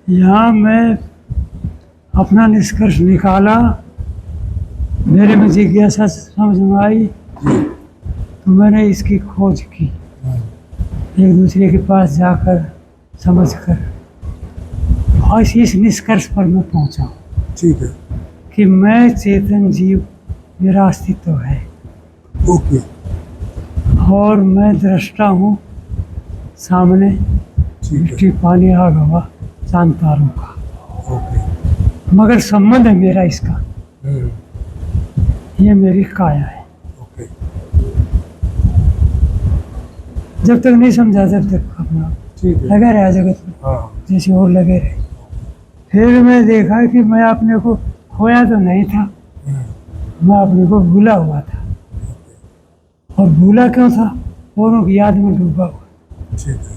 यहाँ मैं अपना निष्कर्ष निकाला, मेरे में जिज्ञासा समझ में आई तो मैंने इसकी खोज की, एक दूसरे के पास जाकर समझकर, और इस निष्कर्ष पर मैं पहुँचा ठीक है। कि मैं चेतन जीव, मेरा अस्तित्व है ओके। और मैं दृष्टा हूँ सामने ठीक है। मिट्टी पानी आग हवा चांद तारों का, ओके। मगर संबंध है मेरा इसका, ये मेरी काया है। ओके। जब तक नहीं समझा तब तक अपना ठीक है। लगा रहा जगत में, हाँ। जैसे और लगे रहे। फिर मैं देखा कि मैं अपने को खोया तो नहीं था, मैं अपने को भूला हुआ था। और भूला क्यों था? औरों की याद में डूबा हुआ। ठीक है।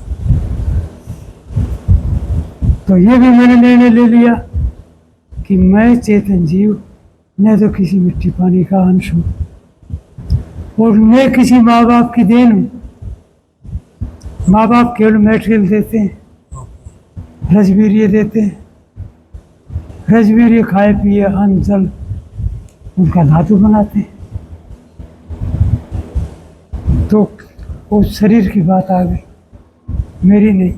तो ये भी मैंने निर्णय ले लिया कि मैं चेतन जीव न तो किसी मिट्टी पानी का अंश हूँ और न किसी माँ बाप की देन हूँ। माँ बाप केवल मैटेरियल देते हैं, रजवीर्य देते हैं, रजवीर्य खाए पिए अन्न जल उनका धातु बनाते हैं। तो वो शरीर की बात आ गई, मेरी नहीं।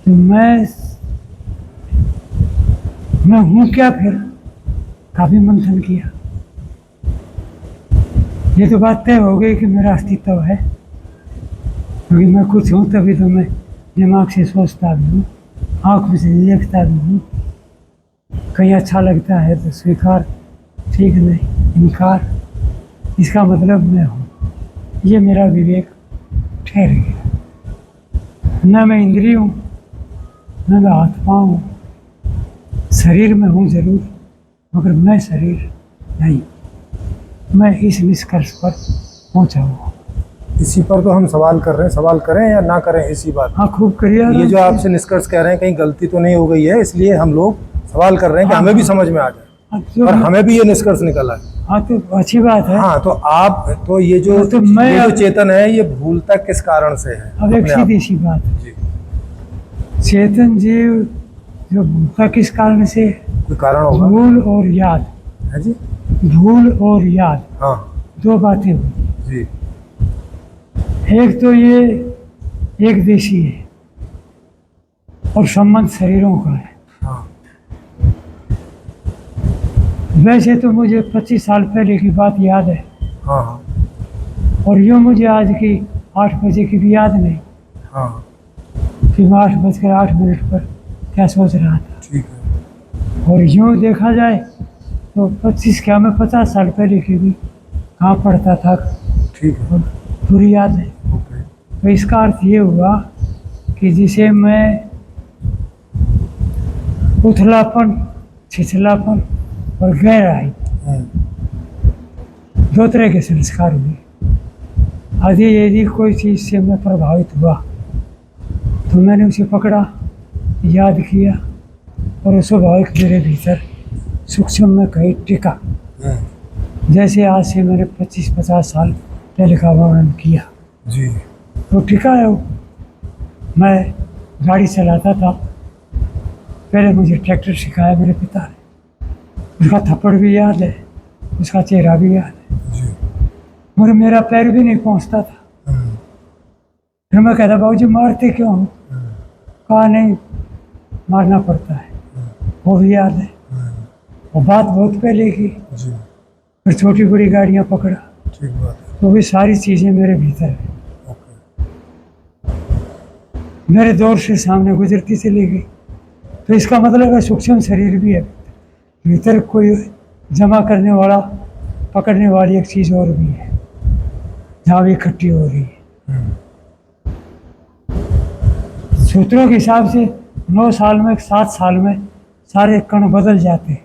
तो मैं हूँ क्या? फिर काफी मंथन किया, ये तो बात तय हो गई कि मेरा अस्तित्व है, क्योंकि मैं कुछ हूँ तभी तो मैं दिमाग से सोचता भी हूँ, आँखों से देखता भी हूँ। कहीं अच्छा लगता है तो स्वीकार, ठीक नहीं इनकार, इसका मतलब मैं हूँ। ये मेरा विवेक ठहर गया। न मैं इंद्रिय हूँ, न मैं आत्मा हूँ। शरीर में हूँ जरूर, मगर मैं शरीर नहीं। मैं इस निष्कर्ष पर पहुँचा हुआ। इसी पर तो हम सवाल कर रहे हैं, सवाल करें या ना करें इसी बात। हाँ खूब करिए। ये जो आपसे निष्कर्ष कह रहे हैं कहीं गलती तो नहीं हो गई है, इसलिए हम लोग सवाल कर रहे हैं कि हमें भी समझ में आ जाए और हमें भी ये निष्कर्ष निकला है। हाँ तो अच्छी बात है। हाँ तो आप तो ये जो तो मैं ये जो चेतन है ये भूलता किस कारण से है? अब एक सीधी सी बात है, चेतन जीव जो भूलता किस कारण से? कोई कारण होगा? भूल और याद है जी। भूल और याद, हाँ दो बातें हुई। जी। एक तो ये एक देशी है और संबंध शरीरों का है। हाँ। वैसे तो मुझे 25 साल पहले की बात याद है। हाँ हाँ। और यूँ मुझे आज की 8 बजे की भी याद नहीं हाँ कि मैं 8:08 पर क्या सोच रहा था। ठीक है। और यूँ देखा जाए तो 25 क्या, मैं 50 साल पहले की भी कहाँ पढ़ता था। ठीक है। पूरी याद है। ओके। तो इसका अर्थ ये हुआ कि जिसे मैं उथलापन, छिछलापन और गहराई, दो तरह के संस्कार हुए। यदि कोई चीज़ से मैं प्रभावित हुआ तो मैंने उसे पकड़ा, याद किया और उस स्वाभाविक मेरे भीतर सूक्ष्म में कहीं टिका। जैसे आज से मैंने 25-50 साल पहले का वर्णन किया जी। तो टिका है वो। मैं गाड़ी चलाता था, पहले मुझे ट्रैक्टर सिखाया मेरे पिता ने, उसका थप्पड़ भी याद है, उसका चेहरा भी याद है, मगर मेरा पैर भी नहीं पहुंचता था। फिर मैं कहता बाबूजी मारते क्यों हो? कहा नहीं मारना पड़ता है, वो भी याद है। वो बात बहुत पहले की। फिर छोटी बड़ी गाड़ियाँ पकड़ा, ठीक बात है। तो भी सारी चीज़ें मेरे भीतर है। मेरे दौर से सामने गुजरती चली गई। तो इसका मतलब है सूक्ष्म शरीर भी है, भीतर कोई जमा करने वाला, पकड़ने वाली एक चीज़ और भी है जहाँ भी इकट्ठी हो रही है। सूत्रों के हिसाब से 9 साल में 7 साल में सारे कण बदल जाते हैं,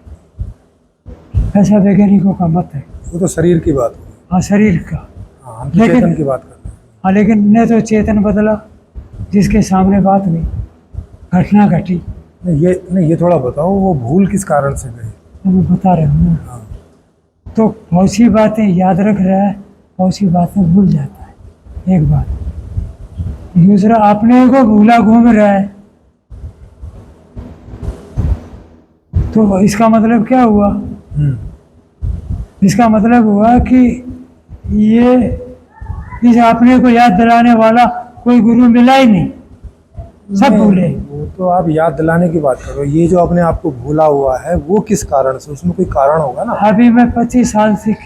ऐसा वैज्ञानिकों का मत है। वो तो शरीर की बात है। हाँ शरीर का। हाँ हम तो चेतन की बात कर रहे हैं। हाँ लेकिन न तो चेतन बदला जिसके सामने बात हुई, घटना घटी। नहीं ये थोड़ा बताओ वो भूल किस कारण से गई? तो मैं बता रहा हूँ। हाँ। तो बहुत सी बातें याद रख रहा है, बहुत सी बातें भूल जाता है, एक बात। दूसरा अपने को भूला घूम रहा है, तो इसका मतलब क्या हुआ? हम्म, इसका मतलब हुआ कि ये इस अपने को याद दिलाने वाला कोई गुरु मिला ही नहीं, सब भूले। वो तो आप याद दिलाने की बात करो, ये जो अपने आप को भूला हुआ है वो किस कारण से, उसमें कोई कारण होगा ना। अभी मैं 25 साल से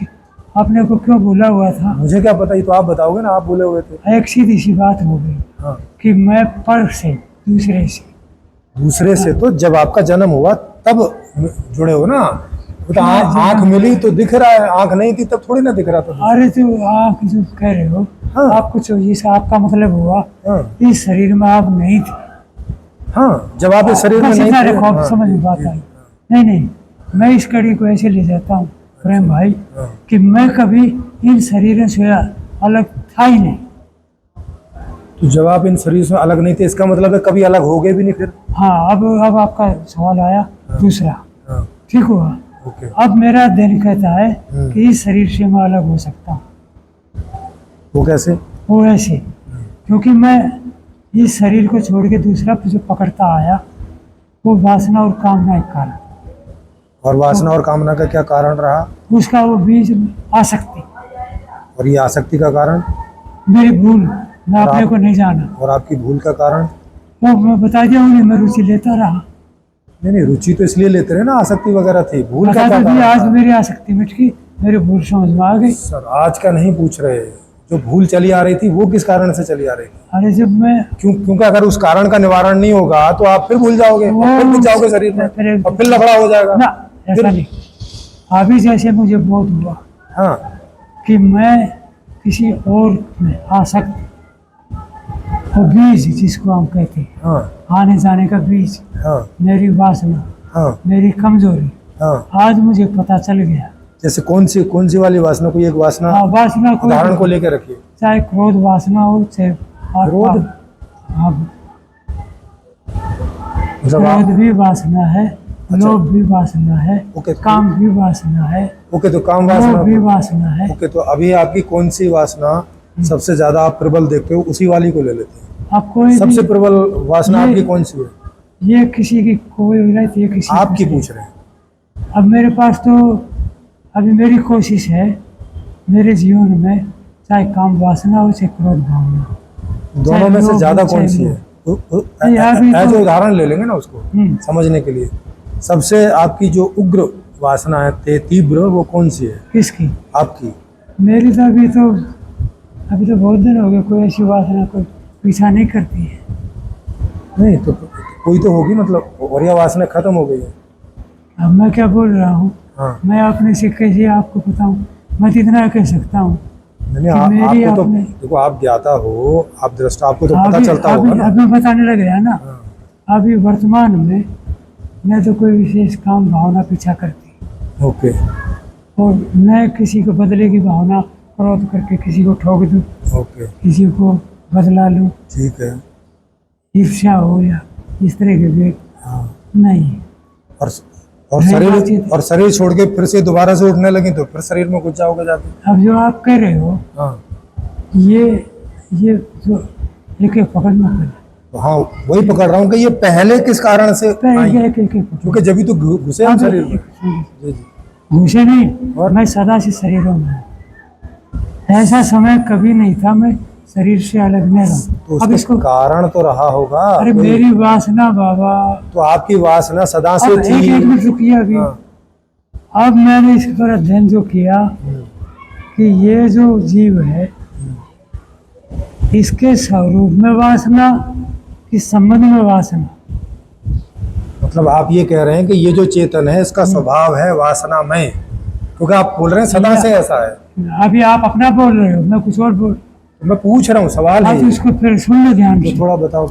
अपने को क्यों भूला हुआ था? मुझे क्या पता, ये तो आप बताओगे ना, आप भूले हुए थे। एक सीधी सी बात हो गई हाँ, कि मैं पर से दूसरे से दूसरे से तो जब आपका जन्म हुआ तब जुड़े हो ना। वो तो आंख मिली तो दिख रहा है, आंख नहीं थी तब थोड़ी ना दिख रहा था। अरे तो आप जो कह रहे हो, हाँ। आप कुछ जिस आपका मतलब हुआ हाँ, इस शरीर में आप नहीं थे। हाँ, जब आप इस शरीर में बस नहीं इतना थे। रखो, आप हाँ, समझ में बात आई। नहीं नहीं, मैं इस कड़ी को ऐसे ले जाता हूँ प्रेम भाई हाँ। कि मैं कभी इन शरीरों से अलग था ही नहीं। तो जब आप इन शरीर से अलग नहीं थे, इसका मतलब है कभी अलग हो गए भी नहीं फिर। हाँ, अब आपका सवाल आया दूसरा, हाँ, ठीक हुआ। ओके। अब मेरा दिल कहता है कि इस शरीर से मैं अलग हो सकता हूँ। वो कैसे? वो ऐसे क्योंकि मैं इस शरीर को छोड़ के दूसरा जो पकड़ता आया वो वासना और कामना के कारण। और वासना और कामना का क्या कारण रहा? उसका वो बीज आसक्ति, और ये आसक्ति का कारण? मेरी भूल, मैं अपने को नहीं जाना। और आपकी भूल का कारण? वो मैं बता दिया हूँ, मैं रुचि लेता रहा। नहीं, रुचि तो इसलिए लेते रहे ना, आसक्ति वगैरह थी। भूल का बता क्या तो दिया, कारण आज था? मेरी आसक्ति मिट गई, मेरी भूल समझ में आ गई। सर, आज का नहीं पूछ रहे, जो भूल चली आ रही थी वो किस कारण से चली आ रही थी? अरे जब मैं क्योंकि अगर उस कारण का निवारण नहीं होगा तो आप फिर भूल जाओगे, और फिर घुस जाओगे शरीर में, और फिर लफड़ा हो जाएगा ना, ऐसा नहीं। अभी जैसे मुझे बोध हुआ हाँ, कि मैं किसी और में आसक्त, वो बीज जिसको हम कहते हैं, हाँ, आने जाने का बीज, हाँ, मेरी वासना, हाँ, मेरी कमजोरी, हाँ। आज मुझे पता चल गया। जैसे कौन सी वाली वासना? कोई एक वासना हाँ, वासना को उदाहरण को लेकर रखिए। चाहे क्रोध वासना हो, चाहे क्रोध? हाँ, मतलब क्रोध भी वासना है, लोभ भी वासना है, ओके, काम भी वासना है, ओके, तो काम मोह वासना। भी वासना है। ओके, तो अभी आपकी कौन सी वासना सबसे ज्यादा आप प्रबल देखते हो, उसी वाली को ले लेते हैं। अब कोई सबसे भी, प्रबल वासना ये- आपकी कौन सी है? ये किसी की कोई रहती है, किसी आपकी की पूछ रहे हैं। अब मेरे पास तो अभी मेरी कोशिश है मेरे जीवन में, चाहे काम वासना हो चाहे क्रोध भावना, दोनों में से लोभ ज्यादा हो, कौन चाहे सी है? मोह। नहीं, अभी तो- ऐसे उदाहरण ले लेंगे ना उसको हम्म, समझने के लिए। सबसे आपकी जो उग्र वासना है, तीव्र, वो कौन सी है किसकी? आपकी? मेरी तो अभी तो बहुत दिन हो गए, कोई ऐसी वासना कोई पीछा नहीं करती है। नहीं तो कोई तो होगी, मतलब, और यह वासना खत्म हो गई है। अब मैं क्या बोल रहा हूँ, हाँ, मैं अपने से कैसे आपको बताऊँ? मैं तो इतना कह सकता हूँ नहीं, कि मेरी आपको तो अपने- देखो, आप ज्ञाता हो, आप दृष्टा, आपको तो पता अभी चलता होगा ना। अभी बताने लग गया ना। हाँ, अभी वर्तमान में न तो कोई विशेष काम भावना पीछा करती, ओके, और न किसी को बदले की भावना क्रोध करके किसी को ठोक दूँ, ओके, किसी को बदला लूँ, ठीक है। ईर्ष्या हो या इस तरह के भी हाँ, नहीं। और नहीं, बातचीत- और शरीर छोड़ के फिर से दोबारा से उठने लगी तो फिर शरीर में घुस जाओगे जाके। अब जो आप कह रहे हो, हाँ, ये जो एक एक पकड़ना पड़े, तो हाँ, वही पकड़ रहा हूँ कि ये पहले किस कारण से आई? एक एक पकड़। क्योंकि जब भी तो घुसे हम अब शरीर में। एक- जी, जी। घुसे नहीं, और? मैं सदा से शरीरों में हूं। ऐसा समय कभी नहीं था मैं शरीर से अलग न रहूं। तो अब उसका इसको, कारण तो रहा होगा अरे कोई। मेरी वासना बाबा, तो आपकी वासना सदा से अब एक थी। एक मिनट रुकिए अभी। हाँ, अब मैंने इस पर अध्ययन जो किया कि ये जो जीव है, इसके स्वरूप में वासना, इस संबंध में वासना। मतलब आप ये कह रहे हैं कि ये जो चेतन है इसका स्वभाव है वासनामय, क्योंकि आप बोल रहे हैं सदा से ऐसा है। अभी आप अपना बोल रहे हो, मैं कुछ और बोल। तो मैं पूछ रहा हूँ, सवाल है आप ये। इसको फिर सुन लो ध्यान तो से। थोड़ा बताओ।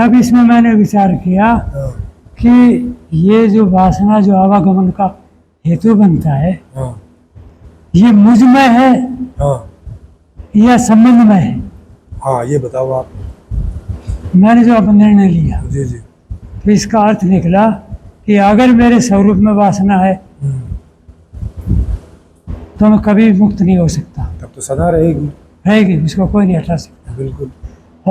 अब इसमें मैंने विचार किया हाँ, कि ये जो वासना जो आवागमन का हेतु बनता है, हाँ, ये मुझ में है हाँ, या संबंध में है। हाँ, ये बताओ आप। मैंने जो अपना निर्णय लिया, जी, जी। तो इसका अर्थ निकला कि अगर मेरे स्वरूप में वासना है तो मैं कभी भी मुक्त नहीं हो सकता, तब तो सदा रहेगी। रहेगी, उसको कोई नहीं हटा सकता। बिल्कुल।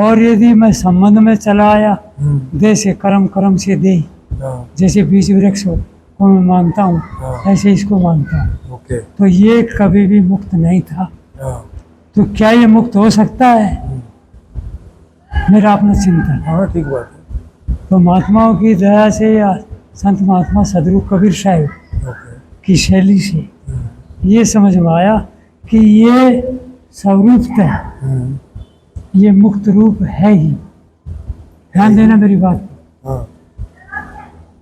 और यदि मैं संबंध में चला आया, हम्म, दे से कर्म, कर्म से दे, हाँ, जैसे बीज वृक्ष को मैं मानता हूँ, हाँ। ऐसे इसको मानता हूँ। ओके। तो ये कभी भी मुक्त नहीं था, हाँ, तो क्या ये मुक्त हो सकता है? मेरा अपना चिंतन। हाँ, ठीक बात तो महात्माओं की दया से या संत महात्मा सदगुरु कबीर साहिब है। ओके। की शैली से ये समझ में आया कि ये स्वरूपतः हम्म, ये मुक्त रूप है ही। ध्यान देना मेरी बात को। हाँ,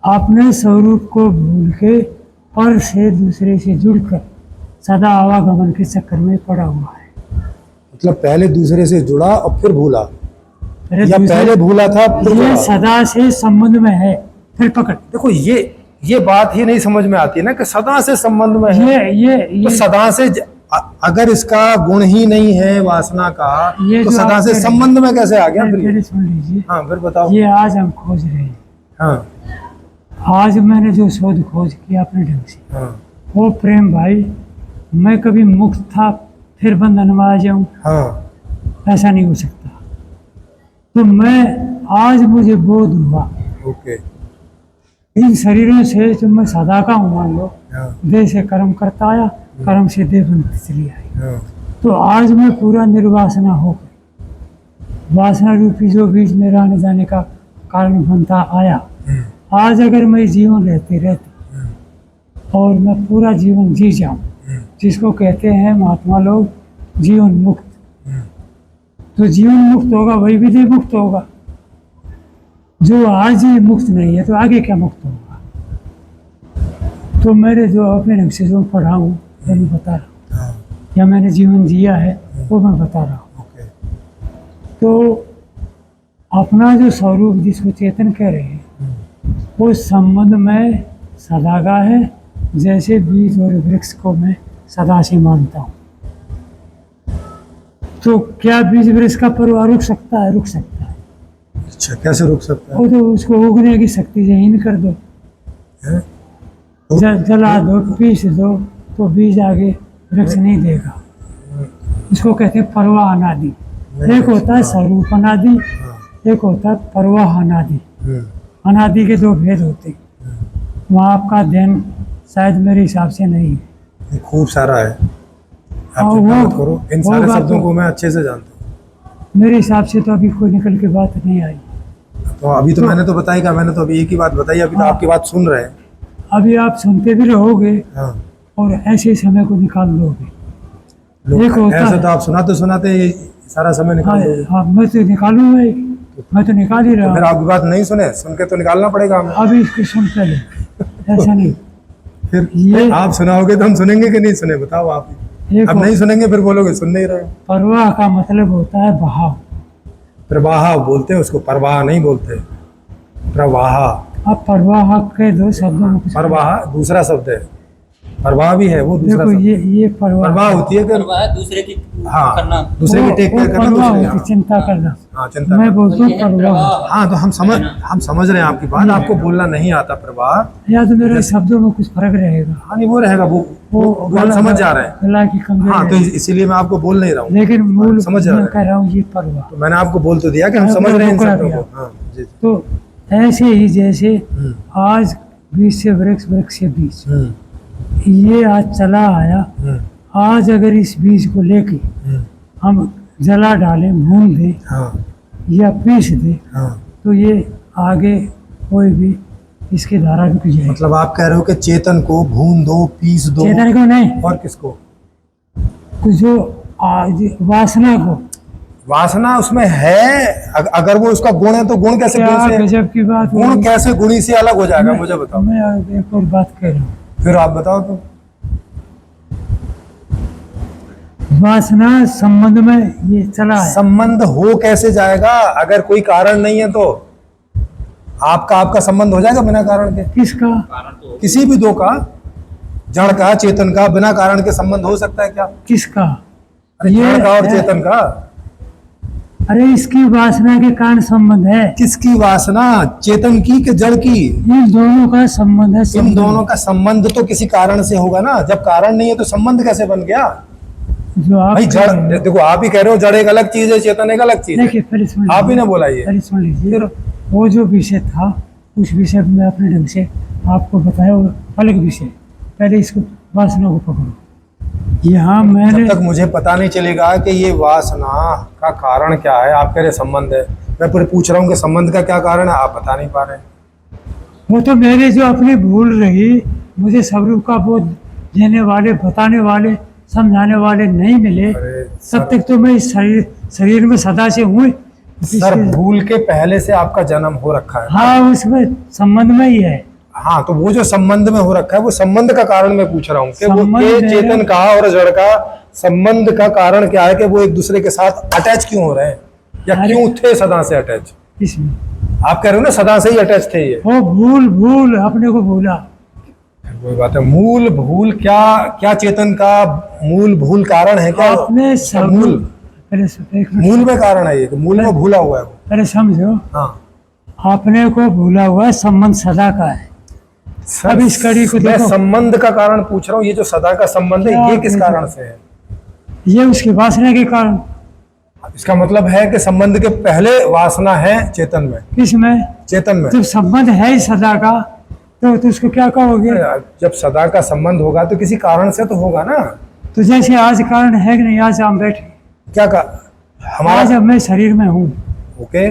आपने स्वरूप को भूल के पर से दूसरे से जुड़कर सदा आवागमन के चक्कर में पड़ा हुआ है। मतलब पहले दूसरे से जुड़ा और फिर भूला, अरे या दूसरे- पहले भूला था फिर ये जुड़ा? सदा से संबंध में है, फिर पकड़। देखो ये बात ही नहीं समझ में आती ना कि सदा से संबंध में है। ये तो सदा से अगर इसका गुण ही नहीं है वासना का, ये तो जो सदा आप से कह रहे संबंध में कैसे आ गया फिर ये? मेरी सुन लीजिए, हाँ, फिर बताओ। ये आज हम खोज रहे हैं। हाँ, आज मैंने जो शोध खोज किया अपने ढंग से, हाँ, वो प्रेम भाई, मैं कभी मुक्त था फिर बंधन में आ जाऊं, हाँ, ऐसा नहीं हो सकता। तो मैं आज मुझे बोध हुआ ओके। इन शरीरों से जो मैं सदा का हूँ, मान लो हाँ, देह से कर्म करता आया, कर्म से देह बनती चली आई। हाँ, तो आज मैं पूरा निर्वासना हो गई। वासना रूपी जो बीज मेरा आने जाने का कारण बनता आया, आज अगर मैं जीवन रहते रहते और मैं पूरा जीवन जी जाऊं, जिसको कहते हैं महात्मा लोग जीवन मुक्त, तो जीवन मुक्त होगा वही भी देह मुक्त होगा। जो आज ही मुक्त नहीं है तो आगे क्या मुक्त होगा? तो मेरे जो अपने ढंग से जो पढ़ा हूँ वो मैं बता रहा हूँ, हाँ, या मैंने जीवन जिया है वो मैं बता रहा हूँ। ओके। तो अपना जो स्वरूप जिसको चेतन कह रहे हैं, वो संबंध में सदा का है, जैसे बीज और वृक्ष को मैं सदा से मानता हूँ। तो क्या बीज वृक्ष का परिवार रुक सकता है? रुक सकता है। अच्छा, कैसे रुक सकता है? वो तो उसको उगने की शक्ति जहीन कर दो, हैं? जला दो, पीस दो, तो बीज आगे वृक्ष नहीं देगा। उसको कहते हैं परवाह अनादि। एक होता है स्वरूप अनादि, एक होता है परवाह अनादि। अनादि के दो भेद होते हैं। वहाँ आपका ध्यान शायद मेरे हिसाब से नहीं है। ये खूब सारा है, आप हाँ, चिंता वो- मत करो, इन वो सारे बात शब्दों तो- को मैं अच्छे से जानता मेरे हिसाब से तो अभी कोई निकल के बात नहीं आई। हूँ। तो अभी तो मैंने तो बताई क्या, मैंने तो अभी एक ही बात बताई, अभी तो हाँ। आपकी बात सुन रहे हैं। अभी आप सुनते भी रहोगे हाँ, और ऐसे समय को निकाल लोगे। लोग एक होता ऐसे है- तो आप सुनाते सुनाते ये सारा समय हाँ, निकाल दोगे। हाँ, मैं तो निकालूंगा ही, मैं तो निकाल ही रहा फिर हूँ। आपकी बात नहीं सुने, सुन के तो निकालना पड़ेगा हमें। अभी इसको सुन पहले, ऐसा नहीं। फिर ये- आप सुनाओगे तो हम सुनेंगे कि नहीं सुने, बताओ आप। एक अब नहीं सुनेंगे फिर बोलोगे सुन नहीं रहे हो। परवाह का मतलब होता है बहाव। प्रवाह बोलते हैं उसको, परवाह नहीं बोलते, प्रवाह। अब परवाह के दो शब्दों में कुछ परवाह दूसरा शब्द है, परवाह भी है वो दूसरा देखो, शब्द। ये परवाह परवाह होती है कि परवाह है दूसरे की हाँ, करना। दूसरे की वो- टेक वो केयर करना, परवाह दूसरे होती, हाँ, चिंता करना। हाँ, चिंता मैं करना। बोलता हूँ ये है परवाह। प्रवाह। हाँ, तो हम समझ रहे हैं आपकी बात, आपको बोलना नहीं आता प्रवाह। या तो मेरे शब्दों में कुछ फर्क रहेगा, हाँ, नहीं वो रहेगा, वो हम समझ जा रहे हैं। गला की कमजोरी हाँ, तो है। इसीलिए मैं आपको बोल नहीं रहा हूँ। लेकिन मूल समझ मैं रहा है। कह रहा हूँ ये परवाह। तो मैंने आपको बोल तो दिया कि हम हाँ, समझ रहे हैं इन टुकड़ा शब्दों दिया। को। हाँ, जी, तो ऐसे ही जैसे आज बीज से वृक्ष, वृक्ष से बीज, ये आज चला आया। आज अगर इस बीज को लेके हम जला डालें, भून दें हाँ, या पीस दें, हाँ। तो ये आगे कोई भी इसकी धारा रुक जाएगी। मतलब आप कह रहे हो कि चेतन को भून दो, पीस दो, चेतन को नहीं, और किसको? जो आज वासना को। वासना उसमें है, अगर वो उसका गुण है तो गुण कैसे क्या गुण से, गजब की बात हो गुण रही है। कैसे गुणी से अलग हो जाएगा, मुझे बताओ। मैं अब एक और बात कह रहा हूँ। फिर आप बताओ तो। वासना संबंध में ये चला है। संबंध हो कैसे जाएगा अगर कोई कारण नहीं है? तो आपका संबंध हो जाएगा बिना कारण के? किसका? किसी भी दो का, जड़ का, चेतन का, बिना कारण के संबंध हो सकता है क्या? किसका? अरे जड़ का और है। चेतन का। अरे इसकी वासना के कारण संबंध है। किसकी वासना? चेतन की कि जड़ की? इन दोनों का संबंध है। इन संबंध। दोनों का संबंध तो किसी कारण से होगा ना। जब कारण नहीं है तो संबंध कैसे बन गया? जो आप भाई कह जड़, रहे हो। देखो आप ही कह रहे हो जड़ एक अलग चीज है, चेतन एक अलग चीज है। देखिए पहले सुन आप ही लीजिए। ने बोला ये। पहले सुन लीजिए। वो जो विषय था उस विषय में अपने ढंग से आपको बताया, और अलग विषय। पहले इसको वासना को पकड़ो। यहाँ मैंने जब तक मुझे पता नहीं चलेगा कि ये वासना का कारण क्या है, आप कह रहे संबंध है, मैं फिर पूछ रहा हूँ कि संबंध का क्या कारण है, आप बता नहीं पा रहे हैं। वो तो मेरे जो अपनी भूल रही, मुझे स्वरूप का बोध देने वाले, बताने वाले, समझाने वाले नहीं मिले, अरे तब तक तो मैं इस शरीर में सदा से हूँ। सर, भूल के पहले से आपका जन्म हो रखा है। हाँ, उसमें संबंध में ही है। हाँ, तो वो जो संबंध में हो रखा है, वो संबंध का कारण मैं पूछ रहा हूँ कि वो संबंध ये मेरा- चेतन का और जड़ का संबंध का कारण क्या है कि वो एक दूसरे के साथ अटैच क्यों हो रहे हैं, या अरे- क्यों थे सदा से अटैच? इसमें आप कह रहे हो ना सदा से ही अटैच थे ये। वो भूल अपने को भूला। कोई बात है, मूल भूल क्या, क्या चेतन का मूल भूल कारण है क्या? आपने सब मूल पहले एक मिनट, मूल में कारण है ये कि मूल में भूला हुआ है वो। पहले समझो, हाँ आपने को भूला हुआ है, संबंध सदा का है। सर, अब इस कड़ी को मैं देखो। संबंध का कारण पूछ रहा हूँ, ये जो सदा का संबंध है क्या ये किस देखो? कारण से है? ये उसकी वासना के कारण। इसका मतलब है कि संबंध के पहले वासना है चेतन में। किसमें? चेतन में जब संबंध है ही सदा का, तो उसको क्या कहोगे? जब सदा का संबंध होगा तो किसी कारण से तो होगा ना। तो जैसे आज कारण है कि नहीं, आज हम बैठे, क्या का आज हमारा? अब मैं शरीर में हूँ, ओके,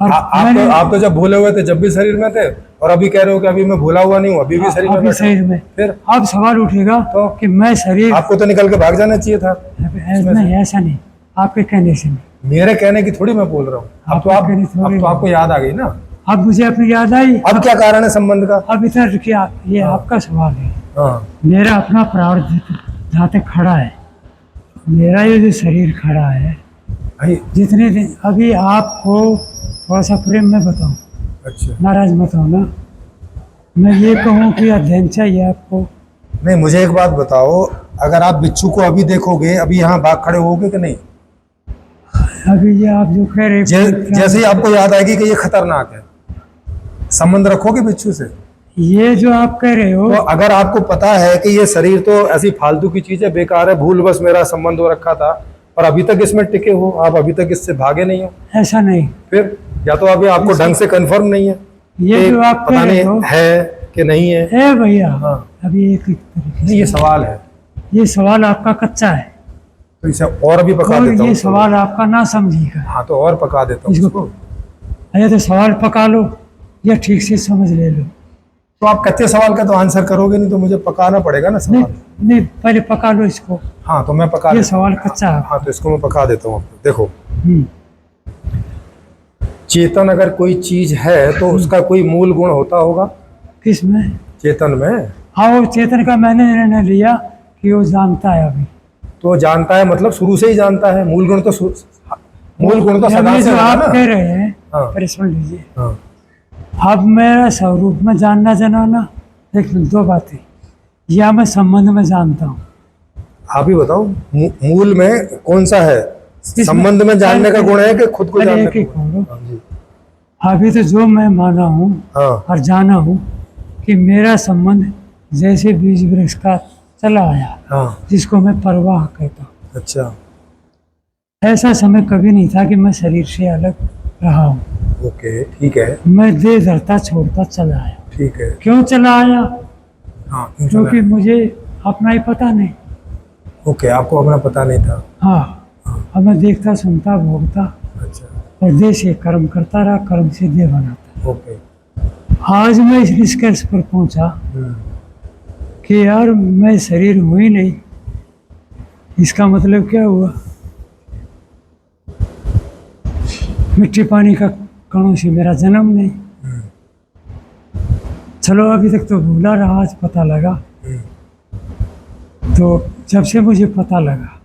और आप तो जब भूले हुए थे जब भी शरीर में थे, और अभी कह रहे हो कि अभी मैं भूला हुआ नहीं हूँ, अभी भी शरीर में अभी बैठा शरीर हूँ। में। फिर अब सवाल उठेगा तो? कि मैं शरीर, आपको तो निकल के भाग जाना चाहिए था। नहीं ऐसा नहीं, आपके कहने से नहीं। मेरे कहने की थोड़ी मैं बोल रहा हूँ। आपके कहने से थोड़ी अब तो आपको याद आ गई ना। अब मुझे अपनी याद आई। अब क्या कारण है संबंध का? अब इधर रुकिए, ये आपका सवाल है। हाँ, मेरा अपना प्रारब्ध जहाँ तक खड़ा है, मेरा ये जो शरीर खड़ा है, भाई जितने दिन, अभी आपको थोड़ा सा प्रेम में बताऊं, अच्छा, नाराज मत होना, मैं ये कहूँ कि अध्ययन चाहिए आपको। नहीं मुझे एक बात बताओ, अगर आप बिच्छू को अभी देखोगे, अभी यहाँ भाग खड़े होगे कि नहीं? अभी ये आप जो कह रहे जैसे ही आपको याद आएगी कि ये खतरनाक है, संबंध रखोगे बिच्छू से? ये जो आप कह रहे हो, तो अगर आपको पता है कि ये शरीर तो ऐसी फालतू की चीज है, बेकार है, भूल बस मेरा संबंध हो रखा था, और अभी तक इसमें टिके हो, आप अभी तक इससे भागे नहीं हो, ऐसा नहीं। फिर या तो अभी आपको ढंग से कंफर्म नहीं है ये कि जो आप पता कह रहे नहीं हो है कि नहीं है। ए भैया, हाँ। अभी एक तरीके नहीं, ये सवाल है, से ये सवाल आपका कच्चा है, तो इसे और भी पका और देता ये हूँ। सवाल आपका ना समझिएगा। हाँ, तो और पका देता हूँ इसको इसको। या तो सवाल पका लो या ठीक से समझ ले लो। तो आप कच्चे सवाल का तो आंसर करोगे नहीं, तो मुझे पकाना पड़ेगा ना नहीं सवाल। नहीं, पहले पका लो इसको। हाँ, तो मैं पका ये देता हूँ। सवाल कच्चा है। हाँ, तो इसको मैं पका देता हूँ आपको। देखो, हम्म, चेतन अगर कोई चीज है तो उसका कोई मूल गुण होता होगा किसमें? चेतन में। हाँ, वो चेतन का मैंने निर्णय लिया कि वो जानता है अभी। तो जानता है मतलब शुरू से ही जानता है। मूल गुण तो मूल गुण तो सदा ये से जो होगा आप ना। कह रहे हैं, हाँ। पहले सुन लीजिए। हाँ, अब मेरा स्वरूप में जानना जनाना, लेकिन दो बातें, या मैं संबंध में जानता हूँ। आप ही बताओ, मूल में कौन सा है? संबंध में जानने का गुण है कि खुद को पहले जानने एक ही का गुण? कहो। हाँ जी। अभी तो जो मैं माना हूँ हाँ, और जाना हूँ कि मेरा संबंध जैसे बीज वृक्ष का चला आया, हाँ, जिसको मैं परवाह कहता हूँ। अच्छा, ऐसा समय कभी नहीं था कि मैं शरीर से अलग रहा हूँ। ओके, ठीक है, मैं देह धरता छोड़ता चला आया। ठीक है। क्यों चला आया? हाँ, क्यों चला? क्योंकि मुझे अपना ही पता नहीं। ओके, आपको अपना पता नहीं था। हाँ, अब मैं देखता, सुनता, भोगता, अच्छा, और देह से कर्म करता रहा, कर्म से देह बनाता। ओके। आज मैं इस निष्कर्ष पर पहुंचा कि यार मैं शरीर हूँ ही नहीं। इसका मतलब क्या हुआ? मिट्टी पानी का कणों से मेरा जन्म नहीं। चलो, अभी तक तो भूला रहा, आज पता लगा। तो जब से मुझे पता लगा,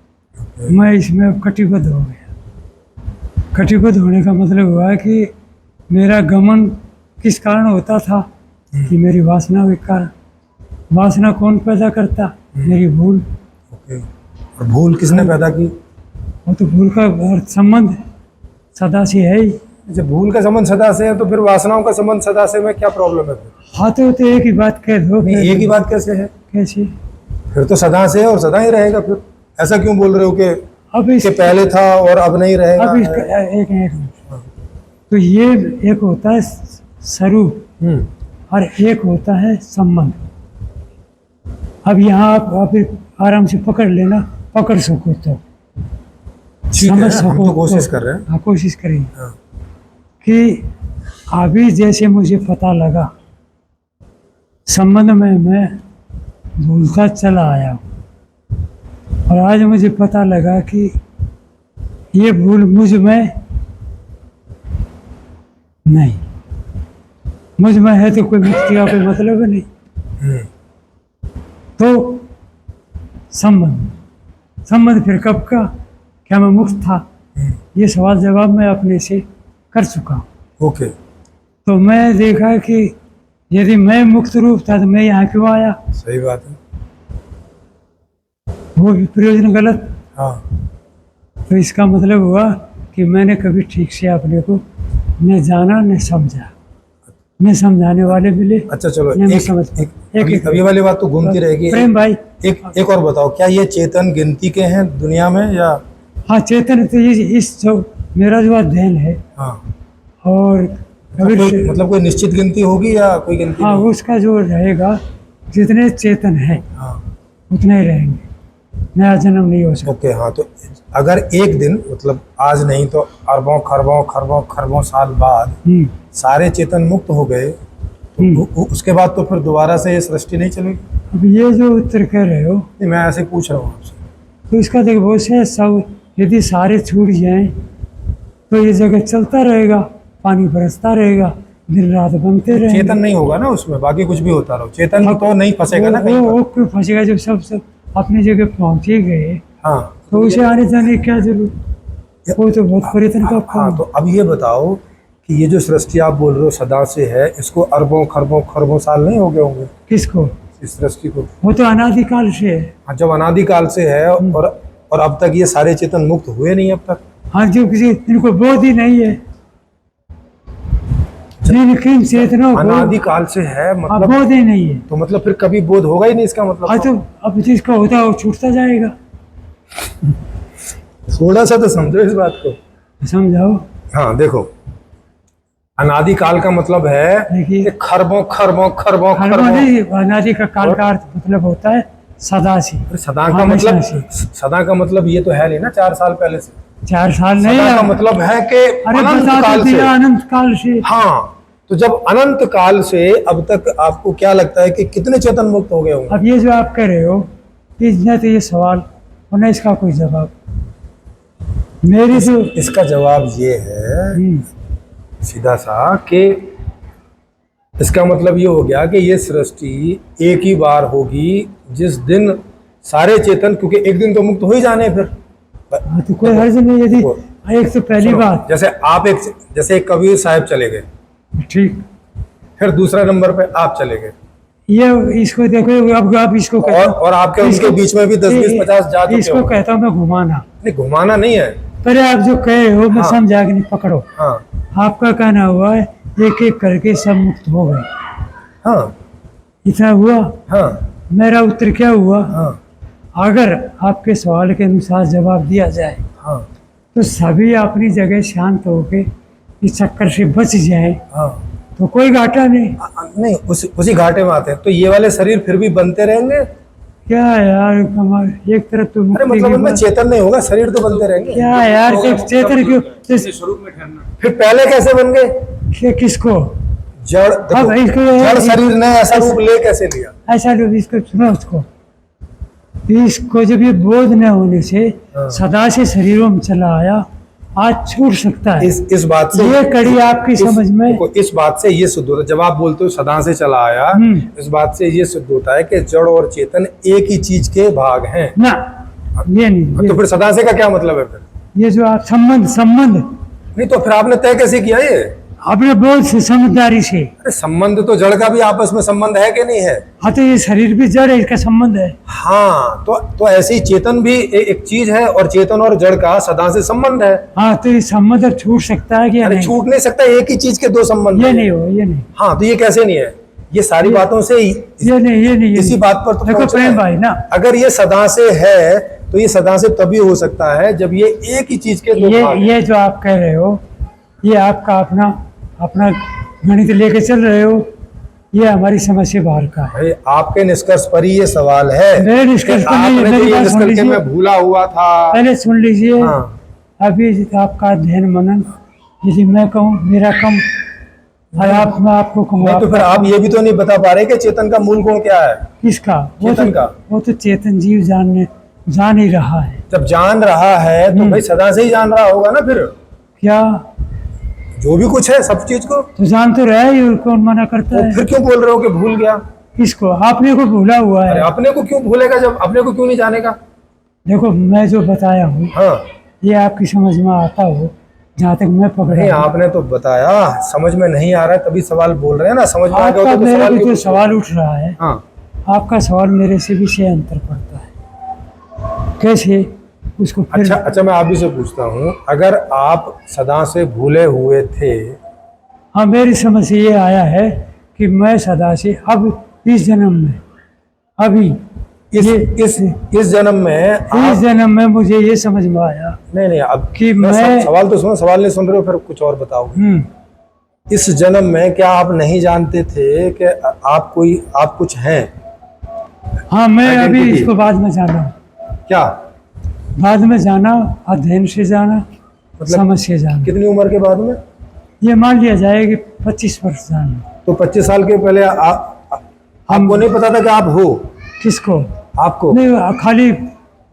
मैं इसमें अब कटिबद्ध हो गया। कटिबद्ध होने का मतलब हुआ कि मेरा गमन किस कारण होता था कि मेरी वासना के कारण। वासना कौन पैदा करता? मेरी भूल। ओके, और भूल किसने पैदा की? वो तो भूल का संबंध सदा से है ही। जब भूल का संबंध सदा से है तो फिर वासनाओं का संबंध सदा से में क्या प्रॉब्लम है फिर? हाँ, तो एक ही बात कह दो। नहीं, एक ही बात कैसे है? कैसे? फिर तो सदा से है और सदा ही रहेगा। फिर ऐसा क्यों बोल रहे हो कि अब इसके पहले था और अब नहीं रहेगा? अब इसका एक मिनट। तो ये एक होता है स्वरूप हम्म, और एक होता है संबंध। अब यहाँ आप आराम से पकड़ लेना, पकड़ सको तो ठीक समझ है, हम सको तो कोशिश कर रहे हैं। हाँ, कोशिश करेंगे हाँ, कि अभी जैसे मुझे पता लगा संबंध में मैं भूलता चला आया हूँ, और आज मुझे पता लगा कि ये भूल मुझ में नहीं, मुझ में है तो कोई मुक्ति का कोई मतलब नहीं। हम्म, तो संबंध फिर कब का, क्या मैं मुक्त था? ये सवाल जवाब मैं अपने से कर चुका हूँ। ओके, तो मैं देखा कि यदि मैं मुक्त रूप था तो मैं यहाँ क्यों आया? सही बात है। वो भी प्रयोजन गलत। हाँ, तो इसका मतलब हुआ कि मैंने कभी ठीक से अपने को न जाना न समझा, न समझाने वाले मिले। अच्छा चलो, नहीं, मैं एक समझ एक एक अभी एक अभी वाली बात तो घूमती रहेगी। प्रेम भाई, एक और बताओ, क्या ये चेतन गिनती के हैं दुनिया में या? हाँ चेतन तो ये इस जो मेरा जो अध्ययन है हाँ, और मतलब कोई निश्चित गिनती होगी या कोई गिनती हाँ नहीं? उसका जो रहेगा, जितने चेतन है हाँ, उतने ही रहेंगे, नया जन्म नहीं हो सकता। ओके। हाँ, तो अगर एक दिन, मतलब आज नहीं तो अरबों खरबों खरबों खरबों साल बाद सारे चेतन मुक्त हो गए, तो उसके बाद तो फिर दोबारा से ये सृष्टि नहीं चलेगी? अब ये जो उत्तर कह रहे हो, नहीं, मैं ऐसे पूछ रहा हूँ आपसे। तो इसका देखो वो से सब यदि सारे छूट जाएं तो ये जगह चलता रहेगा, पानी बरसता रहेगा, दिन रात बनते रहेंगे। चेतन नहीं होगा ना उसमें, बाकी कुछ भी होता रहो, चेतन तो नहीं फंसेगा ना कहीं वो पर। क्यों फंसेगा? जब सब अपनी जगह पहुंच ही गए हाँ, तो उसे आने जाने की क्या जरूरत? वो तो बहुत परिवर्तन का काम हाँ, तो अब ये बताओ कि ये जो सृष्टि आप बोल रहे हो सदा से है, इसको अरबों खरबों खरबों साल नहीं हो गए होंगे किसको? इस सृष्टि को? वो तो अनादिकाल से है। हाँ, जब अनादिकाल से है, और अब तक ये सारे चेतन मुक्त हुए नहीं अब तक। हाँ, जो किसी इनको बोध ही नहीं है, जिन चेतनों को अनादिकाल से है हाँ, मतलब, बोध ही नहीं है। तो मतलब फिर कभी बोध होगा ही नहीं, इसका मतलब? हाँ, तो अब जिसका होता है वो छूटता जाएगा। थोड़ा सा तो समझो इस बात को। समझाओ। हाँ, देखो, अनादिकाल का मतलब है देखिए, कि खरबों खरबों खरबों खरबों खरबों। नहीं, अनादि का काल का अर्थ मतलब होता है सदा से। अरे सदा का हमेशा मतलब, से। सदा का मतलब ये तो है नहीं ना 4 साल पहले से। 4 साल नहीं सदा का है। मतलब है कि अरे अनंत बता काल तो से। दिया, अनंत काल से। हाँ, तो जब अनंत काल से अब तक आपको क्या लगता है कि कितने चेतन मुक्त हो गए होंगे? अब ये जो आप कह रहे हो, न तो ये सवाल और न इसका कोई जवाब। मेरी जो इसका जवाब ये है सीधा सा कि इसका मतलब ये हो गया कि ये सृष्टि एक ही बार होगी जिस दिन सारे चेतन, क्योंकि एक दिन तो मुक्त हो ही जाने फिर। हाँ, तो कोई हर्ज नहीं। यदि एक तो पहली सुनो, बात, जैसे एक कबीर साहब चले गए, ठीक, फिर दूसरा नंबर पे आप चले गए, ये इसको देखो, अब आप इसको और आपके उनके बीच में भी 10 20 50 जा चुके इसको हो। कहता हूँ मैं घुमाना। नहीं, घुमाना नहीं है। पर आप जो कहे हो मैं हाँ। समझा कि नहीं, पकड़ो। हाँ, आपका कहना हुआ है एक एक करके सब मुक्त हो गए, हाँ, इतना हुआ। हाँ, मेरा उत्तर क्या हुआ? हाँ, अगर आपके सवाल के अनुसार जवाब दिया जाए हाँ, तो सभी अपनी जगह शांत होके इस चक्कर से बच जाए हाँ। तो कोई घाटा नहीं। नहीं, उसी घाटे में आते हैं। तो ये वाले शरीर फिर भी बनते रहेंगे? क्या यार कमाल, एक तरफ तो अरे मुक्ति मतलब की उनमें बात। चेतन नहीं होगा, शरीर तो बनते रहेंगे। क्या यार, चेतन क्यों? फिर पहले कैसे बन गए? किसको? जड़, अब देखो, इसको जड़ शरीर ने ऐसा रूप ले कैसे लिया? ऐसा लोग इसको सुनो, इसको जब ये बोध न होने से हाँ। सदा से शरीरों में चला आया, आज छूट सकता है। इस बात से ये कड़ी आपकी समझ में, देखो, इस बात से ये सिद्ध होता है, जब आप बोलते हो सदा से चला आया, इस बात से ये सिद्ध होता है कि जड़ और चेतन एक ही चीज के भाग हैं ना, ये नहीं, तो फिर सदा से का क्या मतलब है फिर? ये जो आप संबंध नहीं, तो फिर आपने तय कैसे किया ये? अपने बोध से, समझदारी से। अरे संबंध तो जड़ का भी आपस में संबंध है कि नहीं है? हाँ, तो ये शरीर भी जड़ है, इसका संबंध है। हाँ, तो ऐसे ही चेतन भी एक चीज है, और चेतन और जड़ का सदा से संबंध है। हाँ, तो ये संबंध अब छूट सकता है कि अरे नहीं? छूट नहीं सकता, एक ही चीज के दो संबंध ये हैं। नहीं हो, ये नहीं, हाँ, तो ये कैसे नहीं है? ये सारी बातों से ये नहीं इसी बात पर तो देखो पहुंचे प्रेम हैं। भाई ना, अगर ये सदा से है तो ये सदा से तभी हो सकता है जब ये एक ही चीज के दो भाग हैं। ये जो आप कह रहे हो, ये आपका अपना गणित लेके चल रहे हो, ये हमारी समझ से बाहर का है। भाई आपके निष्कर्ष पर ही ये सवाल है मेरे निष्कर्ष कि पर नहीं, आपने मेरी जो ये बात सुन निष्कर्ष के लीजिए। मैं भूला हुआ था। पहले सुन लीजिए। हाँ। अभी आपका अध्ययन मनन, यदि मैं कहूँ मेरा कम और आप, मैं आपको कहूँ नहीं तो फिर आप ये भी तो नहीं बता पा रहे कि चेतन का मूल गुण क्या है। किसका? चेतन का। वो तो चेतन जीव जान ही रहा है। जब जान रहा है तो भाई सदा से ही जान रहा होगा ना। फिर क्या जो भी कुछ है सब चीज को तो जान तो रहा है, कौन मना करता तो है? फिर क्यों बोल रहे हो कि भूल गया? किसको? आपने को भूला हुआ अरे है। अपने को क्यों भूलेगा जब अपने को क्यों नहीं जानेगा? देखो, मैं जो बताया हूँ हाँ ये आपकी समझ में आता हो, जहाँ तक मैं नहीं, पकड़ा हूँ। आपने तो बताया समझ में नहीं आ रहा है तभी सवाल बोल रहे हैं ना। समझ में आ गया आपका होता तो मेरे सवाल को क्यों जो पूछ रहे हो? सवाल उठ रहा है, हाँ आपका सवाल मेरे से भी से अंतर पड़ता है। कैसे उसको फिर? अच्छा मैं आप भी से पूछता हूँ, अगर आप सदा से भूले हुए थे हाँ, मेरी समझ से ये आया है कि मैं सदा से अब इस जन्म में, अभी इस जन्म में इस जन्म में मुझे ये समझ में आया नहीं अब कि मैं मैं सवाल तो सुनो, सवाल नहीं सुन रहे हो फिर कुछ और बताओगे। इस जन्म में क्या आप नहीं जानते थे कि आप कुछ हैं? हाँ, मैं अभी Identity। इसको बाद में जाना, क्या बाद में जाना, अध्ययन से जाना, मतलब समझ से जाना। कितनी उम्र के बाद में? ये मान लिया जाए कि 25 वर्ष जाना। तो 25 साल के पहले आपको नहीं पता था कि आप हो? किसको? आपको नहीं, खाली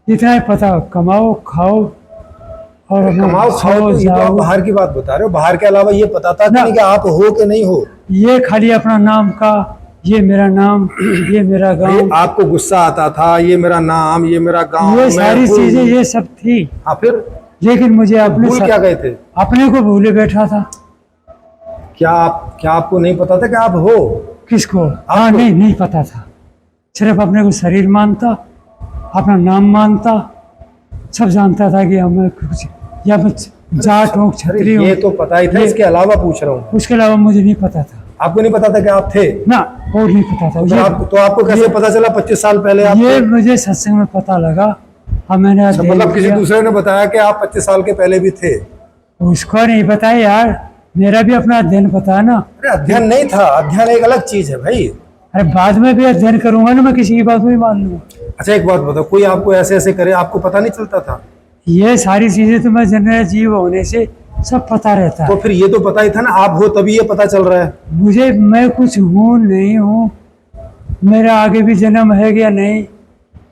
इतना ही पता, कमाओ खाओ और कमाओ खाओ तो ये तो आप बाहर की बात बता रहे हो। बाहर के अलावा ये पता था कि नहीं कि आप हो कि नहीं हो? ये खाली अपना नाम का, ये मेरा नाम, ये मेरा गांव, आपको गुस्सा आता था, ये मेरा नाम, ये मेरा गांव, ये मैं सारी हूँ। चीजें ये सब थी। हाँ फिर लेकिन मुझे अपने भूल क्या गए थे? अपने को भूले बैठा था। क्या आपको नहीं पता था कि आप हो? किसको? हाँ, नहीं पता था। सिर्फ अपने को शरीर मानता, अपना नाम मानता, सब जानता था कि हमें कुछ, या मैं जाट हूँ, क्षत्रिय हूँ। ये तो पता ही था, इसके अलावा पूछ रहा हूँ। उसके अलावा मुझे नहीं पता था। आपको नहीं पता था कि आप थे ना, और नहीं पता था। तो आपको कैसे पता चला 25 साल पहले आप ये थे? मुझे सत्संग में पता लगा। अब मैंने अध्ययन मतलब किसी किया। दूसरे ने बताया कि आप 25 साल के पहले भी थे? उसको नहीं पता यार, मेरा भी अपना अध्ययन पता है ना। अरे अध्ययन नहीं था, अध्ययन एक अलग चीज है भाई। अरे बाद में भी अध्ययन करूंगा ना, मैं किसी की बात नहीं मान लूंगा। अच्छा एक बात बताओ, कोई आपको ऐसे ऐसे करे, आपको पता नहीं चलता था? ये सारी चीजें तो मैं जनरल जीव होने से सब पता रहता तो है। फिर ये तो पता ही था ना, आप हो तभी ये पता चल रहा है। मुझे, मैं कुछ हूँ नहीं हूँ, मेरा आगे भी जन्म है या नहीं,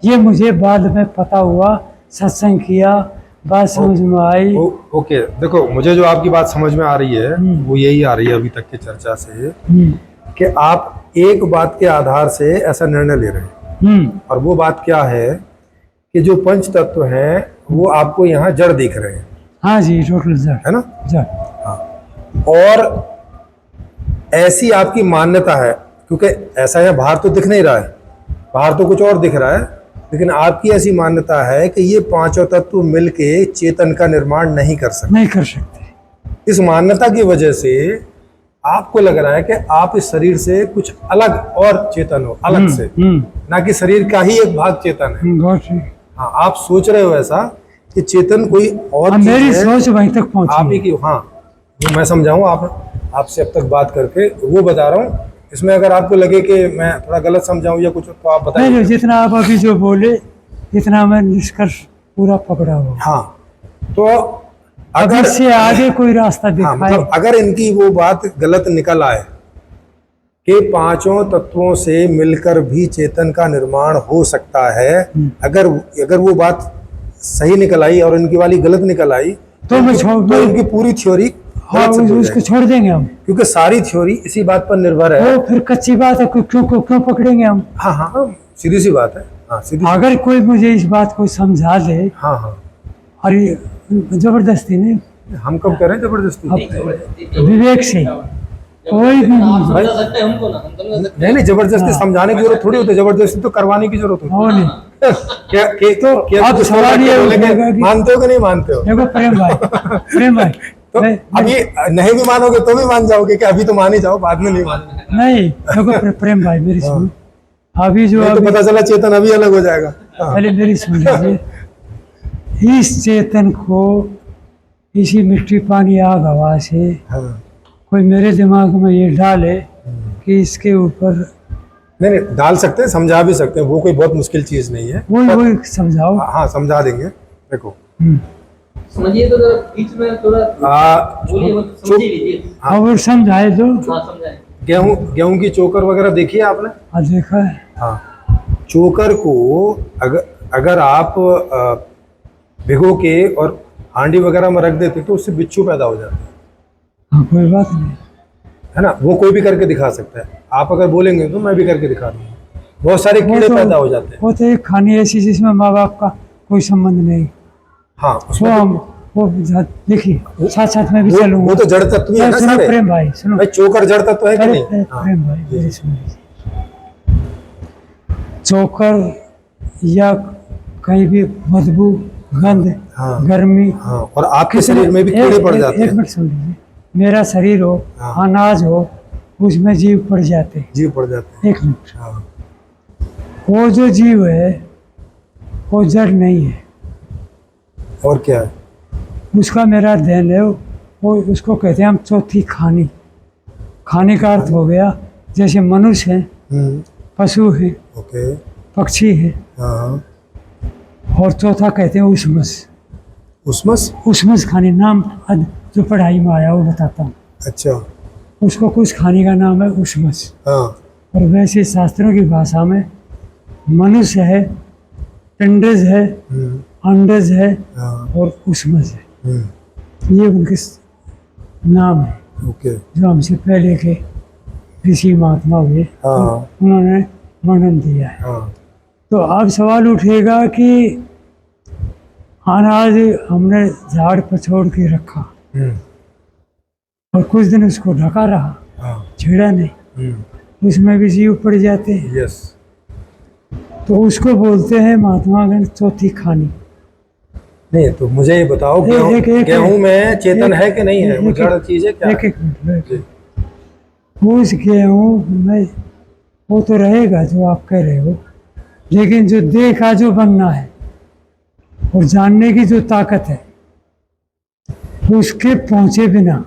ये मुझे बाद में पता हुआ। सत्संग किया, बात समझ में आई। ओके देखो, मुझे जो आपकी बात समझ में आ रही है वो यही आ रही है अभी तक की चर्चा से, कि आप एक बात के आधार से ऐसा निर्णय ले रहे हैं। और वो बात क्या है कि जो पंच तत्व हैं वो आपको यहाँ जड़ दिख रहे हैं। हाँ जी, टोटल जड़ है ना? जड़। और ऐसी आपकी मान्यता है, क्योंकि ऐसा यहाँ बाहर तो दिख नहीं रहा है, बाहर तो कुछ और दिख रहा है, लेकिन आपकी ऐसी मान्यता है कि ये पांचों तत्व मिलके चेतन का निर्माण नहीं कर सकते। नहीं कर सकते। इस मान्यता की वजह से आपको लग रहा है कि आप इस शरीर से कुछ अलग और चेतन हो, अलग से, ना कि शरीर का ही एक भाग चेतन है। गौर से। हाँ, आप सोच रहे हो ऐसा कि चेतन कोई और चीज मेरी है, सोच वहीं तक पहुंची। आप ही की। हाँ, जो मैं समझाऊँ आपसे अब तक बात करके वो बता रहा हूँ। इसमें अगर आपको लगे कि मैं थोड़ा गलत समझाऊँ या कुछ तो आप बताइए। नहीं, जितना आप अभी जो बोले इतना मैं निष्कर्ष पूरा पकड़ा हुआ। हाँ, तो अगर अगर इससे आगे कोई रास्ता हाँ, दिखाए, मतलब अगर इनकी वो बात गलत निकल आए कि पांचों तत्वों से मिलकर भी चेतन का निर्माण हो सकता है, अगर वो बात सही निकल आई और इनकी वाली गलत निकल आई तो मैं छोड़ तो इनकी पूरी थ्योरी हाँ, उसको छोड़ देंगे हम, क्योंकि सारी थ्योरी इसी बात पर निर्भर है। वो फिर कच्ची बात है, क्यों पकड़ेंगे हम? हाँ हाँ हाँ, सीधी सी बात है। हाँ सीधी। अगर कोई मुझे इस बात को समझा दे, हाँ हाँ, और ये जबरदस्ती नहीं, हम कब करें जबरदस्ती? विवेक से कोई भी भाई नहीं, जबरदस्ती समझाने की जरूरत थोड़ी होती है, जबरदस्ती तो करवाने की जरूरत होती हो नहीं। है। क्या अब तो सवाल ये बोलेंगे, उठेगा कि- मानते हो कि नहीं मानते हो? देखो प्रेम भाई तो अभी नहीं भी मानोगे तो भी मान जाओगे कि अभी तो मान ही जाओ, बाद में नहीं मान। नहीं, देखो प्रेम भाई मेरी सुनो, अभी जो तो पता चला चेतन अभी अलग हो जाएगा। हाँ। पहले मेरी सुन लीजिए। इस चेतन को इसी मिट्टी पानी आग हवा से हाँ। कोई मेरे दिमाग में ये डाले कि इसके ऊपर नहीं नहीं, डाल सकते हैं, समझा भी सकते हैं, वो कोई बहुत मुश्किल चीज नहीं है। वही समझाओ। हाँ समझा देंगे। देखो समझिए तो जरा बीच में थोड़ा बोलिए, मतलब समझिए लीजिए। हाँ वो समझाए दो। हाँ समझाए। गेहूं की चोकर वगैरह देखी है आपने? हाँ देखा है। हाँ, चोकर को अगर आप भिगो के और हांडी वगैरह में रख देते तो उससे बिच्छू पैदा हो जाते हैं। हाँ कोई बात नहीं। है ना, वो कोई भी करके दिखा सकता है। आप अगर बोलेंगे तो मैं भी करके दिखा दूंगा। बहुत सारे कीड़े पैदा हो जाते हैं। वो तो एक कहानी ऐसी जिसमें माँ बाप का कोई संबंध नहीं। हाँ वो उसमें हम वो देखिए साथ साथ में भी चलूंगा। वो तो जड़ तत्व ही है ना सुनो सारे। प्रेम भाई, सुनो भाई चोकर जड़ तत्व है कि नहीं? हाँ, प्रेम भाई मेरी सुनिए। चोकर या कहीं भी बदबू, गंध, हाँ, गर्मी, हाँ, और आपके शरीर में भी कीड़े पड़ जाते एक हैं। मिनट सुन लीजिए। मेरा शरीर हो, हाँ। अनाज हो, उसमें जीव पड़ जाते हैं। जीव पड़ जाते हैं। एक मिनट। हाँ, वो जो जीव है वो जड़ नहीं है, और क्या है? उसका मेरा देन है। वो उसको कहते हैं हम चौथी खानी। खाने का अर्थ हो गया जैसे मनुष्य है, पशु है, ओके, पक्षी है, हाँ, और चौथा कहते हैं उसमस। उसमस। उसमस खाने नाम जो पढ़ाई में आया वो बताता हूँ। अच्छा, उसको कुछ खाने का नाम है उसमस। हाँ, और वैसे शास्त्रों की भाषा में मनुष्य है, पिंडज है, अंडज है, हाँ, और उसमस है। ये उनके नाम है ओके, जो हमसे पहले के ऋषि महात्मा हुए, हाँ, उन्होंने वर्णन दिया है। हाँ, तो अब सवाल उठेगा कि अनाज हमने झाड़ पर छोड़ के रखा और कुछ दिन उसको ढका रहा, हाँ, छेड़ा नहीं, उसमें भी जीव पड़ जाते हैं। यस। तो उसको बोलते हैं महात्मा गण चौथी खानी। नहीं तो मुझे ये बताओ, गेहूं में चेतन है कि नहीं है? वो जड़ चीज है क्या? एक मिनट। उस गेहूं में वो तो रहेगा जो आप कह रहे हो, लेकिन जो देह का जो बनना है और जानने की जो ताकत है, उसके पहुंचे बिना,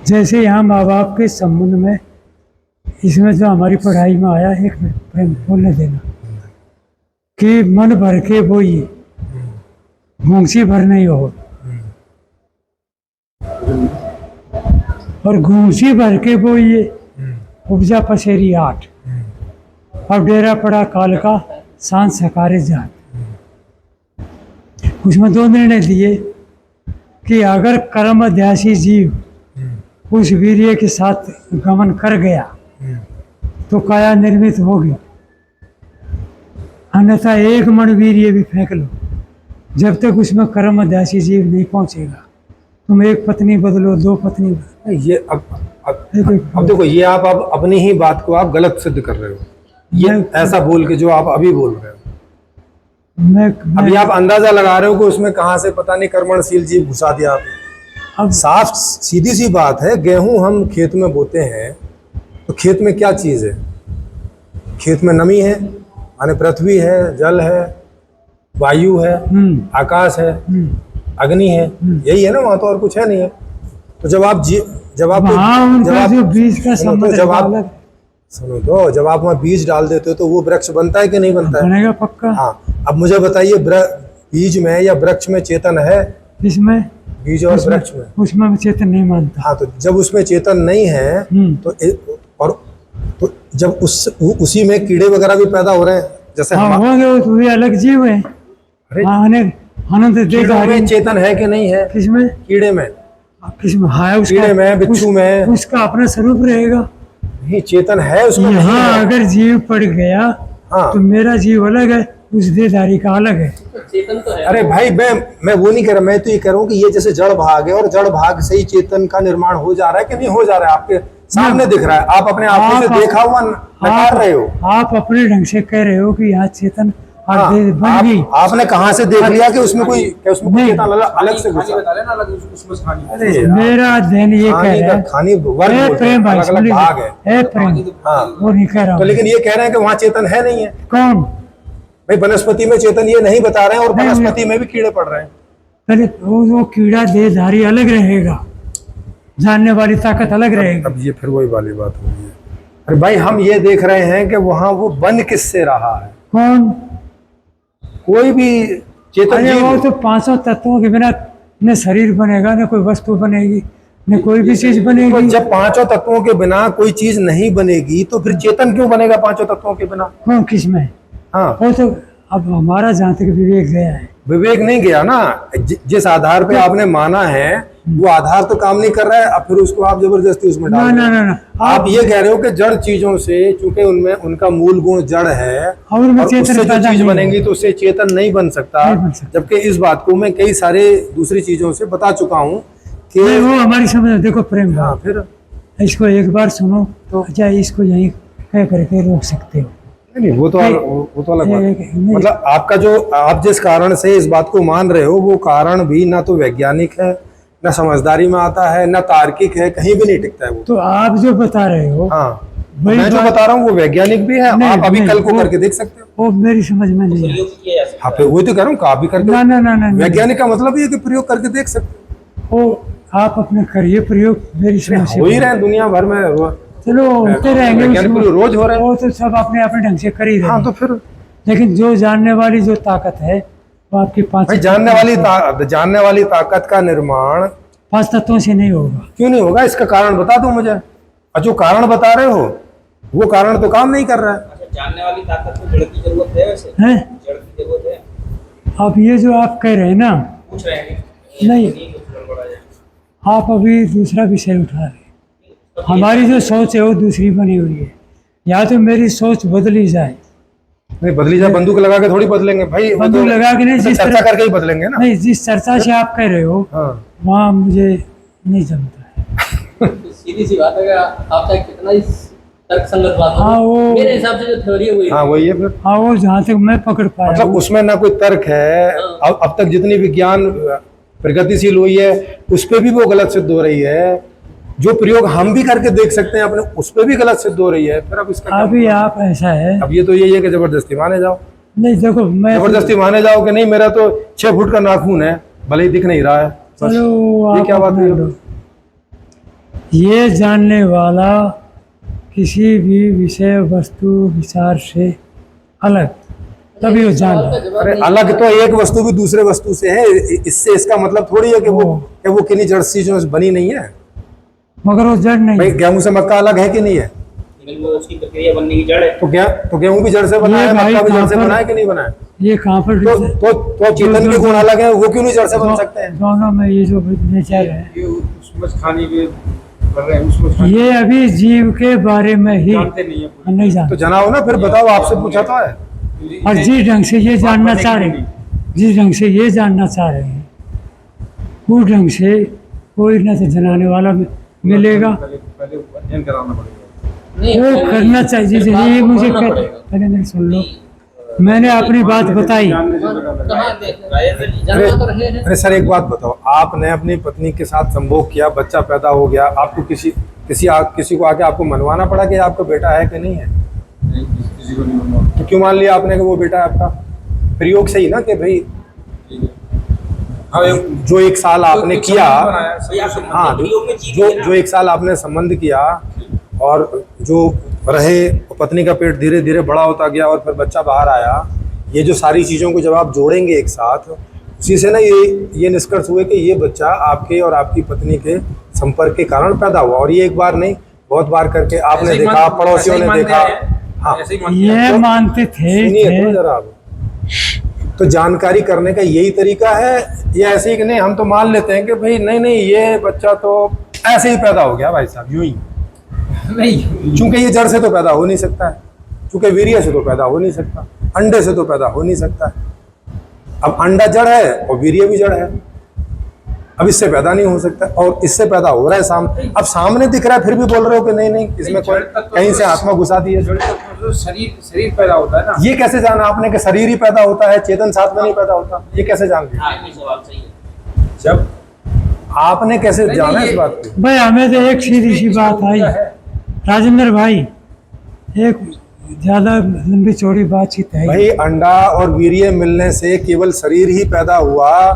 जैसे यहाँ माँ बाप के संबंध में, इसमें जो हमारी पढ़ाई में आया, एक मिनट प्रेम बोलने देना, कि मन भर के बोइए, घूंसी भर नहीं हो, और घूंसी भर के बोइए, उपजा पसेरी 8, अब डेरा पड़ा काल का, सांस सकारे जात। उसमें 2 निर्णय दिए कि अगर कर्म अध्यासी जीव उस वीर्य के साथ गमन कर गया तो काया निर्मित होगी, अन्यथा 1 मण वीर्य भी फेंक लो, जब तक उसमें कर्म अध्यासी जीव नहीं पहुंचेगा। तुम 1 पत्नी बदलो, 2 पत्नी बदलो। ये अब देखो, ये आप अब अपनी ही बात को आप गलत सिद्ध कर रहे हो। ये ऐसा बोल के जो आप अभी बोल रहे हो, अभी आप अंदाजा लगा रहे हो कि उसमें कहाँ से पता नहीं कर्मणशील जीव घुसा दिया आपने। अब साफ सीधी सी बात है, गेहूं हम खेत में बोते हैं तो खेत में क्या चीज है? खेत में नमी है, माने पृथ्वी है, जल है, वायु है, आकाश है, अग्नि है, यही है ना, वहां तो और कुछ है नहीं है। तो जब आप जो बीज का संबंध जब आप सुनो तो, जब आप वहाँ बीज डाल देते हो तो वो वृक्ष बनता है कि नहीं बनता है? बनेगा पक्का। हाँ, अब मुझे बताइए, बीज में या वृक्ष में चेतन है? इसमें बीज और वृक्ष में, उसमें मैं चेतन नहीं मानता। हाँ, तो जब उसमें चेतन नहीं है तो जब उसी में कीड़े वगैरह भी पैदा हो रहे हैं, जैसे होंगे, तो वे अलग जीव है। आनंद देगा। में चेतन है कि नहीं है? किसमें? कीड़े में। किसमें? हाँ, कीड़े में, बिच्छू में, उसका अपना स्वरूप रहेगा। नहीं, चेतन है उसमें। यहाँ अगर जीव पड़ गया, हाँ, तो मेरा जीव अलग है, उस देहधारी का अलग है। चेतन तो है। अरे भाई, मैं वो नहीं कह रहा, मैं तो ये कह रहा हूँ कि ये जैसे जड़ भाग है और जड़ भाग से ही चेतन का निर्माण हो जा रहा है कि नहीं हो जा रहा है? आपके सामने दिख रहा है, आप अपने आंखों से देखा हुआ नकार रहे हो। आप अपने ढंग से कह रहे हो कि यहाँ चेतन बन गई। आपने कहाँ से देख लिया कि उसमें कोई चेतन अलग से घुसा? अरे मेरा अध्ययन ये कह रहा है, खानी प्रेम भाई, अलग भाग है, प्रेम, वो नहीं कह रहा। तो लेकिन ये कह रहे हैं कि वहाँ चेतन है नहीं है। कौन? भाई वनस्पति में चेतन ये नहीं बता रहे हैं, और वनस्पति में भी कीड़े पड़ रहे हैं। अरे वो कीड़ा देहधारी अलग रहेगा। जानने वाली ताकत अलग रहेगी। अब ये फिर वही वाली बात हो रही है। अरे भाई हम ये देख रहे हैं कि वहां वो बन किससे रहा है? कौन? कोई भी चेतन अरे जीव। वो तो पांचों तत्वों के बिना न शरीर बनेगा, न कोई वस्तु बनेगी, न कोई भी चीज तो बनेगी। जब पांचों तत्वों के बिना कोई चीज नहीं बनेगी तो फिर चेतन क्यों बनेगा पांचों तत्वों के बिना? कौन किस में? हाँ, वो तो अब हमारा जहाँ तक विवेक गया है। विवेक नहीं गया ना। जिस आधार पे आपने माना है वो आधार तो काम नहीं कर रहा है, अब फिर उसको आप जबरदस्ती उसमें ना डाल ना रहे हो। ना ना आप ये कह रहे हो कि जड़ चीजों से, चूंकि उनमें उनका मूल गुण जड़ है और उनमें और चेतन उससे जो पैदा चीज नहीं बनेगी तो उससे चेतन नहीं बन सकता। नहीं बन सकता। जबकि इस बात को मैं कई सारे दूसरी चीजों से बता चुका हूँ कि नहीं, वो हमारी समझ में देखो प्रेम हाँ भाव। फिर इसको एक बार सुनो तो अच्छा इसको यहीं कह करके रोक सकते हो। नहीं वो तो अलग बात है। नहीं। मतलब आपका जो आप जिस कारण से इस बात को मान रहे हो वो कारण भी ना तो वैज्ञानिक है, ना समझदारी में आता है, ना तार्किक है, कहीं भी नहीं टिकता है वो। तो आप जो बता रहे हो हाँ, वही मैं जो बात- बता रहा हूँ वो वैज्ञानिक भी है। नहीं, आप अभी नहीं, कल को वो- करके देख सकते हो। वो मेरी समझ में नहीं है। प्रयोग किया जा सकता हाँ फिर वही तो कह रहा हूँ कि आप भी करके ना ना ना ना ना। वैज्ञानिक का मतलब ये है कि प्रयोग करके देख सकते वो आप अपने करिए प्रयोग, मेरी समझ से हो ही रहे हैं दुनिया भर में। चलो होते रहेंगे वैज्ञानिक उसमें। प्रयोग रोज हो रहे हैं। वो तो सब अपने अपने ढंग से कर ही रहे हाँ हैं। तो फिर लेकिन जो जानने वाली जो ताकत है वो आपकी भाई जानने वाली ताकत का निर्माण पांच तत्वों से नहीं होगा। क्यों नहीं होगा? इसका कारण बता दो मुझे। और जो कारण बता रहे हो वो कारण तो काम नहीं कर रहा है। अच्छा, जानने वाली ताकत को जड़ की जरूरत है वैसे? हैं? जड़ की जरूरत है? अब ये जो आप कह रहे हैं ना, पूछ रहे हैं नहीं। कुछ गड़बड़ा जाए। आप अभी दूसरा विषय उठा रहे हैं। हमारी जो सोच है वो दूसरी बनी हुई है। या तो मेरी सोच बदली जाए। नहीं बदली जाए, बंदूक लगा के थोड़ी बदलेंगे भाई। वो बंदूक तो लगा के नहीं, तो जिस चर्चा तरह- करके ही बदलेंगे ना। नहीं, जिस चर्चा से आप कह रहे हो हाँ वहाँ मुझे नहीं जमता है। तो सीधी सी बात है कि आप चाहे कितना ही तर्कसंगत बात हाँ, हो, वो- मेरे हिसाब से जो थ्योरी है वही हाँ वही है फिर। हाँ, वो जहाँ तक मैं पकड़ पाया मतलब हूँ। उसमें ना कोई तर्क है। अब तक जितनी विज्ञान प्रगतिशील हुई है उस पर भी वो गलत सिद्ध हो रही है। जो प्रयोग हम भी करके देख सकते हैं अपने, उस पर भी गलत सिद्ध हो रही है। फिर अब इसका क्या अभी मतलब? आप ऐसा है। अब ये तो यही है कि जबरदस्ती माने जाओ। नहीं देखो, मैं जबरदस्ती माने जाओ कि नहीं मेरा तो 6 फुट का नाखून है, भले ही दिख नहीं रहा है। बस चलो ये आप क्या बात अपना हुई? लो। ये जानने वाला किसी भी विषय वस्तु विचार से अलग, तभी वो जान रहा है। अरे अलग तो एक वस्तु भी दूसरे वस्तु से है। इससे इसका मतलब थोड़ी है कि वो किन्हीं जड़ चीजों से बनी नहीं है। मगर वो जड़ नहीं भाई है। गेहूं से मक्का अलग है कि नहीं है? लेकिन वो उसकी प्रक्रिया बनने की जड़ है। तो गेहूं भी जड़ से बना ये है, भाई मक्का भी जड़ कहाँ से पर- बना है कि नहीं बना है? ये कहाँ पर तो चेतन के गुण अलग है, वो क्यों नहीं जड़ से बन सकते हैं? दोनों में ये जो नेचर है, ये उसमें खाने के कर रहे हैं, उसमें खाने ये अभी जीव के बारे में ही जानते नहीं है पूरी। नहीं तो जानते। जनाओ ना, फिर बताओ, आपसे पूछा तो है। और जिस ढंग से ये जानना चाह रहे हैं, जिस ढंग से ये जानना चाह रहे हैं, उस ढंग से कोई न तो जनाने वाला मिलेगा। पहले अध्ययन कराना पड़ेगा। नहीं, वो पहले करना चाहिए। इस बात ये को मुझे मानना पड़ेगा। पहले नहीं सुन लो, मैंने अपनी बात बताई। जानने से पता लगा। कहाँ देख रहा है? जानना तो रहे हैं। अरे सर एक बात बताओ, आपने अपनी पत्नी के साथ संभोग किया, बच्चा पैदा हो गया, आपको किसी को आके आपको मनवाना पड़ा कि आपका बेटा है कि नहीं है? नहीं, किसी को नहीं मालूम। तो क्यों मान लिया आपने कि वो बेटा है आपका? प्रयोग से ही ना कि भाई ठीक है। हाँ, जो 1 साल आपने कुछ किया। संबंध बनाया, भाई आप हाँ, प्रयोग में चीज जो 1 साल आपने संबंध किया और जो रहे, पत्नी का पेट धीरे धीरे बड़ा होता गया और फिर बच्चा बाहर आया, ये जो सारी चीज़ों को जब आप जोड़ेंगे एक साथ, उसी से ना ये निष्कर्ष हुए कि ये बच्चा आपके और आपकी पत्नी के संपर्क के कारण पैदा हुआ। और ये एक बार नहीं, बहुत बार करके आपने ऐसे ही देखा, मान- पड़ोसियों ऐसे ही ने मानते देखा। हैं। हाँ, ऐसे ही मानते हैं। ये मानते सुनिए तो थे। जरा आप। तो जानकारी करने का यही तरीका है, या ऐसे ही कि नहीं हम तो मान लेते हैं कि भाई नहीं ये बच्चा तो ऐसे ही पैदा हो गया भाई साहब, यूं ही, नहीं, चूंकि ये जड़ से तो पैदा हो नहीं सकता है, चूंकि वीर्य से तो पैदा हो नहीं सकता, अंडे से तो पैदा हो नहीं सकता है। अब अंडा जड़ है और वीर्य भी जड़ है, अब इससे पैदा नहीं हो सकता, और इससे पैदा हो रहा है सामने। अब सामने दिख रहा है फिर भी बोल रहे हो कि नहीं इसमें कोई कहीं से आत्मा घुसा दी है। जड़ तत्व जो शरीर पैदा होता है ना, ये कैसे जाना आपने कि शरीर ही पैदा होता है, चेतन साथ में नहीं पैदा होता? ये कैसे जान लिया? हाँ, ये सवाल सही है। जब आपने कैसे नहीं, जाना ये- इस बात को? भाई हमें तो एक सीधी सी बात आई, राजेंद्र भाई, एक ज्यादा लंबी चौड़ी बातचीत है। भाई अंडा और वीर्य मिलने से केवल शरीर ही पैदा हुआ,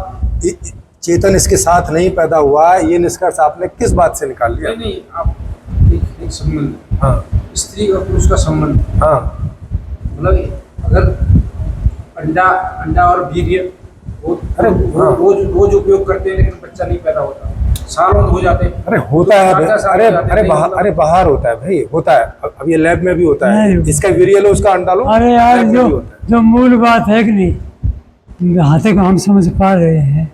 चेतन इसके साथ नहीं पैदा हुआ, ये निष्कर्ष आपने किस बात से निकाल लिया? नहीं नहीं, आप एक संबंध, हाँ स्त्री और पुरुष का संबंध, हाँ मतलब अगर अंडा और वीर्य वो अरे, हाँ। रोज उपयोग करते हैं लेकिन बच्चा नहीं पैदा होता, सालों हो जाते हैं। अरे होता है भाई, 4-4 साल अरे हो जाते हैं, अरे नहीं बाहर, मतलब- अरे बाहर होता है भाई, होता है। अब ये लैब में भी होता है, नहीं। जिसका वीर्य लो उसका अंडा लो। अरे यार, लैब में जो भी होता है। जो मूल बात है कि नहीं, जहाँ तक हम समझ पा रहे हैं,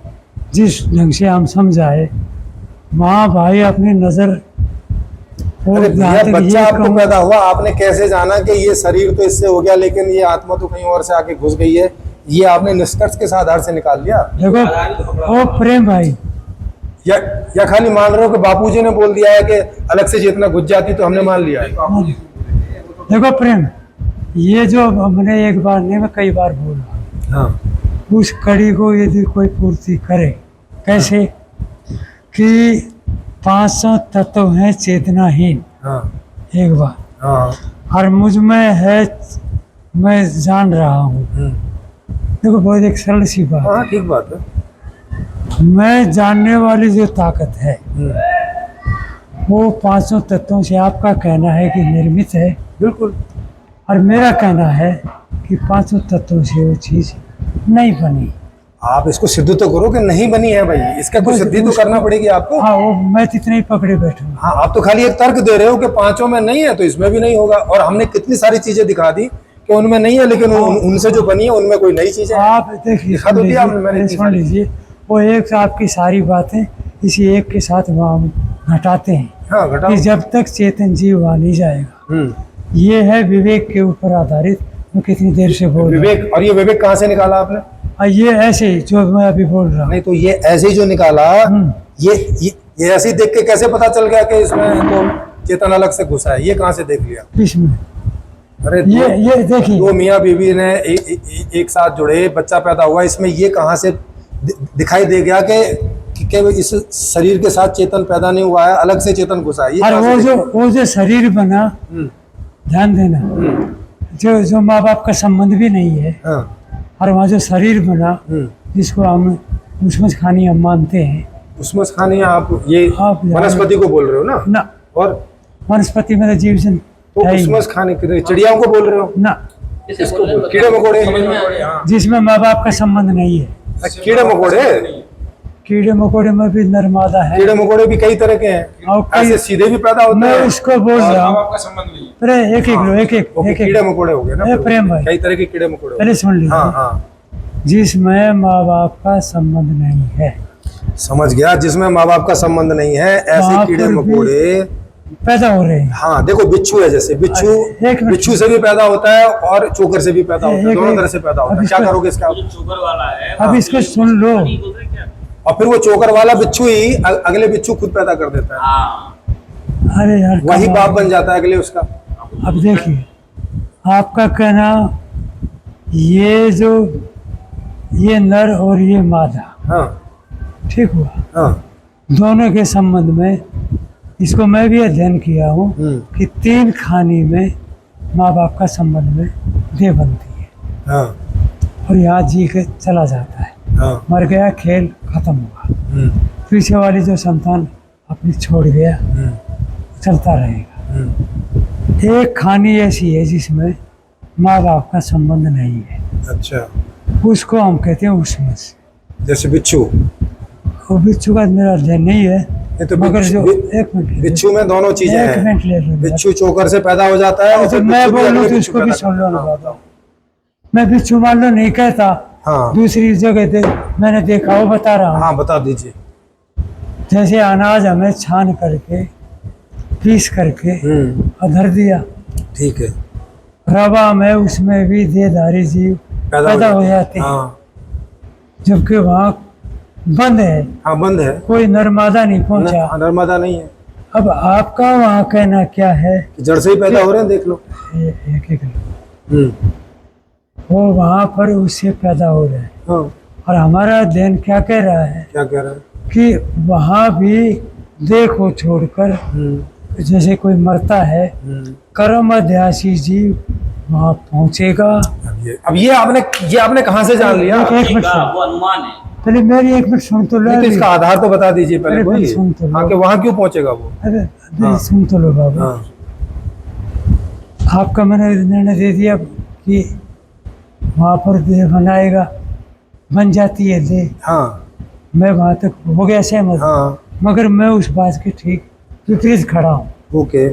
जिस ढंग से हम समझाए, वहाँ भाई अपनी नज़र और अरे जहाँ भैया, तक बच्चा ये आपको कहूँ- पैदा हुआ, आपने कैसे जाना कि ये शरीर तो इससे हो गया लेकिन ये आत्मा तो कहीं और से आके घुस गई है? ये आपने निष्कर्ष किस आधार से निकाल लिया? देखो ओ प्रेम भाई, या खाली मान रहे हो कि बापूजी ने बोल दिया है कि अलग से चेतना घुस जाती तो हमने मान लिया है? बापूजी को बोले थे, वो तो देखो प्रेम, ये जो हमने एक बार नहीं, मैं कई बार बोला, हाँ उस कड़ी को यदि कोई पूर्ति करे, कैसे कि 500 तत्व हैं चेतनाहीन, हाँ एक बार, हाँ और मुझ में है, मैं जान रहा हूँ। देखो बहुत एक सरल सी बात, हाँ ठीक बात है। मैं जानने वाली जो ताकत है वो 500 तत्वों से आपका कहना है कि निर्मित है, बिल्कुल। और मेरा कहना है कि 500 तत्वों से वो चीज़ नहीं बनी। आप इसको सिद्ध तो करो कि नहीं बनी है भाई, इसका कुछ बस सिद्धि तो उसको- करना पड़ेगी आपको। हाँ, वो मैं इतने ही पकड़े बैठा हूँ। हाँ, आप तो खाली एक तर्क दे रहे हो कि पांचों में नहीं है तो इसमें भी नहीं होगा, और हमने कितनी सारी चीजें दिखा दी कि उनमें नहीं है, लेकिन उनसे जो बनी है उनमें कोई नई चीजें हैं। आप देखिए, दिखा तो दिया आपने, मैंने सुन लीजिए, वो एक आपकी सारी बातें इसी एक के साथ वहाँ हम घटाते हैं हाँ घटाओ। कि जब तक चेतन जीव वहाँ नहीं जाएगा। ये है विवेक के ऊपर आधारित, मैं कितनी देर से बोल रहा हूँ। विवेक, और ये विवेक कहाँ से निकाला आपने? और ये ऐसे ही जो मैं अभी बोल रहा हूँ। नहीं तो ये ऐसे ही जो निकाला, ये ऐसे ही देख के कैसे पता चल गया कि इसमें तो चेतन अलग से घुसा है? ये कहाँ से देख लिया? इसमें अरे ये देखिए, दो मियाँ बीवी ने एक साथ जुड़े, बच्चा पैदा हुआ, इसमें ये कहाँ से दिखाई दे गया कि इस शरीर के साथ चेतन पैदा नहीं हुआ है, अलग से चेतन घुसा है? ये और कहाँ से वो जो शरीर बना, ध्यान देना, जो माँ बाप का संबंध भी नहीं है, हाँ और वहाँ जो शरीर बना जिसको हम उसमें खानी हम मानते हैं उसमें खाने आप ये आप वनस्पति को बोल रहे हो ना? ना, और वनस्पति में तो जीव जंतु तो है ही उसमें खाने के चिड़ियाओं को बोल रहे हो? ना, इसको कीड़े मकोड़े? समझ में आ गया, हाँ। जिसमें माँ बाप का संबंध नहीं है। कीड़े मकोड़े? कीड़े मकोड़े में भी नरमादा है, कीड़े मकोड़े भी कई तरह के हैं, और कई, ऐसे सीधे भी पैदा होते मैं हैं। उसको बोल रहा माँ हूँ। बाप का संबंध नहीं है। अरे एक एक लो, एक एक ओके, एक कीड़े एक मकोड़े हो गए ना? अरे प्रेम भाई, कई तरह के कीड़े मकोड़े हो गए। पहले सुन लीजिए, हाँ हाँ जिसमें माँ बाप का संबंध नहीं है, समझ गया, जिसमें माँ बाप का संबंध नहीं है ऐसे वहाँ कीड़े पर भी मकोड़े। पैदा हो रहे हैं। हाँ देखो, बिच्छू है, जैसे बिच्छू, एक मिनट। बिच्छू से भी पैदा होता है और चोकर से भी पैदा होता है, एक- दोनों एक- तरह से पैदा होता अब है। क्या इसको- करोगे इसका? शुगर वाला है, अब इसको सुन लो, और फिर वो चोकर वाला बिच्छू ही अगले बिच्छू खुद पैदा कर देता है, हाँ अरे यार वही कमाल। बाप बन जाता है अगले उसका। अब देखिए, आपका कहना ये नर और ये मादा, हाँ ठीक हुआ, हाँ दोनों के संबंध में इसको मैं भी अध्ययन किया हूँ कि 3 खानी में माँ बाप का संबंध में देह बनती है, हाँ और यहाँ जी के चला जाता है, हाँ मर गया, खेल खत्म हुआ। पीछे वाली जो संतान अपनी छोड़ गया, चलता रहेगा। एक खानी ऐसी है जिसमें माँ बाप का संबंध नहीं है, अच्छा, उसको हम कहते हैं उसमें से। जैसे बिच्छू। वो बिच्छू का मेरा अध्ययन नहीं है, ये तो मगर जो बिच्छू- एक मिनट, बिच्छू में दोनों चीजें एक हैं। मिनट ले लो, बिच्छू चोकर से पैदा हो जाता है और तो फिर मैं बिच्छू भी बोल अगले लूँ तो बिच्छू इसको भी पैदा सुन लो ना करता है। बाबा। मैं बिच्छू मान लो नहीं कहता, हाँ दूसरी जगह मैंने देखा, वो बता रहा हूँ। हाँ बता दीजिए। जैसे अनाज हमें छान करके पीस करके अधर दिया, ठीक है, रवा में उसमें भी देहधारी जीव पैदा हो जाते हैं, हाँ जबकि वहाँ बंद है, हाँ बंद है, कोई नर्मदा नहीं पहुँचा। नर्मदा नहीं है, अब आपका वहाँ कहना क्या है? जड़ से ही पैदा हो रहे हैं, देख लो। एक एक वो वहाँ पर उससे पैदा हो रहे हैं, हाँ और हमारा अध्ययन क्या कह रहा है क्या कह रहा है? कि वहाँ भी देह को छोड़कर जैसे कोई मरता है, कर्म अध्यासी जीव वहाँ पहुँचेगा। अब ये आपने कहाँ से जान लिया? एक मिनट का सुनो। वो अनुमान है। पहले मेरी एक मिनट सुन तो लो नहीं तो अभी। इसका आधार तो बता दीजिए पहले अरे कोई। फिर सुन तो लो। हाँ, कि वहाँ क्यों पहुंचेगा वो। अरे हाँ। मेरी सुन तो लो बाबू। हाँ आपका मैंने निर्णय दे दिया कि वहाँ पर देह बनाएगा, बन जाती है देह। हाँ मैं वहाँ तक हो गया सहमत, हाँ। मगर मैं उस बात के ठीक विपरीत खड़ा हूँ। ओके।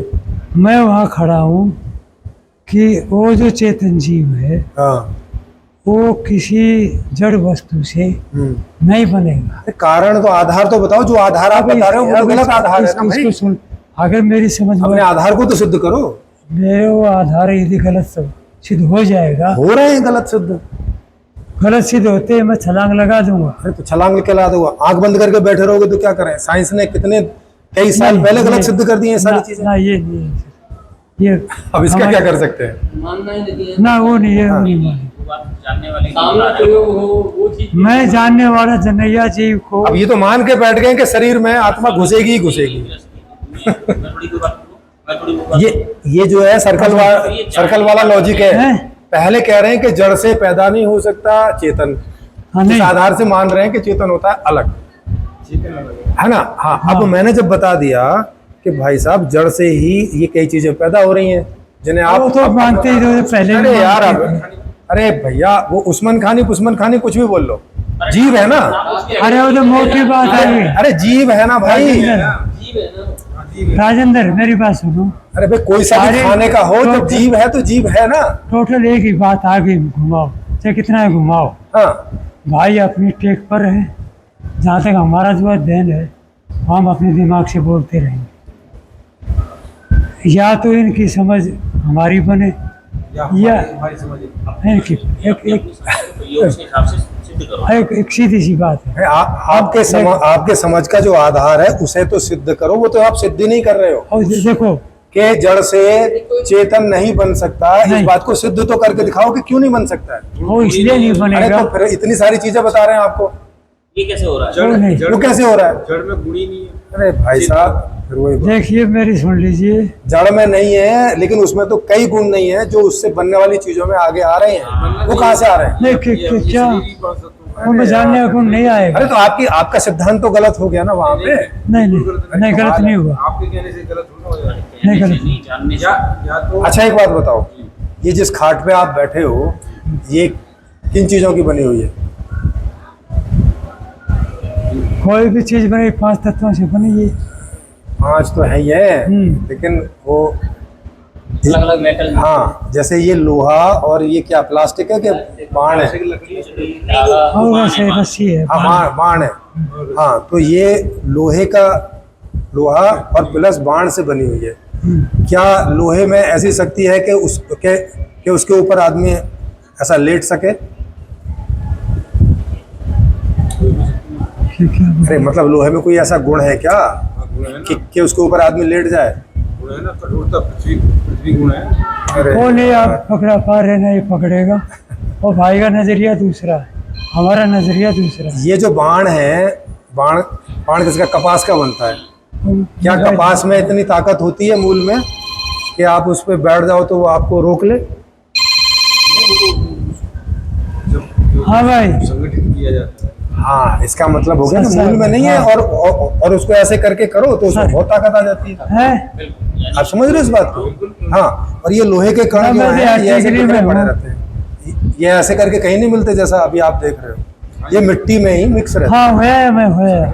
मैं वहाँ खड़ा हूँ कि वो जो चेतन जीव है हाँ। वो किसी जड़ वस्तु से नहीं बनेगा। अरे कारण तो, आधार तो बताओ, जो आधार आप बता रहे हो वो तो गलत आधार है ना भाई। इसको सुन, अगर मेरी समझ में अपने आधार को तो सिद्ध करो। मेरे वो आधार यदि गलत सिद्ध हो जाएगा, हो रहे हैं गलत सिद्ध। गलत सिद्ध होते मैं छलांग लगा दूंगा। अरे तो छलांग के ला दो, आंख बंद करके बैठे रहोगे तो क्या करें। साइंस ने कितने कई साल नहीं, पहले गलत नहीं, सिद्ध कर दिए हैं सारी ना, चीजें। ना ये नहीं है। ये अब इसका हमारे- क्या कर सकते हैं। मानना ही नहीं है। ना वो नहीं है, वो नहीं मानी। सामने प्रयोग हो वो चीज मैं जानने वाला जनैया जीव को अब ये तो मान के बैठ गए कि शरीर में आत्मा घुसेगी ही घुसेगी। ये जो है सर्कल वाला लॉजिक है। हैं? पहले कह रहे हैं कि जड़ से पैदा नहीं हो सकता चेतन, हाँ, इस नहीं आधार से मान रहे हैं कि चेतन होता है अलग, है ना। हाँ, अब मैंने जब बता दिया कि भाई साहब जड़ से ही ये कई चीजें पैदा हो रही हैं जिन्हें वो आप तो मानते ही रहे पहले भी अरे यार मानते अब, थे। अरे भैया वो उस्मान खानी कुछ भी बोल लो, जीव है ना। अरे वो तो मोटी बात आ गई। अरे जीव है ना भाई। जीव है ना। राजेंद्र मेरी बात सुनो, अरे भाई कोई सा भी अरे, खाने का हो तो तो- जीव है तो जीव है ना। टोटल एक ही बात आ गई, घुमाओ चाहे कितना है घुमाओ, हाँ भाई अपनी टेक पर है। जहाँ तक हमारा जो अध्ययन है हम अपने दिमाग से बोलते रहेंगे, या तो इनकी समझ हमारी बने या हमारी समझ इनकी एक सीधी सी बात है। आपके समझ का जो आधार है उसे तो सिद्ध करो। वो तो आप सिद्ध ही नहीं कर रहे हो और देखो कि जड़ से चेतन नहीं बन सकता। इस नहीं। बात को सिद्ध तो करके दिखाओ कि क्यों नहीं बन सकता है। वो इसलिए नहीं अरे बनेगा, तो फिर इतनी सारी चीजें बता रहे हैं आपको, ये कैसे हो रहा है? वो नहीं। वो कैसे हो रहा है। जड़ में गुण ही नहीं है। अरे भाई साहब फिर वही बात। देखिए मेरी सुन लीजिए, जड़ में नहीं है लेकिन उसमें तो कई गुण नहीं है जो उससे बनने वाली चीजों में आगे आ रहे हैं। वो कहाँ से आ रहे हैं। नहीं क्या हमें जानने का गुण नहीं आएगा। अरे तो आपका सिद्धांत तो गलत हो गया ना वहाँ पे। नहीं गलत नहीं हुआ, आपके कहने से गलत हो जाएगा। नहीं गलत। या तो अच्छा एक बात बताओ, ये जिस खाट पे आप बैठे हो ये किन चीजों की बनी हुई है। कोई भी चीज बनी 5 तत्वों से बनी है। 5 तो है ही है, लेकिन वो अलग अलग मेटल। हाँ जैसे ये लोहा और ये क्या प्लास्टिक है कि बाण है। और वैसे रस्सी है। हाँ बाण है। हाँ तो ये लोहा और प्लस बाण से बनी हुई है। क्या लोहे में ऐसी शक्ति है कि उसके ऊपर आदमी ऐसा लेट सके। अरे मतलब लोहे में कोई ऐसा गुण है क्या कि उसके ऊपर आदमी लेट जाए। गुण है ना, कठोरता पृथ्वी गुण है। अरे वो नहीं आप पकड़ा पा रहे, नहीं पकड़ेगा। वो भाई का नजरिया दूसरा है, हमारा नजरिया दूसरा है। ये जो बाण है, बाण किसका, कपास का बनता है। क्या कपास में इतनी ताकत होती है मूल में कि आप उस पर बैठ जाओ तो वो आपको रोक ले। हाँ भाई, संगठित किया जाता है। हाँ इसका मतलब हो गया ना, सर, मूल में नहीं है। हाँ। और उसको ऐसे करके करो तो उसमें सर। बहुत ताकत आ जाती है। आप समझ रहे हो इस बात को। हाँ और ये लोहे के कण जो मैं हैं ये ऐसे डिग्री में बिखरे पड़े हूँ। रहते हैं। ये ऐसे करके कहीं नहीं मिलते जैसा अभी आप देख रहे हो। ये मिट्टी में ही मिक्स रहते हैं। हाँ हुआ मैं हुआ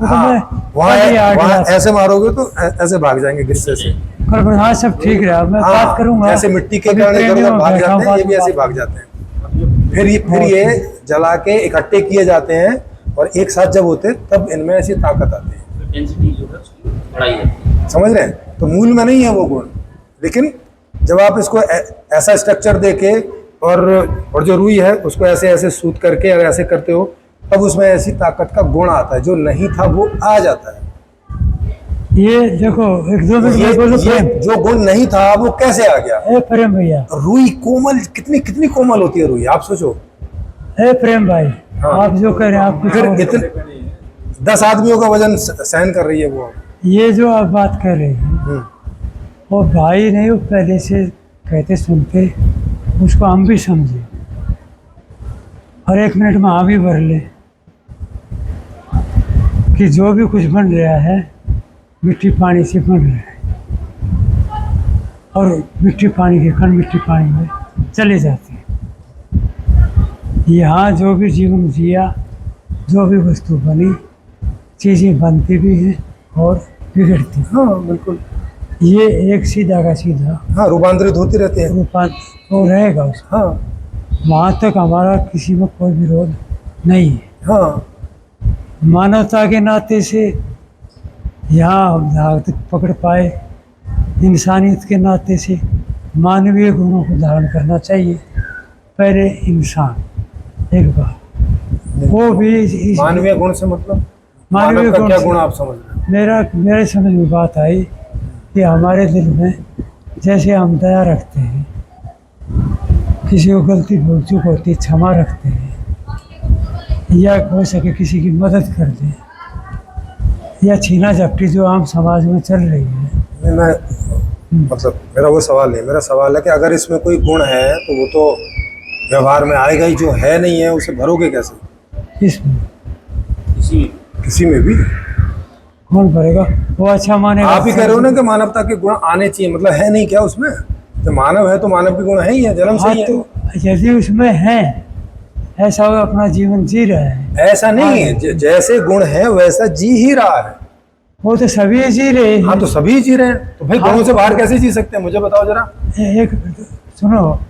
हाँ वहाँ ऐसे मारोगे तो ऐसे भाग जाएंगे गुस्से से। हाँ सब ठीक रहा, मैं हाँ, बात करूंगा। जैसे मिट्टी के अभी कण इधर ट्रेनिंग उधर में भाग बैठा हूँ, जाते हैं, ये भी बात- ऐसे भाग जाते हैं। फिर ये जला के इकट्ठे किए जाते हैं और एक साथ जब होते तब इनमें ऐसी ताकत आती है। डेंसिटी जो है उसकी बढ़ाई है। समझ रहे हैं। तो मूल में नहीं है वो गुण, लेकिन जब आप इसको ऐसा स्ट्रक्चर देके और जो रुई है उसको ऐसे ऐसे सूत करके और ऐसे करते हो तब उसमें ऐसी ताकत का गुण आता है। जो नहीं था वो आ जाता है। ये देखो एक दो मिनट में बोलो प्रेम। जो गुण नहीं था वो कैसे आ गया। ए प्रेम भैया, रुई कोमल, कितनी कोमल होती है रुई, आप सोचो। ए प्रेम भाई, हाँ। आप जो कह रहे हैं आप कुछ फिर और- इतने 10 आदमियों का वजन सहन कर रही है वो। ये जो आप बात कर रहे हैं वो भाई नहीं, वो पहले से कहते सुनते, उसको हम भी समझे और 1 मिनट में हाँ भी भर ले। कि जो भी कुछ बन रहा है मिट्टी पानी से बन रहा है, और मिट्टी पानी के कण मिट्टी पानी में चले जाते हैं। यहाँ जो भी जीवन जिया, जो भी वस्तु बनी, चीज़ें बनती भी हैं और बिगड़ती हैं। हाँ बिल्कुल। ये एक सीधा का सीधा हाँ, रूपांतरित होती रहती है। रूपांतर तो रहेगा उसका। हाँ वहाँ तक हमारा किसी में कोई विरोध नहीं है। हाँ मानवता के नाते से यहाँ हम जहाँ तक पकड़ पाए, इंसानियत के नाते से मानवीय गुणों को धारण करना चाहिए। पहले इंसान एक बार, वो भी मानवीय गुण से मतलब मानवीय मानव का गुण क्या से- गुण आप समझ रहे हैं? मेरे समझ में बात आई कि हमारे दिल में जैसे हम दया रखते हैं, किसी को गलती भूल चूक होती क्षमा रखते हैं, या हो सके किसी की मदद कर दें, या छीना झपटी जो आम समाज में चल रही है। नहीं, मैं मतलब मेरा वो सवाल नहीं, मेरा सवाल है कि अगर इसमें कोई गुण है तो वो तो व्यवहार में आएगा ही, जो है नहीं है उसे भरोगे कैसे? इसमें किसी में भी कौन भरेगा? वो अच्छा मानेगा। आप ही कह रहे हो ना कि मानवता के गुण आने चाहिए, मतलब है नहीं क्या उसमें? जो मानव है तो मानव के गुण है ही है, जन्म से हाँ, ही है। तो यदि उसमें है, ऐसा वो अपना जीवन जी रहा है, ऐसा नहीं है, जैसे गुण है वैसा जी ही रहा है। वो तो सभी जी रहे हैं। हाँ तो सभी जी रहे हैं, तो भाई गुणों से बाहर कैसे जी सकते हैं? मुझे बताओ जरा। एक सुनो,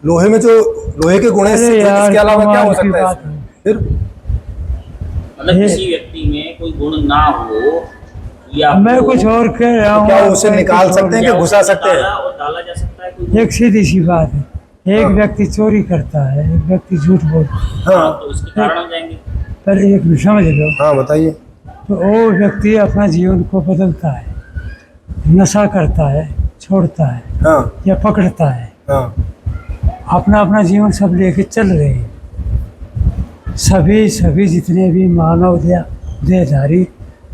लोहे में जो लोहे के गुण है, अरे यार, इसके अलावा क्या हो कमाल की सकता है बात इसमें? है। फिर मतलब ये- किसी व्यक्ति में कोई गुण ना हो, या मैं कुछ और कह रहा हूँ। क्या उसे निकाल सकते हैं या कि घुसा उसे सकते हैं? डाला और डाला जा सकता है कोई एक सीधी सी बात है, एक हाँ। व्यक्ति चोरी करता है, एक व्यक्ति झूठ बोलता है, हाँ तो उसके कारण हो जाएंगे। पर एक मिनट समझ लो, हाँ बताइए। तो वो व्यक्ति अपना जीवन को बदलता है, नशा करता है, छोड़ता है, हाँ या पकड़ता है, हाँ अपना अपना जीवन सब लेके चल रहे हैं। सभी जितने भी मानव देहधारी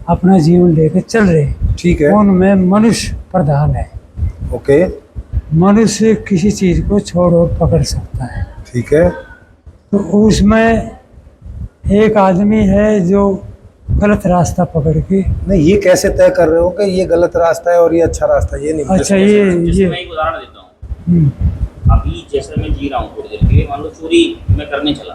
अपना जीवन लेके चल रहे हैं, ठीक है, उनमें मनुष्य प्रधान है। ओके, मनुष्य किसी चीज़ को छोड़ और पकड़ सकता है। ठीक है। तो उसमें एक आदमी है जो गलत रास्ता पकड़ के, नहीं, ये कैसे तय कर रहे हो कि ये गलत रास्ता है और ये अच्छा रास्ता है? ये नहीं मुझे अच्छा समझ में जैसे ये मैं एक उदाहरण देता हूँ। हम्म, अभी जैसे मैं जी रहा हूँ थोड़ी देर के लिए, मान लो चोरी मैं करने चला,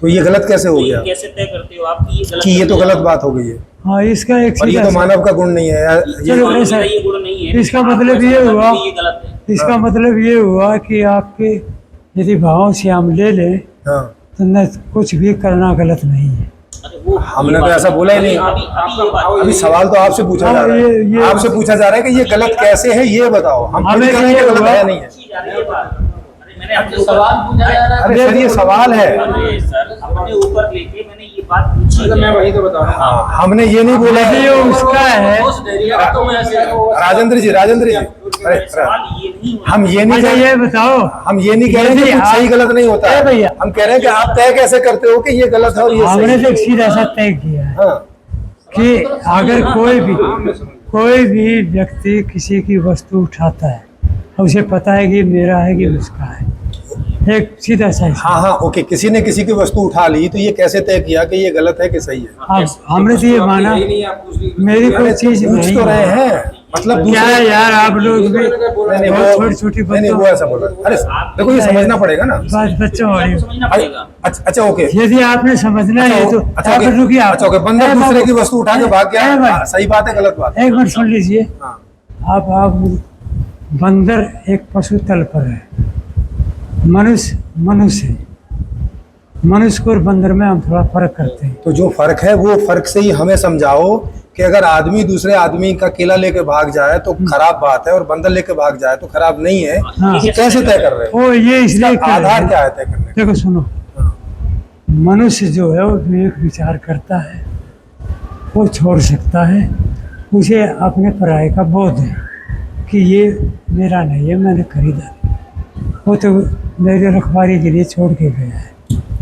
तो ये गलत कैसे हो तो ये गया कैसे तय करते हो आप कि ये गलत कि ये तो करने गलत जा बात हो गई है? हाँ, इसका एक और ये सीधा तो सा- मानव का गुण नहीं है यार। रहे हो? चलो, ये ऐसा- ये गुण नहीं है, इसका लेकिन मतलब आपको ये ऐसा लगता हुआ- है कि ये गलत है। इसका हाँ। मतलब ये हुआ कि आपके यदि भावों से हम ले लें हाँ, तो न कुछ भी करना गलत नहीं है। अरे वो हमने ये तो बात ऐसा है। बोला ही नहीं। अभी ये बात अभी सवाल तो आपसे पूछा जा हाँ, रहा ये- है, आपसे पूछा जा रहा है कि ये गलत कैसे है, ये बताओ। हम खुद हमें कह रहे हैं कि ये गलत हुआ- है नहीं है। पूछी जा रही है बात। अरे मैंने अपने सवाल पूछा जा रहा है। अरे सर, ये सवाल है। अरे सर, अपने ऊपर लेके मैंने ये बात पूछी मतलब मैं है। वही तो बता रहा हूँ। हाँ, हमने ये नहीं बोला यदि है। वो उसका है, उस एरिया तो मैं ऐसे राजेंद्र जी, अरे सवाल ये नहीं होता। हम ये नहीं अच्छा कह ये बताओ, हम ये नहीं कह रहे कि यदि कुछ आप- सही गलत नहीं होता ए है भैया। हम कह रहे हैं कि आप तय कैसे करते हो कि ये गलत है और ये हमने सही तो है? एक सीधा सा तय किया है हाँ कि अगर कोई भी व्यक्ति किसी की वस्तु उठाता है और उसे पता है कि मेरा है कि उसका है, एक सीधा सा हिसाब। हाँ हाँ, ओके। किसी ने किसी की वस्तु उठा ली तो ये कैसे तय किया कि ये गलत है कि सही है? अब हमने तो ये माना यही नहीं, आप पूछ लीजिए। मेरी कोई चीज पूछ नहीं तो रहे है। हैं, मतलब क्या दूसरे- है यार, आप लोग भी नहीं, नहीं, बहुत वो- छोटी-छोटी नहीं, नहीं, बातों- वो ऐसा बोला। अरे देखो, ये समझना पड़ेगा ना। बात बच्चों वाली। आपको समझना अरे, पड़ेगा। अच्छा ओके, यदि आपने समझना है तो अच्छा ओके, रुकिए आप। अच्छा ओके, बंदर ए दूसरे बाबू, की वस्तु उठा के भाग ए गया, भाई, हाँ, सही बात है गलत बात है? एक मिनट सुन लीजिए। हाँ, आप बंदर एक पशु तल पर है, मनुष्य है। मनुष्य को और बंदर में हम थोड़ा फर्क करते हैं। तो जो फर्क है वो फर्क से ही हमें समझाओ कि अगर आदमी दूसरे आदमी का केला लेके भाग जाए तो खराब बात है और बंदर लेके भाग जाए तो खराब नहीं है। हाँ। ये कैसे तय कर रहे हो? वो ये इसलिए इसका कर रहे आधार हैं। क्या है तय करने का? देखो सुनो, हाँ। मनुष्य जो है वो विवेक विचार करता है, वो छोड़ सकता है, उसे अपने पराये का बोध है कि ये मेरा नहीं है, मैंने खरीदा, वो तो मेरे रखवारी के लिए छोड़ के गया है।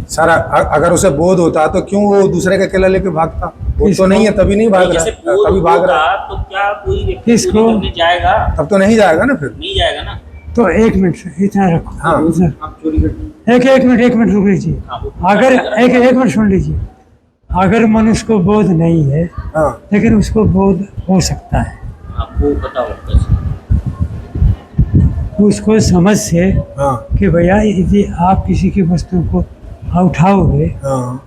सारा अगर उसे बोध होता तो क्यों वो दूसरे का केला लेके भागता? वो तो किसको? नहीं है, तभी नहीं भाग जैसे रहा, तभी भाग रहा है। तो क्या कोई व्यक्ति किसको? चोरी करने जाएगा? तब तो नहीं जाएगा ना फिर। नहीं जाएगा ना। तो एक मिनट इतना रखो। हाँ। इतना- आप चोरी करते हैं। एक मिनट रुक लीजिए। हाँ, वो- अगर एक मिनट सुन लीजिए, अगर मनुष्य को बोध नहीं है हाँ लेकिन उसको बोध हो सकता है, आपको पता हो कैसे? उसको समझ से हाँ कि भैया यदि आप किसी की वस्तु को उठाओगे हाँ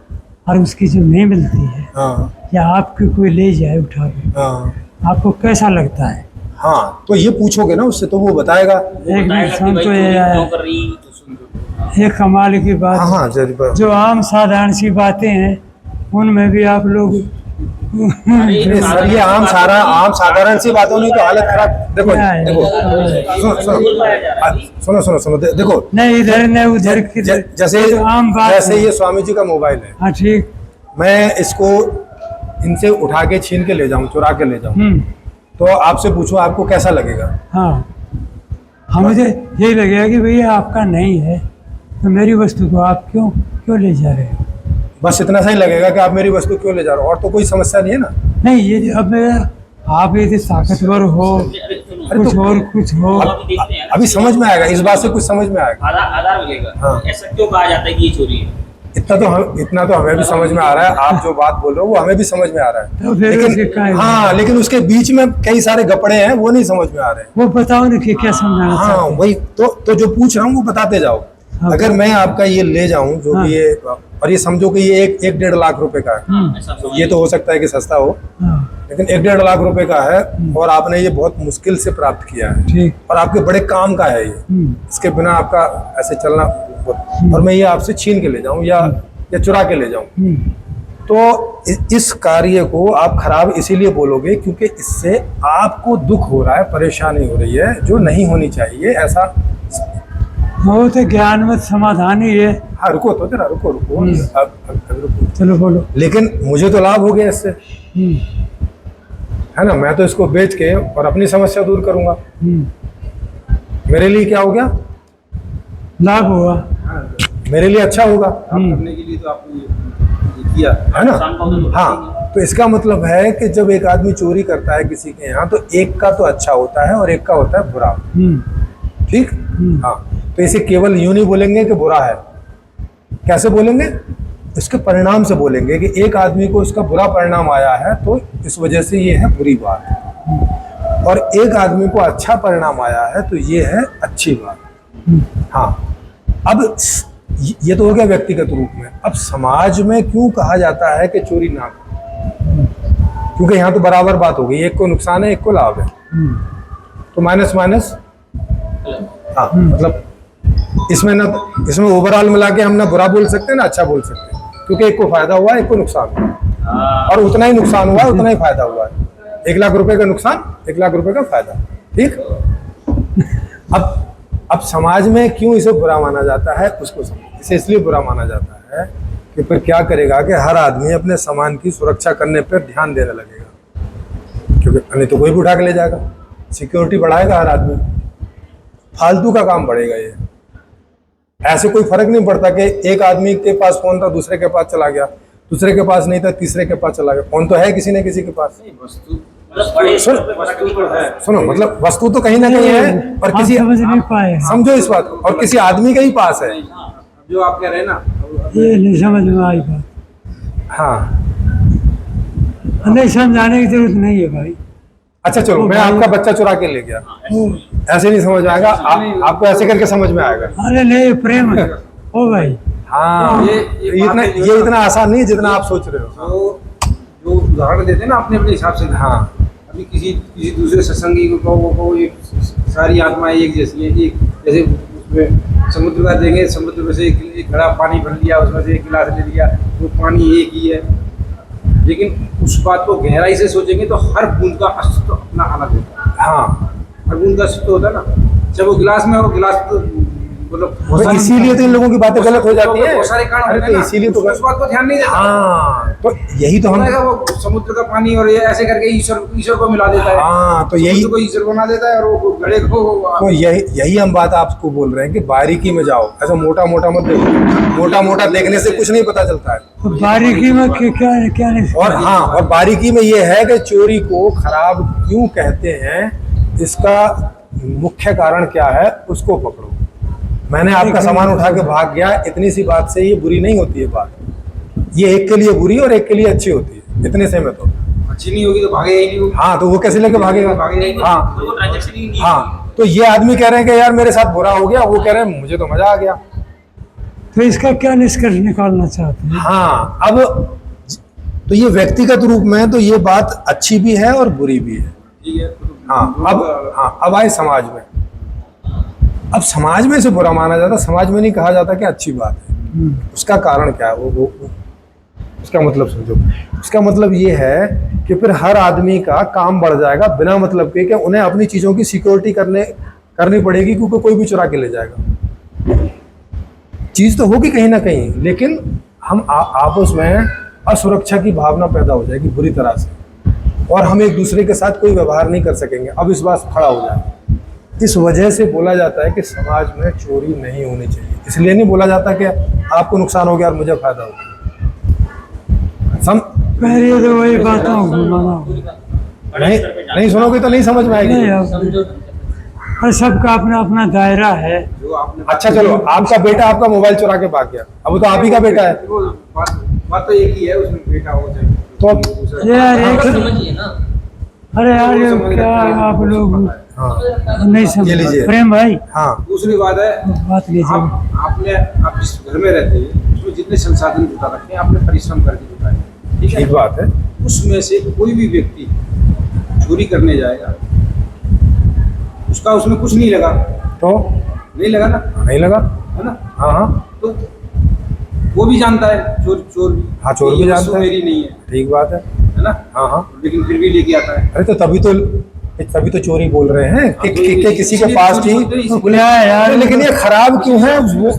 और उसकी जो नहीं मिलती है हाँ या आपकी कोई ले जाए उठा के, हाँ आपको कैसा लगता है? हाँ, तो ये पूछोगे ना उससे तो वो बताएगा। एक बताएगा कि इंसान भाई तो चोरी ये क्यों है, कर रही, तो सुन लो। एक कमाल की बात हाँ है, हाँ जरूर। जो आम साधारण सी बातें हैं उनमें भी आप लोग अरे सर ये आम साधारण सी बातों नहीं तो हालत खराब। देखो क्या है? देखो सुनो देखो नहीं इधर नहीं उधर की जैसे तो आम बात जैसे है। ये स्वामी जी का मोबाइल है, हाँ ठीक। मैं इसको इनसे उठा के छीन के ले जाऊं, चुरा के ले जाऊं, तो आपसे पूछो आपको कैसा लगेगा? हाँ मुझे यही लगेगा कि भैया आपका नहीं है तो मेरी वस्तु को आप क्यों क्यों ले जा रहे हो? बस इतना सा ही लगेगा कि आप मेरी वस्तु क्यों ले जा रहे हो, और तो कोई समस्या नहीं है ना। नहीं ये अब आप यदि ताकतवर हो कुछ और कुछ हो अभी समझ में आएगा, इस बात से कुछ समझ में आएगा। आधार मिलेगा। हाँ। ऐसा क्यों कहा जाता है कि ये चोरी है? इतना तो हमें भी समझ में आ रहा है, आप जो बात बोल रहे हो वो हमें भी समझ में आ रहा तो है, फिर उसे लेकिन काहे- हाँ लेकिन उसके बीच में कई सारे गपड़े हैं वो नहीं समझ में आ रहे। वो बताओ ना कि क्या समझाना हाँ चाहते हैं? वही तो जो पूछ रहा हूँ वो बताते जाओ। हाँ। अगर मैं आपका ये ले जाऊं जो हाँ। कि ये, और ये समझो कि ये एक 1.5 लाख रुपए का है, ऐसा तो ये तो हो सकता है कि सस्ता हो, हाँ, लेकिन 1.5 लाख रुपए का है और आपने ये बहुत मुश्किल से प्राप्त किया है ठीक। और आपके बड़े काम का है ये, इसके बिना आपका ऐसे चलना, और मैं ये आपसे छीन के ले जाऊं या चुरा के ले जाऊं, तो इस कार्य को आप खराब इसीलिए बोलोगे क्योंकि इससे आपको दुख हो रहा है, परेशानी हो रही है जो नहीं होनी चाहिए। ऐसा वो तो ज्ञान में समाधान ही है। हाँ रुको तो जरा रुको अब रुको। चलो बोलो। लेकिन मुझे तो लाभ हो गया इससे, है ना, मैं तो इसको बेच के और अपनी समस्या दूर करूंगा। मेरे लिए क्या हो गया? लाभ हुआ। मेरे लिए अच्छा होगा, करने के लिए तो आपने ये किया। है ना। हाँ तो इसका मतलब है कि जब एक आदमी चोरी करता है किसी के यहाँ तो एक का तो अच्छा होता है और एक का होता है बुरा। ठीक। हाँ तो इसे केवल यूं नहीं बोलेंगे कि बुरा है, कैसे बोलेंगे? इसके परिणाम से बोलेंगे कि एक आदमी को इसका बुरा परिणाम आया है तो इस वजह से ये है बुरी बात, और एक आदमी को अच्छा परिणाम आया है तो ये है अच्छी बात। हाँ अब ये तो हो गया व्यक्तिगत रूप में। अब समाज में क्यों कहा जाता है कि चोरी ना करो? क्योंकि यहाँ तो बराबर बात हो गई, एक को नुकसान है एक को लाभ है, तो माइनस माइनस। हाँ मतलब इसमें ओवरऑल मिला के हम ना बुरा बोल सकते हैं ना अच्छा बोल सकते हैं, क्योंकि एक को फायदा हुआ एक को नुकसान हुआ, और उतना ही नुकसान हुआ उतना ही फायदा हुआ है। 1 लाख रुपए का नुकसान 1 लाख रुपए का फायदा। ठीक। अब समाज में क्यों इसे बुरा माना जाता है उसको समझो। इसे इसलिए बुरा माना जाता है कि फिर क्या करेगा कि हर आदमी अपने सामान की सुरक्षा करने पर ध्यान देने लगेगा, क्योंकि नहीं तो कोई भी उठा के ले जाएगा। सिक्योरिटी बढ़ाएगा हर आदमी, फालतू का काम बढ़ेगा ये। ऐसे कोई फर्क नहीं पड़ता कि एक आदमी के पास फोन था दूसरे के पास चला गया, दूसरे के पास नहीं था तीसरे के पास चला गया, फोन तो है किसी न किसी के पास। सुनो मतलब वस्तु तो कहीं ना कहीं है और किसी, समझ नहीं पाए। समझो इस बात को, और किसी आदमी के ही पास है। जो आप कह रहे हैं ना, ये नहीं समझ में आई बात। हाँ नहीं समझाने की जरूरत नहीं है भाई। अच्छा चलो मैं आपका बच्चा चुरा के ले गया, ऐसे नहीं समझ में आएगा, आपको ऐसे करके समझ में आएगा। अरे नहीं प्रेम है ओ भाई। हाँ ये इतना आसान नहीं है जितना आप सोच रहे हो। जो उदाहरण देते हैं ना अपने अपने हिसाब से। हाँ अभी किसी दूसरे सत्संगी को एक सारी आत्माएं एक जैसी हैं, एक जैसे उसमें समुद्र का देंगे, समुद्र में से एक घड़ा पानी भर लिया, उसमें से एक गिलास ले लिया, वो पानी एक ही है। लेकिन उस बात को गहराई से सोचेंगे तो हर बूंद का अस्तित्व अपना अलग होता है। हाँ हर बूंद का अस्तित्व होता है ना। जब वो गिलास में हो, गिलास तो मतलब इसीलिए तो इन लोगों की बातें गलत हो जाती है। बहुत सारे कारण अरे होते हैं तो ना, इसीलिए तो उस बात को ध्यान नहीं देता। हाँ तो यही तो हम, वो समुद्र का पानी और ये ऐसे करके ईश्वर को मिला देता है। हाँ तो यही समुद्र को ईश्वर बना देता है और वो घड़े को तो यही हम बात आपको बोल रहे हैं कि बारीकी में जाओ, ऐसा मोटा मोटा मत देखो। मोटा मोटा देखने से कुछ नहीं पता चलता है। तो बारीकी में क्या नहीं। और हाँ और बारीकी में ये है कि चोरी को खराब क्यों कहते हैं, इसका मुख्य कारण क्या है उसको पकड़ो। मैंने आपका सामान उठा के भाग गया, इतनी सी बात से ये बुरी नहीं होती है बात। ये एक के लिए बुरी और एक के लिए अच्छी होती है, इतने से में तो। अच्छी नहीं होगी तो भागेगा ही नहीं वो। हाँ, तो वो कैसे लेके भागेगा? हाँ तो वो ट्रांजैक्शन ही नहीं हाँ, तो ये आदमी कह रहे हैं कि यार मेरे साथ बुरा हो गया, वो कह रहे हैं मुझे तो मजा आ गया। तो इसका क्या निष्कर्ष निकालना चाहते हैं? हाँ, अब तो ये व्यक्तिगत रूप में तो ये बात अच्छी भी है और बुरी भी है। ठीक है। हाँ, अब आए समाज में। अब समाज में से बुरा माना जाता, समाज में नहीं कहा जाता कि अच्छी बात है। उसका कारण क्या है? वो उसका मतलब समझो। उसका मतलब ये है कि फिर हर आदमी का काम बढ़ जाएगा बिना मतलब के, कि उन्हें अपनी चीज़ों की सिक्योरिटी करनी पड़ेगी, क्योंकि कोई भी चुरा के ले जाएगा। चीज़ तो होगी कहीं ना कहीं, लेकिन हम आपस में असुरक्षा की भावना पैदा हो जाएगी बुरी तरह से, और हम एक दूसरे के साथ कोई व्यवहार नहीं कर सकेंगे, अविश्वास खड़ा हो जाएगा। इस वजह से बोला जाता है कि समाज में चोरी नहीं होनी चाहिए। इसलिए नहीं बोला जाता कि आपको नुकसान हो गया और मुझे फायदा हो गया। पहले तो वही बातों को नहीं सुनोगे तो नहीं समझ में आएगी। और सबका अपना अपना दायरा है। जो आपने अच्छा चलो, आपका बेटा आपका मोबाइल चुरा के भाग गया, अब वो तो आप ही का बेटा है। वो बात तो एक ही है, उसमें बेटा हो चाहे तो दूसरा। यार आप एक समझिए ना। अरे यार ये क्या आप लोग हाँ नहीं ये समझ लीजिए। प्रेम भाई, हाँ दूसरी बात है, बात लीजिए। आप जिस घर में रहते हैं उसमें जितने संसाधन जुटा रखे हैं आपने परिश्रम करके जुटाए, ठीक है। ठीक बात है। उसमें से कोई भी व्यक्ति चोरी करने जाएगा, उसका उसमें कुछ नहीं लगा, तो नहीं लगा ना, नहीं लगा। है ना। हाँ हाँ तो वो भी जानता है, चोर भी। हाँ, चोर भी ये जानता वस्तु है। मेरी नहीं है, ठीक बात है। है ना। हाँ हाँ, लेकिन फिर भी लेके आता है। अरे तो तभी तो चोरी बोल रहे हैं कि किसी के पास थी। तो क्या है यार? लेकिन ये खराब क्यों है वो?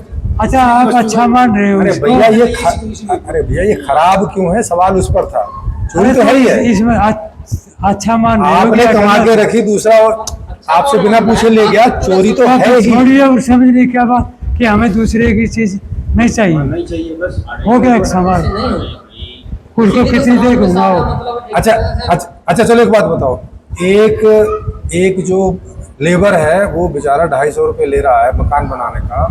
अच्छा आप अच्छा मान रहे हो अरे इसको? भैया ये खराब क्यों है? सवाल उस पर था। चोरी तो है ही है। इसमें अच्छा मान रहे हो? आपने क्या कमा करना? के रखी, दूसरा और आपसे बिना पूछे ले गया, चोरी तो है ही। छोड़िए और समझने क्या बात कि हमें दूसरे की चीज नहीं चाहिए। नहीं चाहिए बस। हो गया एक सवाल, नहीं हो। उसको कितनी देर घुमाओ। अच्छा चलो एक बात बताओ। एक जो लेबर है वो बेचारा 250 रुपये ले रहा है मकान बनाने का,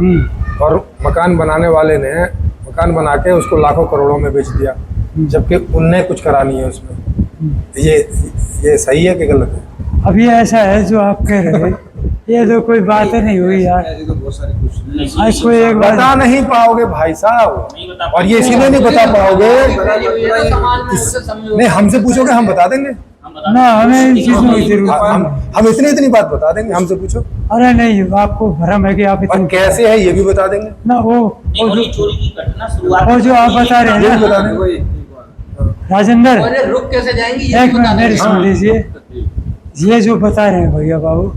और मकान बनाने वाले ने मकान बना के उसको लाखों करोड़ों में बेच दिया, जबकि उनने कुछ करा नहीं है उसमें। ये सही है कि गलत है? अब ये ऐसा है जो आप कह रहे हैं, ये तो कोई बात ही नहीं हुई यार। ऐसे तो बहुत सारे कुछ आज कोई एक बार बता नहीं पाओगे भाई साहब, नहीं बता और ये इसीलिए नहीं बता पाओगे। नहीं नहीं, हमसे पूछोगे हम बता देंगे। हम बता ना हमें इन चीजों की जरूरत हम इतनी बात बता देंगे, हमसे पूछो। अरे नहीं, आपको भ्रम है कि आप और इतने कैसे है ये भी बता देंगे। ना वो नहीं, और ये चोरी की घटना शुरुआत और जो आप बता रहे ये हैं भी ना बता देंगे। राजेंद्र, अरे रुक कैसे जाएंगे ये एक भी मिनट बता मेरी देंगे। सुन लीजिए। ये जो बता रहे हैं भैया बाबू,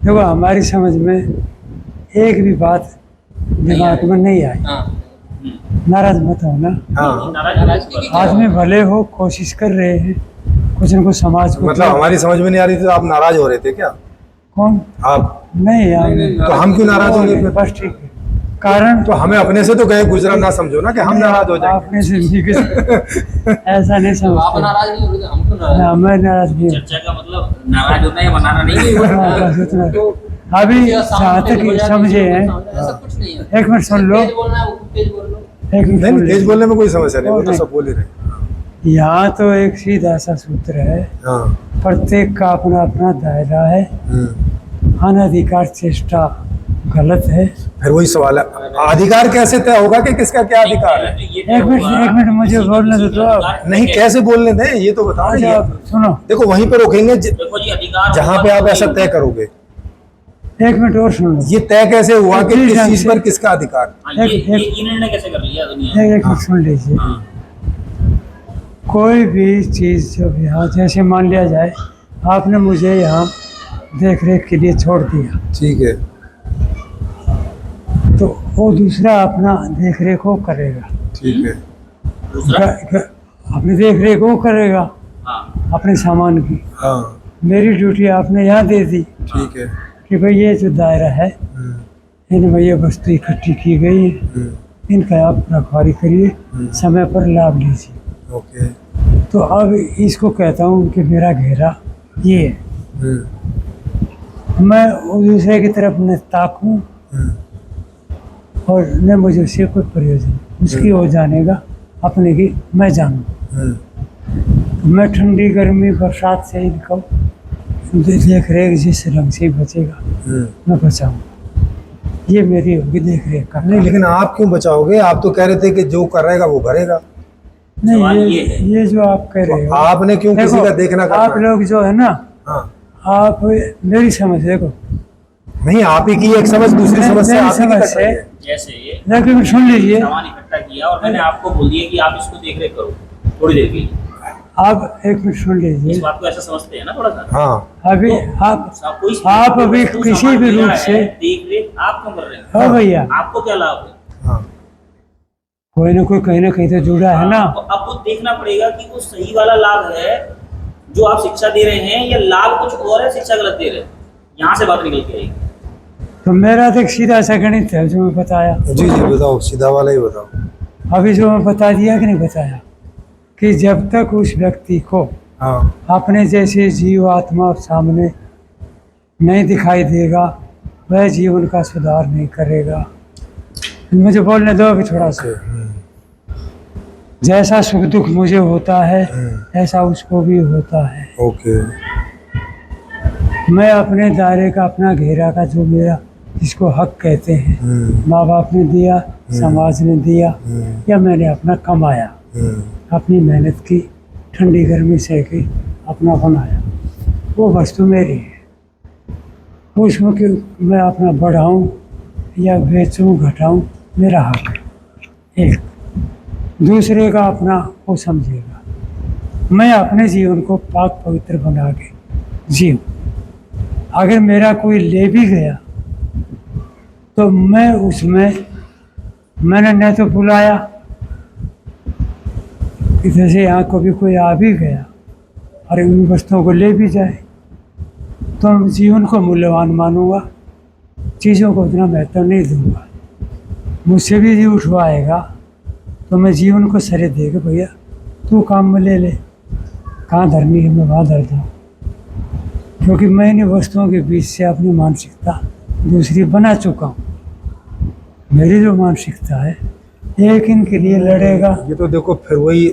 देखो हमारी समझ में एक भी बात दिमाग में नहीं आई। हाँ। नाराज मत हो ना, हाँ, नाराज की आदमी भले हो, कोशिश कर रहे हैं कुछ न कुछ समाज को। मतलब हमारी समझ में नहीं आ रही थी तो आप नाराज हो रहे थे क्या? कौन? आप नहीं यार, तो हम क्यों नाराज होंगे फिर? बस ठीक है। कारण तो हमें अपने से तो गए गुजरा ना समझो ना कि हम नाराज हो जाएंगे। आपने से नहीं ऐसा नहीं तो आप समझते। नाराज नहीं हो रहे थे, हम क्यों नाराज? ना, मैं नाराज नहीं हूँ। चर्चा का मतलब नाराज होना है, मनाना नहीं है। हाँ, बस उतना। अभी जहाँ तक समझे हैं, ऐसा कुछ नहीं है। एक मिनट सुन लो, तेज बोलना है वो तेज बोल लो। एक मिनट नहीं सुन तेज लो। बोलने में कोई समस्या नहीं, वो तो सब बोल ही रहे। यहाँ तो एक सीधा सा सूत्र है, हाँ, प्रत्येक का अपना अपना दायरा है। अनधिकार चेष्टा गलत है। फिर वही सवाल है, अधिकार कैसे तय होगा कि किसका क्या अधिकार है? एक मिनट मुझे बोलने दो तो। नहीं, कैसे बोलने दें ये तो बताओ। अच्छा ये सुनो, देखो वहीं पे रोकेंगे देखो जी, अधिकार जहाँ पे आप ऐसा तय करोगे। एक मिनट और सुन लो। ये तय कैसे हुआ कि जी, किस ढंग चीज से। पर किसका अधिकार? हाँ, ये निर्णय कैसे कर लिया दुनिया ने? एक मिनट सुन लीजिए। हाँ। कोई भी चीज़ जब यहाँ, जैसे मान लिया जाए आपने मुझे यहाँ देख रेख के लिए छोड़ दिया, ठीक है, तो वो दूसरा अपना देख रेख वो करेगा। ठीक है, दूसरा अपनी देख रेख वो करेगा हाँ अपने सामान की। हाँ, मेरी ड्यूटी आपने यहाँ दे दी ठीक है, कि भाई ये जो दायरा है इनमें ये वस्तु इकट्ठी की गई है, इनका आप रखवाली करिए, समय पर लाभ लीजिए। ओके, तो अब इसको कहता हूँ कि मेरा घेरा ये है, मैं वो दूसरे की तरफ न ताकूं और न मुझे उससे कोई प्रयोजन, उसकी हो जाने का अपने की मैं जानूँ। मैं ठंडी गर्मी बरसात से इनको देख रेख जिस रंग से बचेगा मैं बचाऊँ, ये मेरी होगी देख रेख का। नहीं, लेकिन आप क्यों बचाओगे? आप तो कह रहे थे कि जो करेगा वो भरेगा। सवाल नहीं, ये है। ये जो आप कह रहे हो, आपने क्यों किसी देखो, का देखना करना आप है? लोग जो है ना, हाँ, आप मेरी समझ देखो, नहीं, आप ही की एक समझ दूसरी समझ से मेरी आप ही की समझ कट रही से- है। जैसे लेकिन सुन लीजिए, सामान इकट्ठा किया और मैंने आपको बोल दिया कि आप इसको देख रेख करो थोड़ी देर के लिए, आप एक मिनट सुन इस लीजिए। बात को ऐसा समझते हैं ना थोड़ा सा। हाँ, अभी तो आप कोई आप अभी वस्तु किसी सामान भी मिला रूप है, से, देख रेख आप क्यों कर रहे हैं? हाँ भैया, आपको क्या लाभ है? हाँ, कोई ना कोई कहीं ना कहीं तो जुड़ा है ना। तो आपको देखना पड़ेगा कि वो सही वाला लाभ है जो आप शिक्षा दे रहे हैं या लाभ कुछ और है, शिक्षा गलत दे रहे हैं। यहाँ से बात निकल के आएगी। तो मेरा तो एक सीधा सा गणित है जो मैं बताया, जी जी बताओ, सीधा वाला ही बताओ। अभी जो मैं बता दिया कि नहीं बताया, कि जब तक उस व्यक्ति को हाँ, अपने जैसे जीव आत्मा सामने नहीं दिखाई देगा, वह जीवन का सुधार नहीं करेगा। मुझे बोलने दो अभी थोड़ा सा। जैसा सुख दुख मुझे होता है ऐसा उसको भी होता है। ओके, मैं अपने दायरे का, अपना घेरा का, जो मेरा जिसको हक कहते हैं, माँ बाप ने दिया, समाज ने दिया, या मैंने अपना कमाया, अपनी मेहनत की, ठंडी गर्मी सह की, अपना बनाया, वो वस्तु मेरी है। उसमें कि मैं अपना बढ़ाऊं या बेचूं घटाऊं, मेरा हक है। एक दूसरे का अपना वो समझेगा। मैं अपने जीवन को पाक पवित्र बना के जीऊं। अगर मेरा कोई ले भी गया तो मैं उसमें, मैंने न तो बुलाया कि जैसे यहाँ कभी कोई आ भी गया और उन वस्तुओं को ले भी जाए, तो जीवन को मूल्यवान मानूंगा, चीज़ों को उतना महत्व नहीं दूंगा। मुझसे भी जीव उठवाएगा तो मैं जीवन को सरे दे के, भैया तू काम में ले ले, कहाँ धरनी है मैं वहाँ धर दूँ, क्योंकि मैं इन वस्तुओं के बीच से अपनी मानसिकता दूसरी बना चुका हूँ। मेरी जो मानसिकता है, एक इनके लिए लड़ेगा। ये तो देखो फिर वही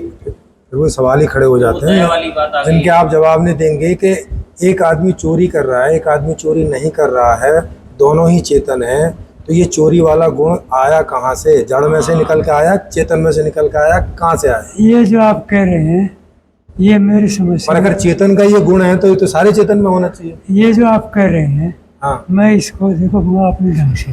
सवाल ही खड़े हो जाते दया वाली बात आ हैं, गई। जिनके आप जवाब नहीं देंगे कि एक आदमी चोरी कर रहा है, एक आदमी चोरी नहीं कर रहा है, दोनों ही चेतन है, तो ये चोरी वाला गुण आया कहाँ से? जड़ में से निकल के आया, चेतन में से निकल के आया, कहाँ से आया? ये जो आप कह रहे हैं ये मेरी समस्या और अगर है। चेतन का ये गुण है तो ये तो सारे चेतन में होना चाहिए। ये जो आप कह रहे हैं, हाँ, मैं इसको देखो, मैं अपने ढंग से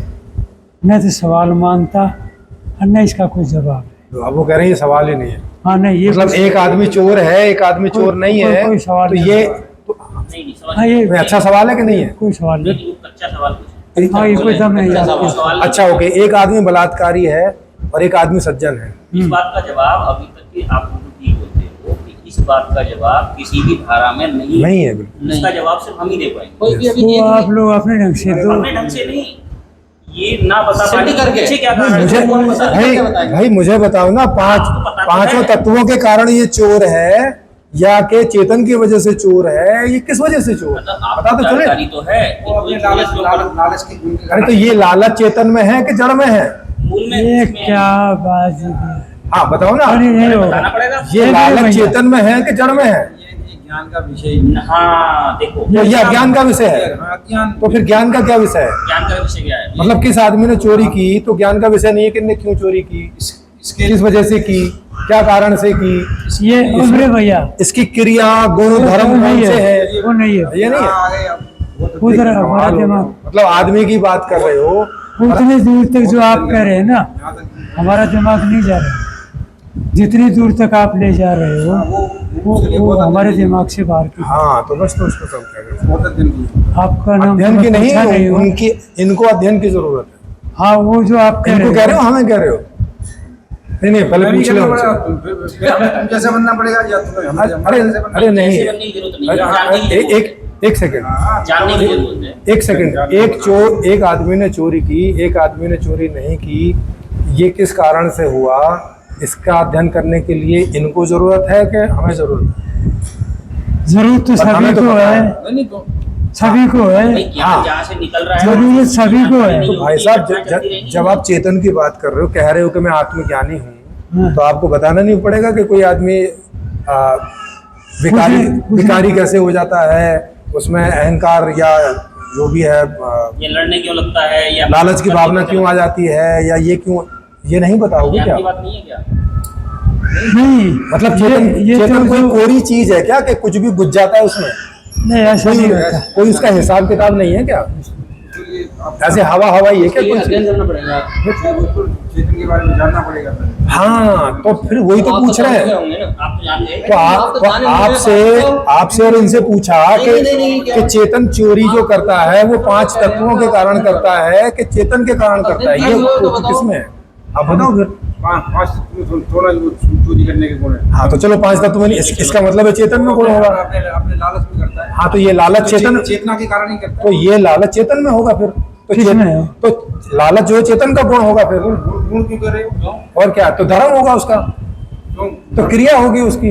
न तो सवाल मानता और न इसका कोई जवाब है। तो अब वो कह रहे हैं ये सवाल ही नहीं है। हाँ नहीं, ये मतलब एक आदमी चोर है, एक आदमी चोर नहीं है, कोई सवाल तो नहीं ये है। तो नहीं हाँ, समझ ये अच्छा सवाल है कि नहीं है? कोई सवाल नहीं। नहीं, कच्चा सवाल पूछो। हाँ, ये कोई दम नहीं कच्चा आपके। सवाल अच्छा ओके, एक आदमी बलात्कारी है और एक आदमी सज्जन है। इस बात का जवाब अभी तक के आप लोग ठीक बोलते हो कि इस बात का जवाब किसी भी धारा में नहीं है बिल्कुल। इसका जवाब सिर्फ हम ही दे पाएंगे। कोई भी अभी वो एक आप लोग अपने ढंग से दो। अपने ढंग से नहीं, ये ना बता सिद्ध पाएंगे करके। पीछे क्या कारण मुझे है, कौन बता दे। भाई मुझे बताओ ना, पांचों तत्वों के कारण ये चोर है या के चेतन की वजह से चोर है, ये किस वजह से चोर? मतलब पता आपको तो चले। जानकारी तो है कि वो अपने कोई चोर लालच जो लालच लालच के गुण के अरे तो ये लालच चेतन में है कि जड़ में है? मूल में ये इसमें क्या बात है? हाँ बताओ ना, अरे नहीं बताना होगा। पड़ेगा। ये लालच भैया। चेतन में है कि जड़ में है? ये ज्ञान का विषय ही हाँ देखो, ये अज्ञान का विषय है। हाँ, ज्ञान तो फिर ज्ञान का क्या विषय है? ज्ञान का विषय क्या है? मतलब किस आदमी ने चोरी की तो ज्ञान का विषय नहीं है कि इसने क्यों चोरी की, इसके किस वजह से की, क्या कारण से की, ये उम्र भैया, इसकी क्रिया गुण धर्म वो नहीं कौन से है, है? वो नहीं है। ये नहीं है। आ गए अब। वो तो उधर कमाल हमारा हो गया। दिमाग, मतलब आदमी की बात कर रहे हो, उतनी दूर तक जो आप कह रहे हैं ना, यहाँ तक हमारा दिमाग नहीं जा रहा। जितनी दूर तक आप ले जा रहे हो वो हमारे दिमाग से बाहर की। हाँ तो बस तो उसको सब कह रहे बहुत अध्ययन की आपका नाम अध्ययन की मैं पूछा नहीं, हूँ। उनकी इनको अध्ययन की जरूरत है। हाँ, वो जो आप कह इनको कह रहे रहे हो, हो, हमें कह रहे हो? नहीं पहले पूछ लो उनसे। तुम जैसे बनना पड़ेगा या तुम्हें अरे नहीं, ऐसे बनने की जरूरत नहीं है, जानने की अरे, जरूरत एक सेकंड, है। जानने की जरूरत है। एक सेकंड, एक आदमी ने चोरी की, एक आदमी ने चोरी नहीं की, ये किस कारण से हुआ, इसका अध्ययन करने के लिए इनको जरूरत है कि हमें जरूरत है? जरूरत तो पर हमें सभी तो को पता है, है। नहीं तो सभी को है। भाई ज्ञान हाँ। जहाँ से निकल रहा है जरूरत सभी को है। तो भाई साहब जब आप चेतन की बात कर रहे हो, कह रहे हो कि मैं आत्मज्ञानी हूँ, हाँ। तो आपको बताना नहीं पड़ेगा कि कोई आदमी विकारी कैसे हो जाता है, उसमें अहंकार या जो भी है ये लड़ने क्यों लगता है, या लालच की भावना क्यों आ जाती है, या ये क्यों, ये नहीं बताओगे ये क्या? आपकी बात नहीं है क्या? नहीं मतलब चेतन ये चेतन तो कोई जो- कोरी चीज है क्या कि कुछ भी घुस जाता है उसमें? नहीं ऐसा नहीं होता। कोई उसका हिसाब किताब नहीं है क्या? तो ये ऐसे हवा हवा ही है क्या इसके लिए कोई अध्ययन चीज? करना पड़ेगा। बिल्कुल चेतन के बारे में जानना पड़ेगा सर। हाँ, तो फिर वही तो आप पूछ रहे समझ गए हैं। होंगे ना। आप तो जान गए। तो आप तो जाने मुझे आपसे बात तो- आपसे और इनसे पूछा नहीं, क्या? कि चेतन चोरी जो करता है वो 5 तत्वों के कारण करता है कि चेतन के कारण करता है, ये किसमें है? आप बताओ फिर। पाँच थोड़ा चोरी करने के गुण है। हाँ, तो चलो 5 तत्व में इसका मतलब है चेतन में गुण होगा। अपने अपने लालच में करता है। हाँ, तो ये लालच चेतन, चेतना के कारण ही करता तो ये लालच चेतन में होगा फिर। तो किसमें है? तो लालच जो है चेतन का गुण होगा फिर। है। गुण क्यों कर रहे हो? और क्या, तो धर्म होगा उसका, क्यों? तो क्रिया होगी उसकी।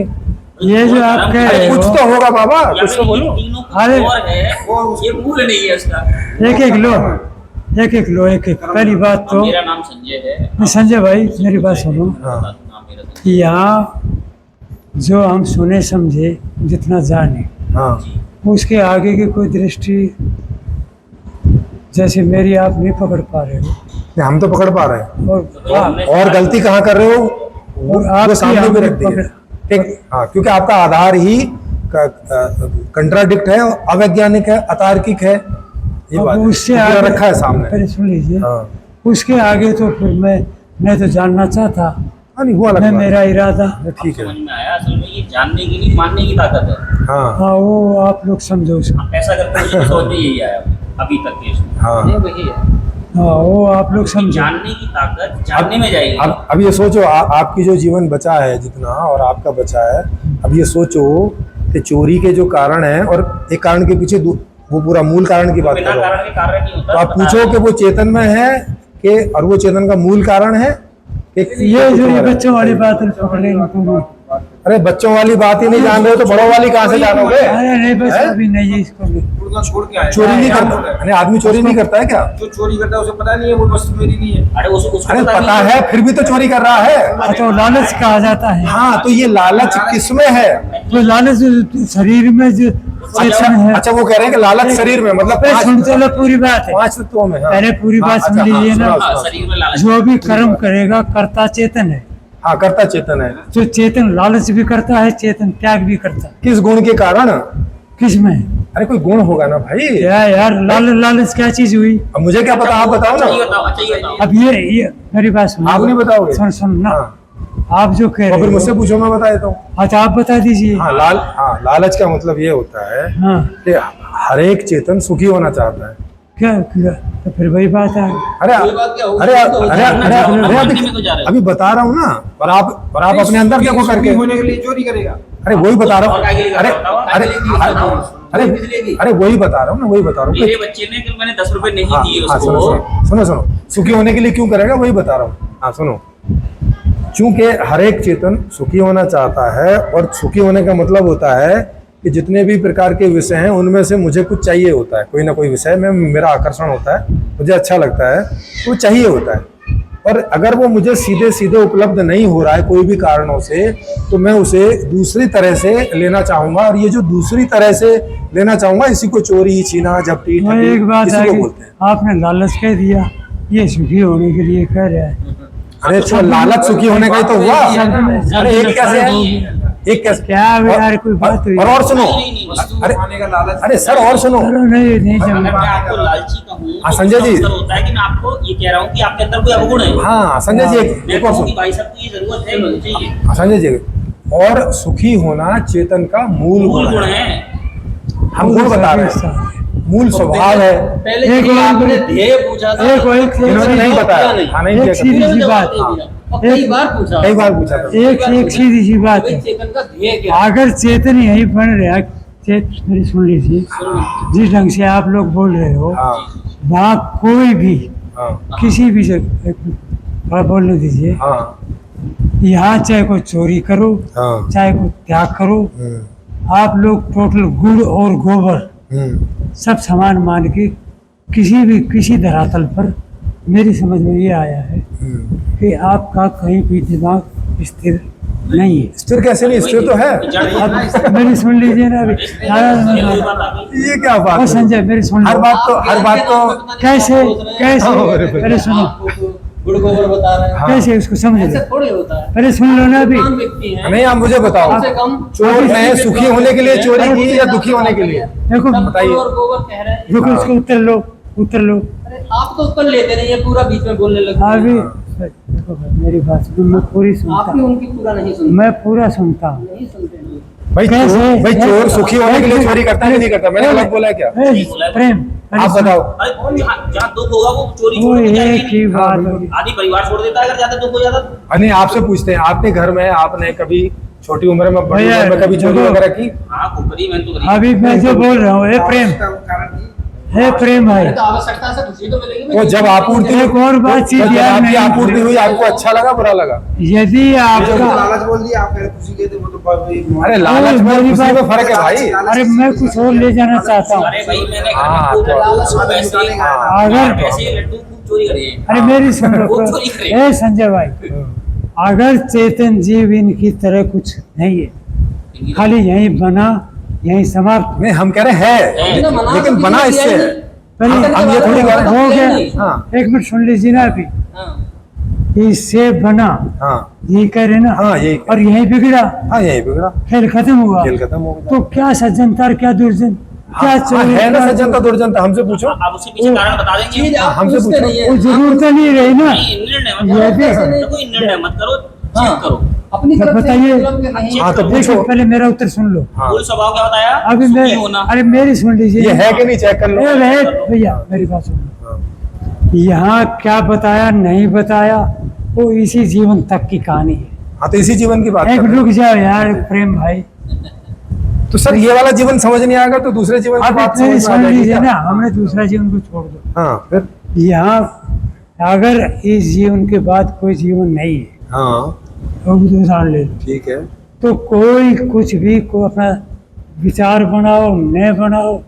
ये जो आप कह अरे रहे कुछ हो, तो होगा बाबा, या कुछ तो फिर ये बोलो। तीनों अरे- कुछ और है, ये मूल नहीं है इसका। एक एक लो, एक एक लो, एक एक। पहली बात तो मेरा नाम संजय है। संजय भाई मेरी बात सुनो। हाँ। नाम मेरा संजय। यहाँ जो हम सुने समझे जितना जाने, हाँ, उसके आगे की कोई दृष्टि जैसे मेरी आप नहीं पकड़ पा रहे हो। नहीं, हम तो पकड़ पा रहे हैं। और और गलती कहाँ कर रहे हो और वो आपकी सामने भी हमने रख दी है। पकड़- ठीक, हाँ, क्योंकि आपका आधार ही कंट्राडिक्ट है, अवैज्ञानिक है, अतार्किक है, ये अब बात है। उससे तो पूरा आगे रखा है सामने। पहले सुन लीजिए। हाँ, उसके आगे तो फिर मैं तो जानना चाहता, हाँ, नहीं, वो अलग मैं बात है। मेरा इरादा। ठीक है। समझ में आया, असल में ये जानने की नहीं मानने की ताकत है। हाँ, हाँ वो आप लोग समझो उसको। हम ऐसा करते हैं, सोच में यही आया अभी तक के इसमें। हाँ। ये वही है। हाँ वो आप लोग समझो। जानने की ताकत जानने में जाएगी। अब ये सोचो, आपकी जो जीवन बचा है जितना, और आपका बचा है, अब ये सोचो कि चोरी के जो कारण है, और एक कारण के पीछे वो पूरा मूल कारण की बात बिना करो, कारण के कारण नहीं होता। तो आप पूछो कि वो चेतन में है कि, और वो चेतन का मूल कारण है कि ये जो ये बच्चों वाली बात पकड़ रहे हैं। अरे बच्चों वाली बात ही नहीं जान रहे हो तो बड़ों वाली कहाँ से जानोगे? अरे नहीं बस हैं? अभी नहीं है इसको भी। गुण छोड़ के आए। चोरी नहीं करता, अरे आदमी चोरी नहीं करता है क्या? जो चोरी करता है उसे पता नहीं है वो वस्तु मेरी नहीं है। अरे उसको अरे पता नहीं है, फिर भी तो चोरी कर रहा है। तो लालच कहा जाता है। हाँ, तो ये लालच किसमें है? तो लालच शरीर में जो चेतन है। अच्छा, वो कह रहे हैं कि लालच शरीर में, मतलब पहले सुन चलो पूरी बात है। 5 तत्वों में। हाँ। पहले पूरी बात हाँ, सुन अच्छा, हाँ, लीजिए ना। सुनाओ, हाँ, सुनाओ। शरीर में लालच। जो भी कर्म करेगा कर्ता चेतन है। हाँ, करता चेतन है। जो चेतन लालच भी करता है, चेतन त्याग भी करता है। किस गुण के कारण? किस में? अरे कोई गुण होगा ना भाई। क्या यार लालच क्या चीज हुई? अब मुझे क्या पता, आप बताओ अच्छा ये ना। बताओ, अच्छा ये बताओ। अब ये मेरी बात सुनो। आप नहीं बताओगे? सुन ना। हाँ, आप जो कह तो रहे फिर हो, मुझसे पूछो, मैं बता देता हूँ। अच्छा आप बता दीजिए। हाँ, लालच का मतलब ये होता है हाँ कि हर एक चेतन सुखी होना चाहता है। क्या तो फिर वही बात है। अरे वही बात क्या होगी? अरे तो अरे जानना अरे चाहो, अरे मानने में तो जा रहे अभी हो। बता रहा हूँ ना, और आप अपने अंदर देखो सुखी करके। होने के लिए चोरी करेगा। अरे वही बता रहा और आगे हूँ। क्या अरे बताओ? अरे अरे अरे वही बता रहा हूँ ना, वही बता रहा हूँ। मेरे बच्चे ने कल मैंने 10 रुपए नहीं हाँ, दिए हाँ, उसको। सुनो, सुखी होने के लिए क्यों करेगा, वही बता रहा हूँ। हाँ सुनो, चूंकि हर एक चेतन सुखी होना चाहता है, और सुखी होने का मतलब होता है कि जितने भी प्रकार के विषय हैं उनमें से मुझे कुछ चाहिए होता है, कोई ना कोई विषय में मेरा आकर्षण होता है, मुझे अच्छा लगता है, वो चाहिए होता है। और अगर वो मुझे सीधे सीधे उपलब्ध नहीं हो रहा है कोई भी कारणों से, तो मैं उसे दूसरी तरह से लेना चाहूंगा, और ये जो दूसरी तरह से लेना चाहूंगा, इसी को चोरी, छीना, झपटी, वो ठगी, एक बात इसी है को कि बोलते हैं। आपने लालच कह दिया, ये सुखी होने के लिए कह रहा है। अरे तो लालच सुखी होने का ही तो हुआ। अरे एक कैसे है, एक कैसे, क्या यार कोई बात हुई? और सुनो, वस्तु अरे पाने का लालच। अरे सर और सुनो। चलो नहीं अगर जम मैं आपको लालची कहूँ हाँ, तो संजय जी। इसका मतलब होता है कि मैं आपको ये कह रहा हूँ कि आपके अंदर कोई अवगुण है। हाँ संजय जी, मैं एक और कहूँ कि सुनो। भाई साहब को ये जरूरत है, मुझे चाहिए, हाँ, संजय जी, और सुखी होना चेतन का मूल मूल गुण गुण है। है। हम गुण बता रहे हैं, मूल स्वभाव है। पहले एक ये और- आपने ध्येय पूछा था। एक इन्होंने नहीं बताया। नहीं। हाँ, नहीं एक किया सीधी कभी। सी बात, और कई बार पूछा। कई बार पूछा था। एक सीधी सी बात भाई है। चेतन का ध्येय क्या है? अगर चेतन यही बन रहा, मेरी सुन लीजिए, जिस ढंग से आप लोग बोल रहे हो, हाँ, वहाँ कोई भी हाँ, किसी भी जगह बोलने दीजिए, हाँ, यहाँ चाहे कोई चोरी करो, हाँ, चाहे कोई त्याग करो, आप लोग टोटल गुड़ और गोबर सब समान मान के किसी धरातल पर, मेरी समझ में ये आया है कि आपका कहीं भी दिमाग स्थिर नहीं है। स्थिर कैसे नहीं, स्थिर तो है। अब मेरी सुन लीजिए ना अभी। ये क्या ओ बात है? संजय मेरी सुन हर लो। बात तो कैसे कैसे पहले सुनो, गुड़ गोबर बता रहे हैं। कैसे उसको समझ ऐसे लो, थोड़ी होता है। पहले सुन लो ना अभी। महान व्यक्ति हैं। नहीं, आप मुझे बताओ, कम से कम चोर ने सुखी होने के लिए चोरी की या दुखी होने के लिए? देखो सब बताइए। गुड़ और गोबर कह रहे हैं। देखो उसको उत्तर लो, उत्तर लो अरे आप तो उत्तर लेते नहीं है, पूरा बीच में बोलने लगते हैं। अभी। देखो भाई मेरी बात सुनो, मैं पूरी सुनता आप भी हूँ, उनकी पूरा नहीं सुनते। मैं पूरा सुनता हूँ। नहीं सुनते हैं। भाई चोर सुखी होने के लिए चोरी करता है कि नहीं करता? मैंने गलत बोला है क्या? प्रेम आप बताओ। अरे कौन जहाँ दुख होगा वो चोरी वो छोड़ के एक जाएगी ही नहीं। बात होगी। आधी परिवार छोड़ देता है अगर ज्यादा दुख हो जाता तो। नहीं, आपसे पूछते हैं, आपके घर में आपने कभी छोटी उम्र में, बड़ी भैया, उम्र में कभी चोरी देखो। वगैरह की? हाँ कुकरी मैं तो करी। अभी मैं जो बोल रहा हूँ, हे प्रेम, हे प्रेम भाई, तो आवश्यकता से खुशी तो मिलेगी। वो जब आपूर्ति, एक और बात चीज जब याद आपकी नहीं। आपूर्ति हुई, आपको अच्छा लगा बुरा लगा? यदि आपका, लालच बोल दिया, आप कह रहे खुशी के थे, वो तो अरे लालच में मेरी खुशी में बात- फर्क है भाई। अरे मैं कुछ और ले जाना चाहता हूँ। अरे भाई मैंने घर हाँ, में तो- अगर पैसे लड्डू खूब चोरी करे हैं। अरे मेरी सुनो, वो चोरी करे। हे संजय भाई, अगर चेतन जीव इनकी तरह कुछ नहीं है, खाली यही बना यही समाप्त। नहीं, हम कह रहे हैं, लेकिन बना इससे है। हम ये थोड़ी कह रहे हैं। हो गया। हाँ। एक मिनट सुन लीजिए ना अभी, इससे बना हाँ यही कह रहे ना, हाँ, यही कह और यही बिगड़ा, हाँ, यही बिगड़ा, खेल खत्म हुआ। खेल खत्म हो गया। तो क्या सज्जनता और क्या दुर्जन, क्या हाँ, चोरी, है ना क्या- सज्जनता दुर्जनता? हमसे पूछो। अब उसी पीछे कारण बता देंगे। चीज आप हमसे पूछते पूछो। नहीं वो है। जरूरत नहीं रही ना। नहीं निर्णय मत ये करो। भी- देखो निर्णय मत करो, हाँ। चेक करो। अपनी तो तरफ से बताइए। मतलब कि नहीं। हाँ, तो देखो पूछो। पहले मेरा उत्तर सुन लो। हाँ। मूल स्वभाव क्या बताया? अभी मैं, सुखी होना। अरे मेरी सुन लीजिए। ये है कि नहीं, चेक कर लो। ए, भैया मेरी बात सुन लो। यहाँ क्या बताया नहीं बताया वो इसी जीवन तक की कहानी है। हाँ, तो इसी जीवन की बात एक कर रहे हैं। रुक जाओ यार प्रेम भाई, तो सर ये वाला जीवन समझ नहीं आएगा तो दूसरे जीवन की अब बात मेरी समझ में आ सुन जाएगी लीजिए क्या? ना, हमने दूसरा जीवन को छोड़ दो। हाँ, फिर? यहाँ अगर इस जीवन के बाद कोई जीवन नहीं है हाँ, तो दूसरा ले लो, ठीक है। तो कोई कुछ भी को अपना विचार बनाओ न बनाओ,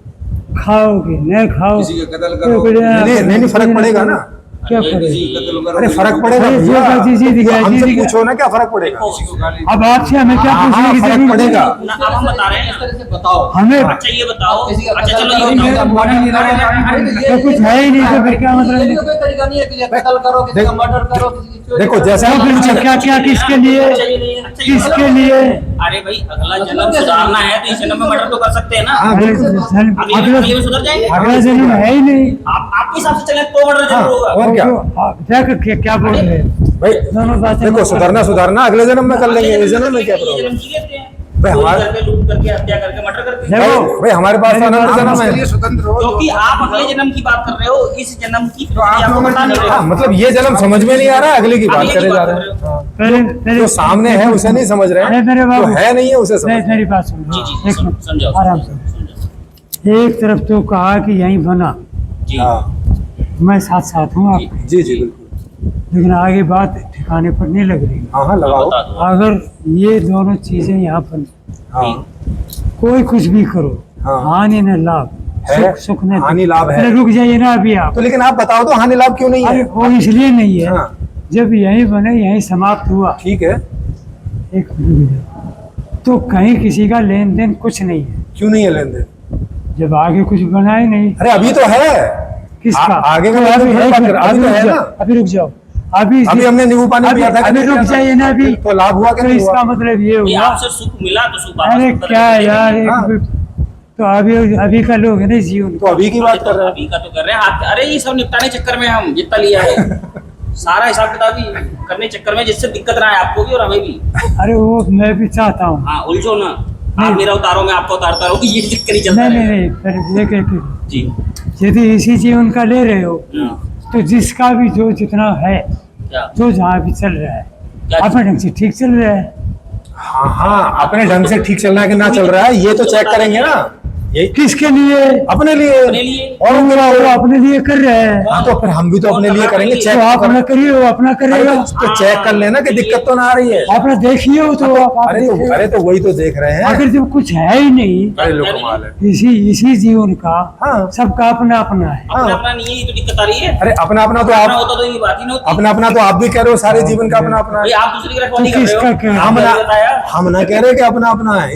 खाओगे न खाओ, किसी का कत्ल तो करो। कुछ- नहीं, फर्क पड़ेगा ना। क्या किसी पड़ेगा? कत्ल करो, अरे फर्क पड़ेगा अरे जो भैया। बात जी दिखाई, तो हमसे जी दिखाई। पूछो ना, क्या फर्क पड़ेगा? अब आपसे हमें क्या हाँ, पूछने की फर्क जरूरत पड़ेगा। है? ना अब हम बता रहे इस हैं। तरह से बताओ। हमें अच्छा ये बताओ। किसी का अच्छा कत्ल चलो करो, ये किसी का बताओ। मर्डर करो। तो कुछ है ही नहीं, तो फिर क्या मतलब ये है? भी तो कोई तरीका नहीं है कि कत्ल करो, किसी का मर्डर करो, किसी की चोरी देखो, करो। जैसे तो फिर क्या क्या किसके लिए, अच्छा ये नहीं है। अच्छा ये किसके बताओ। लिए? अरे भाई अगला जन्म सुधारना है तो इस जन्म में मर्डर तो कर सकते हैं ना। हाँ, अरे बिल्कुल। अगले अगले में सुधर जाएंगे। अगला जन्म है ही नहीं। आपके हिसाब से चले तो मर्डर हाँ, जरूर होगा। और क्या? क्या बोल रहे हैं? भाई दोनों बातें देखो, मत सुधरना सुधारना अगले जन्म में कर लेंगे, इस जन्म में क्या ये प्रॉब्लम? जन्म जी लेते हैं। भाई चोरी हमारे- करके, लूट करके, हत्या करके, मर्डर करके। देखो, भाई हमारे पास तो अनंत जन्म उसके लिए है। स्वतंत्र हो। क्योंकि आप अगले जन्म की बात कर रहे हो, इस जन्म की तो आप आपको पता नहीं हाँ, रहेगा। मतलब ये जन्म समझ में नहीं आ रहा है, अगले की बात अगले की करे जा बात रहे कर रहे हैं। हो। हाँ। पहले जो सामने है उसे नहीं समझ रहे अरे हैं, मेरे जो बाबू, है नहीं है उसे समझ रहे मेरी बात सुन, जी जी एक जी, मिनट, समझाओ आराम से। समझाओ। एक तरफ तो कहा कि यही बना, जी हैं। हाँ, मैं साथ साथ हूँ आप, जी जी बिल्कुल। लेकिन आगे बात ठिकाने पर नहीं लग रही। हाँ हाँ, लगाओ। बता दो। अगर ये दोनों चीजें यहाँ पर हाँ कोई कुछ भी करो, हाँ। हानि न लाभ, है, सुख न हानि लाभ है। अरे रुक जाइए ना अभी आप। तो लेकिन आप बताओ तो हानि लाभ क्यों नहीं अरे है? वो इसलिए नहीं है, हाँ, जब यही बने यही समाप्त हुआ, ठीक है। एक रुक जाओ, तो कहीं किसी का लेन देन कुछ नहीं है। क्यों नहीं है लेन देन? जब आगे कुछ बना ही नहीं, अरे अभी तो है। किसका? आगे का तो लेन अभी देन थोड़ी एक बात मिनट, कर, अभी तो रुक है जाओ, ना। अभी रुक जाओ, अभी अभी हमने नींबू पानी पिया था कि अभी नहीं रुक पिया था? जाइए ना अभी। तो लाभ हुआ कि तो नहीं इसका हुआ? मतलब ये ये हुआ, आपसे सुख मिला तो सुख वापस अरे अंदर क्या लेके यार, जाएंगे। हाँ। तो अभी का लोग है ना जीवन तो अभी की बात कर रहे हैं। अभी का तो कर रहे हैं हाथ। अरे ये सब निपटाने चक्कर में हम जितना लिया है सारा हिसाब किताब ही करने चक्कर में, जिससे दिक्कत ना आए आपको भी और हमें भी। अरे वो मैं भी चाहता हूँ। हाँ उलझो ना, नहीं। आप मेरा उतारो मैं आपको उतारता रहूँ, ये चक्कर ही चलता नहीं नहीं है। नहीं, फिर एक जी यदि इसी जीवन का ले रहे हो, हाँ, तो जिसका भी जो जितना है, क्या जो जहाँ भी चल रहा है, क्या अपने ढंग से ठीक चल रहा है। हाँ हाँ, अपने ढंग से ठीक चल रहा है कि ना चल रहा है ये तो चेक करेंगे ना। ये किसके लिए? अपने लिए अपने लिए। और वो अपने लिए कर रहे हैं। हाँ तो फिर हम भी तो अपने लिए करेंगे, चेक तो आप अपना करिए, वो अपना करेगा। तो चेक कर लेना कि दिक्कत तो ना आ रही है। अपना देखिए वो तो आप देखिए। अरे तो वही तो देख रहे हैं। अगर जब कुछ है ही नहीं, अरे लो कमाल है। इसी जीवन का हाँ। सबका अपना अपना है। अपना अपना नहीं है, ये तो दिक्कत आ रही है। अरे अपना अपना तो अपना आप होता तो ये बात ही नहीं होती। अपना अपना तो आप भी कह रहे हो, सारे जीवन का अपना अपना भाई है। आप दूसरे की रखवाली तो कर रहे किसका हो। क्या? हम आपने ना बताया। हम ना कह रहे कि अपना अपना है,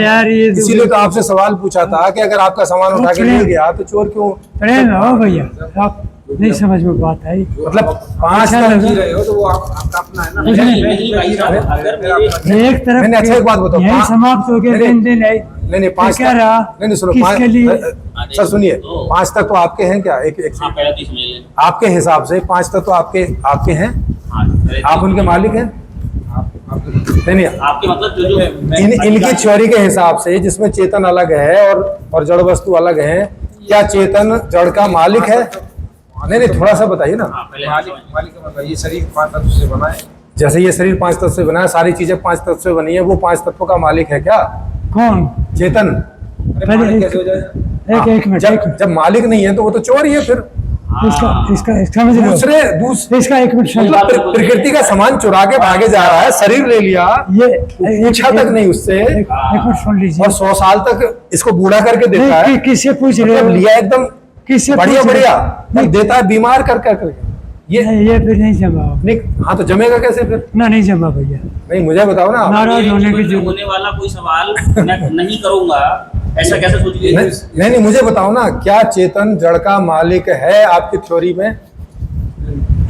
यार ये तो इसीलिए तो आपसे सवाल पूछा था कि अगर आपका सामान उठा के ले गया तो चोर क्यों? प्रेम हो भैया, आप नहीं समझ में बात आई। मतलब 5 अच्छा लाख लगा। जी रहे हो तो वो आपका अपना है ना। कुछ नहीं। नहीं भाई साहब, अगर मेरे एक तरफ मैंने अच्छा एक बात बताओ, यही हाँ। समाप्त हो गया नहीं, लेन देन है। नहीं 5 क्या रहा? नहीं सुनो, किसके लिए? सर सुनिए, 5 तक तो आपके हैं क्या? एक हाँ पहले तो समझ लें। आपके हिसाब से 5 तक तो आपके हैं, हाँ, पहले तो- आप उनके मालिक हैं? नहीं आपके मतलब जो इनकी थ्योरी के हिसाब से जिसमें चेतन अलग है और जड़ वस्तु अलग है, क्या चेतन जड़ का मालिक है? नहीं थोड़ा सा बताइए ना। हाँ, पहले मालिक मालिक का मतलब ये शरीर 5 तत्व से बना है। जैसे ये शरीर 5 तत्व से बना है, सारी चीजें 5 तत्व से बनी है, वो 5 तत्वों का मालिक है क्या कौन? चेतन? अरे पहले मालिक एक- कैसे हो जाएगा? एक मिनट, जब मालिक नहीं है तो वो तो चोर ही है फिर। इसका समझ लो। दूसरे इसका एक मिनट सुनिए। मतलब प्रकृति का सामान चुरा के भागे जा रहा है, शरीर ले लिया, ये पूछा तक नहीं उससे, एक मिनट सुन लीजिए। और 100 साल तक इसको बूढ़ा करके देता है। नहीं, किससे पूछ रहे मतलब हो? लिया एकदम किससे बढ़िया पूछ रहे हो? बढ़िया, तब देता है बीमार कर करके। ये ये फिर नहीं जमा, नहीं, हाँ तो जमेगा कैसे फिर? ना नहीं जमा भैया। नहीं मुझे बताओ ना। नाराज होने की जीवन में जरूरत होने वाला कोई सवाल मैं नहीं करूंगा, ऐसा कैसे सोच लिए? नहीं मुझे बताओ ना, क्या चेतन जड़ का मालिक है आपकी थ्योरी में?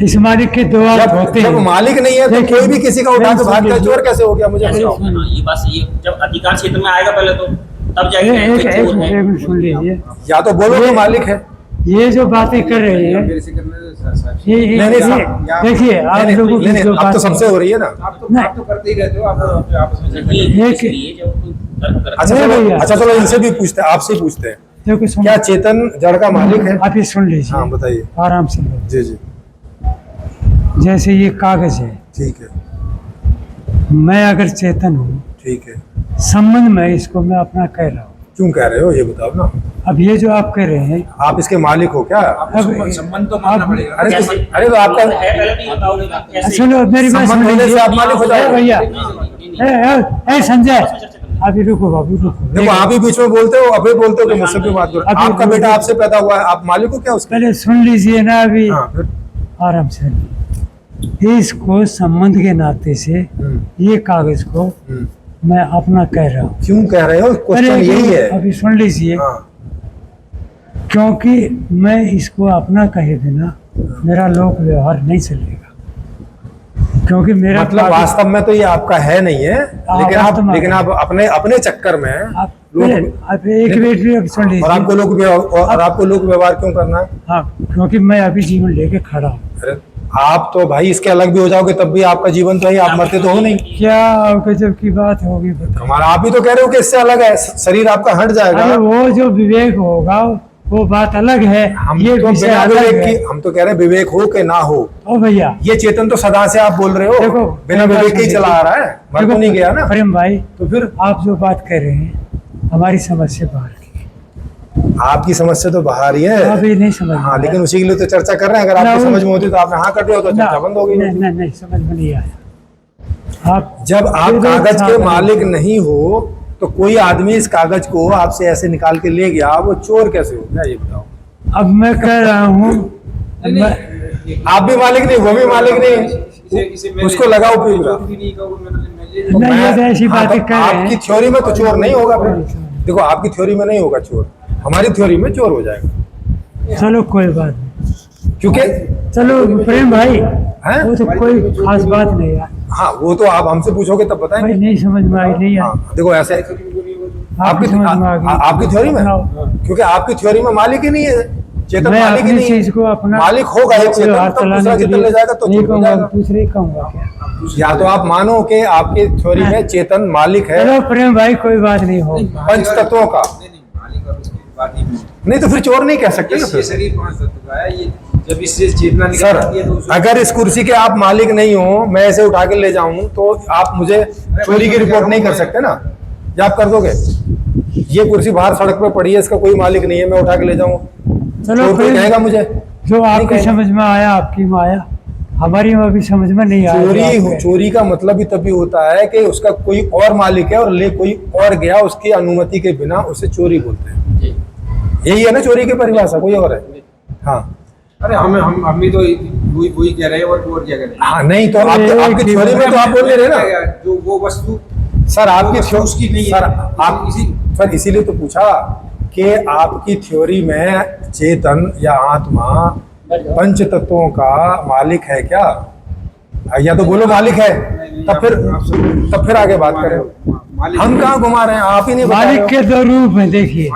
इस मालिक के दो अर्थ होते जब हैं। मालिक नहीं है तो देखिए, कोई भी किसी का उठा के नहीं, भागता है, सुनिए। चोर कैसे हो गया? मुझे कैसे बताओ। होगा ना, ये बात सही है। जब अधिकार क्षेत्र में आएगा पहले तो तब जाके एक कहेंगे एक चोर है। मिनट सुन लीजिए। या तो बोलो कि मालिक है। ये जो बातें कर रहे हैं, मेरे से करने दो साहब। ये नहीं, देखिए आप लोगों की जो अब तो बात सबसे हो रही है ना। आप तो करते ही रहते हो, आप आपस में झगड़े। ये एक- इसलिए जब कोई तर्क करता अच्छा नहीं चलो, भैया। अच्छा चलो इनसे भी पूछते हैं, आपसे ही पूछते हैं, देखो सुन, क्या चेतन जड़ का मालिक है? आप ये सुन लीजिए, हाँ बताइए। आराम से लो। जी जी जैसे ये कागज है, ठीक है, मैं अगर चेतन हूँ, ठीक है। संबंध में इसको मैं अपना कह रहा हूँ। क्यों कह रहे हो ये बताओ ना। अब ये जो आप कह रहे हैं, आप इसके मालिक हो क्या? आपको संबंध तो मानना पड़ेगा। अरे कैसे? अरे तो आपका है पहले तो ये बताओगे ना कैसे? सुनो मेरी बात संबंध सुन होने से लीजिए। आप मालिक हो जाओगे भैया, नहीं, ए संजय, अभी रुको बाबू रुको। देखो आप ही बीच में बोलते हो, अभी बोलते हो कि मुझसे भी बात करो। अभी आपका बेटा आपसे पैदा हुआ है, आप मालिक हो क्या उसका? पहले सुन लीजिए ना, अभी हाँ फिर आराम से। इसको संबंध के नाते से ये कागज को मैं अपना कह रहा हूँ। क्यों कह रहे हो? क्वेश्चन यही है। अभी सुन लीजिए, हाँ क्योंकि मैं इसको अपना कहे बिना मेरा लोक व्यवहार नहीं चलेगा, क्योंकि मेरा मतलब कागज- वास्तव में तो ये आपका है नहीं है, वास्तव में लेकिन आप अपने अपने चक्कर में आप लोग- आप एक मिनट भी सुन और लीजिए। आपको लोक व्यवहार क्यों करना है? हाँ, क्योंकि मैं अभी जीवन लेके खड़ा हूँ। अरे आप तो भाई इसके अलग भी हो जाओगे तब भी आपका जीवन तो है, आप मरते तो हो नहीं। क्या गजब की बात होगी बताओ। हमारा आप ही तो कह रहे हो कि इससे अलग है, शरीर आपका हट जाएगा। अरे वो जो विवेक होगा वो बात अलग है, हम ये तो विषय बिना अलग विवेक है। की, हम तो कह रहे हैं विवेक हो कि ना हो। ओ भैया ये चेतन तो सदा से आप बोल रहे हो देखो, बिना एक बात विवेक के ही सुन चला आ रहा है, मर तो देखो, नहीं गया ना। प्रेम भाई, तो फिर आप जो बात कर रहे हैं हमारी समझ से बाहर की आपकी समस्या तो बाहर ही है। अभी नहीं समझ हाँ में लेकिन आया। उसी के लिए तो चर्चा कर रहे हैं। अगर ना, आपकी वो- समझ में होती तो आपने हाँ कर दिया तो ना, चर्चा बंद हो गई। नहीं समझ में नहीं आया। आप जब आप विवेक कागज के साथ- मालिक नहीं हो तो कोई आदमी इस कागज को आपसे ऐसे निकाल के ले गया, वो चोर कैसे हो गया ये बताओ? अब मैं कह रहा हूँ, आप भी मालिक नहीं, वो भी मालिक नहीं, उसको लगाओ पूरा। नहीं ये तो ऐसी हाँ, बातें तो कर रहे आपकी हैं। थ्योरी में तो चोर नहीं होगा फिर। देखो आपकी थ्योरी में नहीं होगा चोर, हमारी थ्योरी में चोर हो जाएगा। चलो कोई बात नहीं, क्योंकि चलो प्रेम भाई, हैं? वो तो कोई खास बात नहीं यार। हाँ वो तो आप हमसे पूछोगे तब भाई बताएंगे। नहीं समझ में आई, नहीं आई। हाँ देखो ऐसे आपकी समझ में आ गई। आपकी थ्योरी में, अपनाओ। क्योंकि आपकी थ्योरी में मालिक ही नहीं है, चेतन मैं मालिक ही अपनी नहीं चीज है। को अपना मालिक होगा एक चेतन, हाथ तब चलाने दूसरा के चेतन लिए ले जाएगा तो नहीं चोर हो कहूँगा, जाएगा। दूसरे ही कहूँगा क्या। या तो आप मानो कि आपकी थ्योरी में चेतन मालिक है चलो प्रेम भाई कोई बात नहीं हो। पंच तत्वों का, मालिक और उसकी बात ही नहीं। नहीं तो फिर चोर नहीं कह सकते ना ये फिर। शरीर 5 तत्व का है, ये जब इससे चेतना निकल सर आती है तो उसको- अगर इस कुर्सी के आप मालिक नहीं हो, मैं इसे उठा के ले जाऊं तो आप मुझे चोरी की रिपोर्ट नहीं कर सकते ना, या आप कर दोगे? ये कुर्सी बाहर सड़क पे पड़ी है, इसका कोई मालिक नहीं है, मैं उठा के ले जाऊँ, चलो चोर कोई फिर कहेगा मुझे? जो आपकी कहेगा। समझ में आया आपकी में आया, हमारी में भी समझ में नहीं आया। चोरी का मतलब ही तभी होता है कि उसका कोई और मालिक है और ले कोई और गया, उसकी अनुमति के बिना उसे चोरी बोलते हैं। जी। यही है ना चोरी की परिभाषा, कोई और है? हाँ अरे हम भी तो वही कह रहे हैं और क्या कह रहे हैं। हाँ, नहीं तो आपकी थ्योरी में तो आप बोल रहे हैं ना जो वो वस्तु सर, आपकी वो उसकी नहीं है। सर आप सर इसीलिए तो पूछा कि आपकी थ्योरी में चेतन या आत्मा पंच तत्वों का मालिक है क्या? या तो बोलो मालिक है, तब फिर आगे बात करें। हम कहाँ घुमा रहे हैं, आप ही नहीं बता रहे मालिक हो। के दो रूप हैं, देखिए।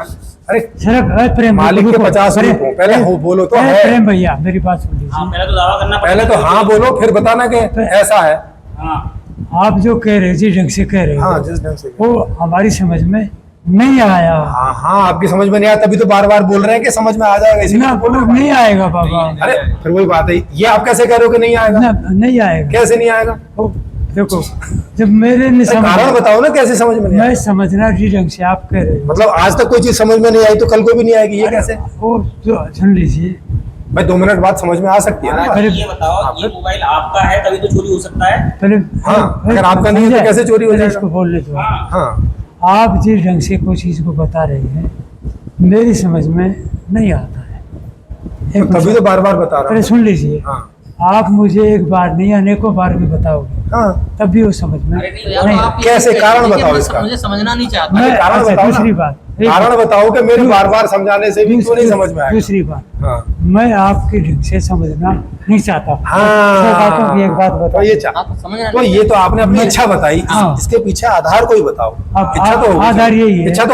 अरे सिर्फ प्रेम मालिक के 50 रूप हो, पहले हो बोलो तो है। प्रेम भैया मेरी बात सुन हाँ, लीजिए। पहले तो दावा करना पहले तो हाँ बोलो, फिर बताना कि ऐसा है। हाँ, आप जो कह रहे हो जिस ढंग से कह रहे हो, हाँ जिस ढंग से। वो हमारी समझ में नहीं आया। हाँ हाँ, आपकी समझ में नहीं आया तभी तो बार बार बोल रहे हैं कि समझ में आ जाएगा, इसलिए ना तो बोल रहे नहीं आएगा बाबा, अरे फिर वही बात है, ये आप कैसे कह रहे हो कि नहीं आएगा? नहीं आएगा। कैसे नहीं आएगा? ओ, देखो जब मेरे नहीं अरे कारण समझ, बताओ ना कैसे समझ में नहीं मैं आएगा? समझना जिस ढंग से आप कह रहे हो, मतलब आज तक कोई चीज समझ में नहीं आई तो कल को भी नहीं आएगी, ये कैसे? वो जो सुन लीजिए, भाई 2 मिनट बाद समझ में आ सकती है ना। महाराज ये बताओ, ये मोबाइल आपका है तभी तो चोरी हो सकता है। पहले हाँ, अगर आपका नहीं है तो कैसे चोरी हो पहले जाएगा? इसको बोलने दो। हाँ, हाँ आप जिस ढंग से कोई चीज को बता रहे हैं मेरी समझ में नहीं आता है। तो तभी तो बार बार बता रहा पहले हूँ। सुन लीजिए, हाँ आप मुझे एक बार नहीं अनेकों बार भी बताओगे हाँ, तब भी वो समझ में अरे नहीं यार, नहीं। आप ये कैसे? कह कारण दीजिए, बताओ मैं इसका। मुझे समझना नहीं चाहता। मैं कारण अच्छा, बताओ ना। दूसरी बात कारण बताओ कि मेरे बार बार समझाने से भी क्यों नहीं समझ में आएगा? दूसरी बात, हाँ मैं आपके ढंग से समझना नहीं चाहता। हाँ, मैं बातों की एक बात तो बताओ। ये चाह हाँ, तो समझना तो नहीं ये तो आपने अपनी इच्छा बताई, हाँ। इसके पीछे आधार कोई बताओ। अब इच्छा तो होगी। आधार यही है। इच्छा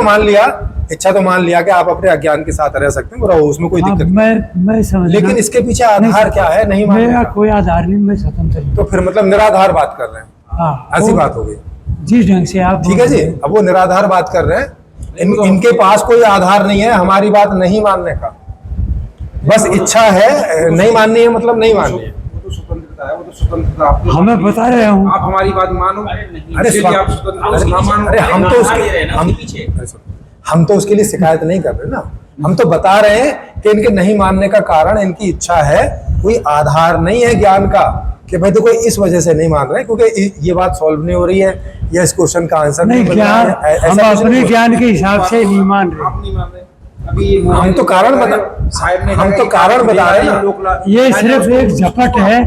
तो मान लिया कि आप अपने अज्ञान के साथ रह सकते हैं, रहो, उसमें कोई हाँ, दिक्कत नहीं। मैं समझ, लेकिन इसके पीछे आधार क्या है? नहीं मानने मेरा का। कोई आधार नहीं, मैं स्वतंत्र हूँ। तो फिर मतलब निराधार बात कर रहे हैं, हाँ, ऐसी वो बात हो गई। जिस ढंग से आप ठीक है जी, अब वो निराधार बात कर रहे हैं, इनके पास कोई आधार नहीं है हमारी बात नहीं मानने का, बस इच्छा है, नहीं माननी है मतलब नहीं माननी है। वो तो स्वतंत्रता है, वो तो स्वतंत्रता आप हमें बता रहे हूँ। आप हमारी बात मानो। अरे इसलिए आप स्वतंत्रता ना मानो। अरे हम तो आधार दे रहे हैं ना हम उसके पीछे। अरे सुनो, हम तो उसके लिए शिकायत नहीं कर रहे ना, हम तो बता रहे हैं कि इनके नहीं मानने का कारण इनकी इच्छा है, कोई आधार नहीं है ज्ञान का कि भाई देखो इस वजह से नहीं मान रहे, क्योंकि ये बात सॉल्व नहीं हो रही है या इस क्वेश्चन का आंसर नहीं, मिल रहा ज्ञान है, ऐसा हम कुछ अपने नहीं हुआ। ज्ञान के हिसाब से नहीं मान आप रहे। नहीं मान रहे। अभी ये हम तो कारण बता- साहब ने हम कहा तो कि कारण बता रहे हैं ना। ये सिर्फ एक झपट है,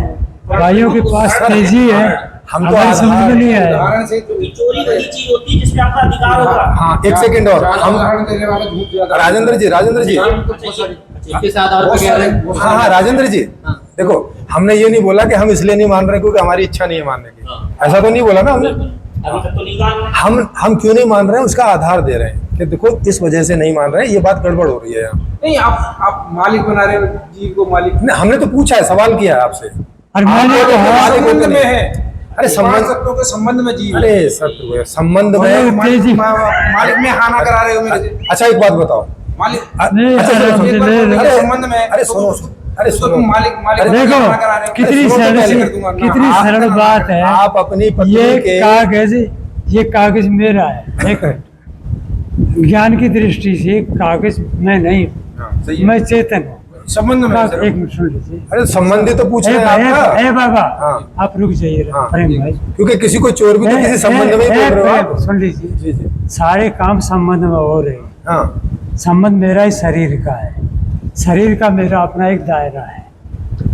भाइयों के पास तेजी है, हम तो हमारी समझ में नहीं आया। उदाहरण से तो क्योंकि चोरी वही चीज होती है जिसपे आपका अधिकार होगा। हाँ, एक सेकंड और हम उदाहरण देने वाला झूठ ज्यादा राजेंद्र जी किस आधार पर कह रहे हैं? हाँ हाँ राजेंद्र जी, देखो हमने ये नहीं बोला कि हम इसलिए नहीं मान रहे क्योंकि हमारी इच्छा नहीं है मानने की, ऐसा तो नहीं बोला ना हमने। अभी तक तो नहीं कहा हमने। हम क्यों नहीं मान रहे हैं उसका आधार दे रहे हैं कि देखो इस वजह से नहीं मान रहे हैं, ये बात गड़बड़ हो रही है यहाँ। नहीं, आप मालिक बना रहे हो जीव को मालिक। नहीं, हमने तो पूछा है, सवाल किया है आपसे। और मैंने आप कहा मालिक संबंध होते में नहीं। है। अरे संबंध, तत्वों के संबंध में जीव है। अरे सत्य संबंध बोलो, में। मालिक में हाना करा रहे हो मेरे से। अच्छा एक बात बताओ, मालिक नहीं, अच्छा, अरे, सुनो, ले- सुनो, ले- अरे, संबंध में। अरे सुनो, अरे उसको सुनो, तुम मालिक अरे देखो हाना करा रहे हो। कितनी सुनो तो सरल पहले। कितनी आप- सरल बात है। आप अपनी पत्नी ये के कागज मेरा है, एक ज्ञान की दृष्टि से कागज मैं नहीं हूँ, हाँ, सही है। मैं चेतन हूँ। संबंध में आप सर। एक मिनट सुन लीजिए। अरे संबंधी तो पूछ ए रहे हैं भाई, आपका। ए बाबा, हाँ। आप रुक जाइए हाँ, प्रेम भाई। क्योंकि किसी को चोर भी तो किसी संबंध में ही बोल रहे हो आप। सुन लीजिए, जी जी, सारे काम संबंध में हो रहे हैं। हाँ संबंध मेरा ही शरीर का है, शरीर का मेरा अपना एक दायरा है,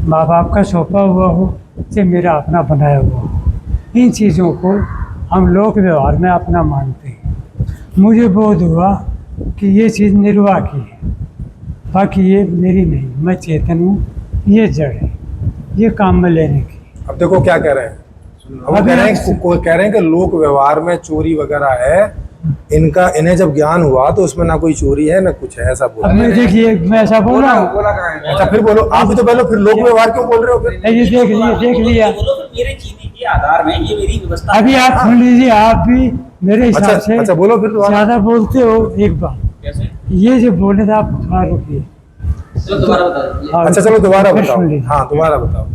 माँ बाप का सौंपा हुआ हो से मेरा अपना बनाया हुआ हो, इन चीज़ों को हम लोक व्यवहार में अपना मानते हैं। मुझे बोध हुआ कि ये चीज़ निर्वाह की है, बाकी ये मेरी नहीं, मैं चेतन हूँ, ये जड़ है, ये काम में लेने की। अब देखो क्या कह रहे हैं, अब वो अभी कह रहे आप- हैं कह रहे हैं कि लोक व्यवहार में चोरी वगैरह है, इन्हें जब ज्ञान हुआ तो उसमें ना कोई चोरी है ना कुछ है, ऐसा बोला। अब मैं देखिए, मैं ऐसा बोल रहा हूँ, बोला कहाँ है? अच्छा फिर बोलो, आप भी तो पहले फिर लोक व्यवहार क्यों बोल रहे हो फिर? ये देख लिया। बोलो फिर मेरे जीने के आधार में ये मेरी व्यवस्था अभी आप सुन लीजिए, आप भी मेरे हिसाब अच्छा से अच्छा बोलो फिर दोबारा। ज्यादा बोलते हो। एक बार कैसे? ये जो बोले थे आप थोड़ा रुकिए। चलो दोबारा बता दीजिए। हाँ, अच्छा चलो दोबारा फिर बताओ, सुन लीजिए। हाँ दोबारा बताओ।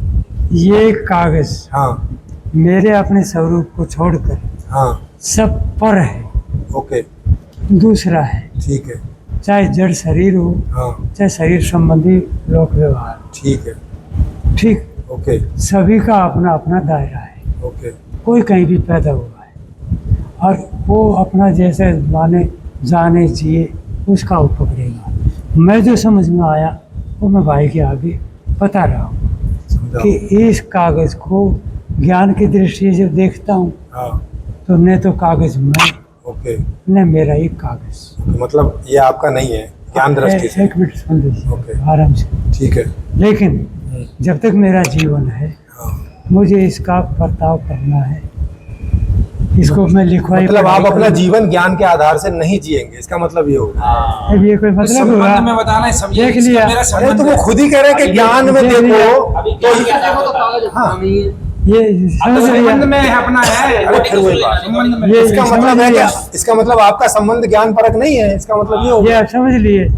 ये कागज हाँ मेरे अपने स्वरूप को छोड़कर हाँ सब पर है, ओके, दूसरा है, ठीक है। चाहे जड़ शरीर हो, हाँ चाहे शरीर संबंधी लोक व्यवहार, ठीक है। ठीक, ओके सभी का अपना अपना दायरा है। ओके कोई कहीं भी पैदा हुआ है और वो अपना जैसे माने जाने जिए उसका वो पकड़ेगा। मैं जो समझ में आया वो मैं भाई के आगे बता रहा हूँ समझा। कि इस कागज़ को ज्ञान की दृष्टि से जब देखता हूँ हाँ तो न तो कागज़ मैं, ओके। न मेरा एक कागज़। तो मतलब ये आपका नहीं है ज्ञान दृष्टि से। एक मिनट सुन लीजिए ओके। आराम से। ठीक है। लेकिन जब तक मेरा जीवन है हाँ। मुझे इसका बर्ताव करना है, इसको मैं लिखवाई मतलब आप पढ़ाई अपना करूँ। जीवन ज्ञान के आधार से नहीं जिएंगे, इसका मतलब ये होगा। अब ये कोई मतलब हुआ? संबंध में बताना है, समझिए देख इसका लिया। मेरा अरे संबंध तो वो है। खुद ही कह रहे हैं कि ज्ञान में देख देखो लिया। अभी तो क्या क्या देखो तो कागज हाँ। हाँ नहीं है। ये समझ संबंध लिया। में है अपना है। अरे फिर वही बात। संबंध में ये इसका समझ मतलब है लिया। कि इसका मतलब आपका संबंध ज्ञान परक नहीं है, इसका मतलब ये ये होगा। आप समझ लिए।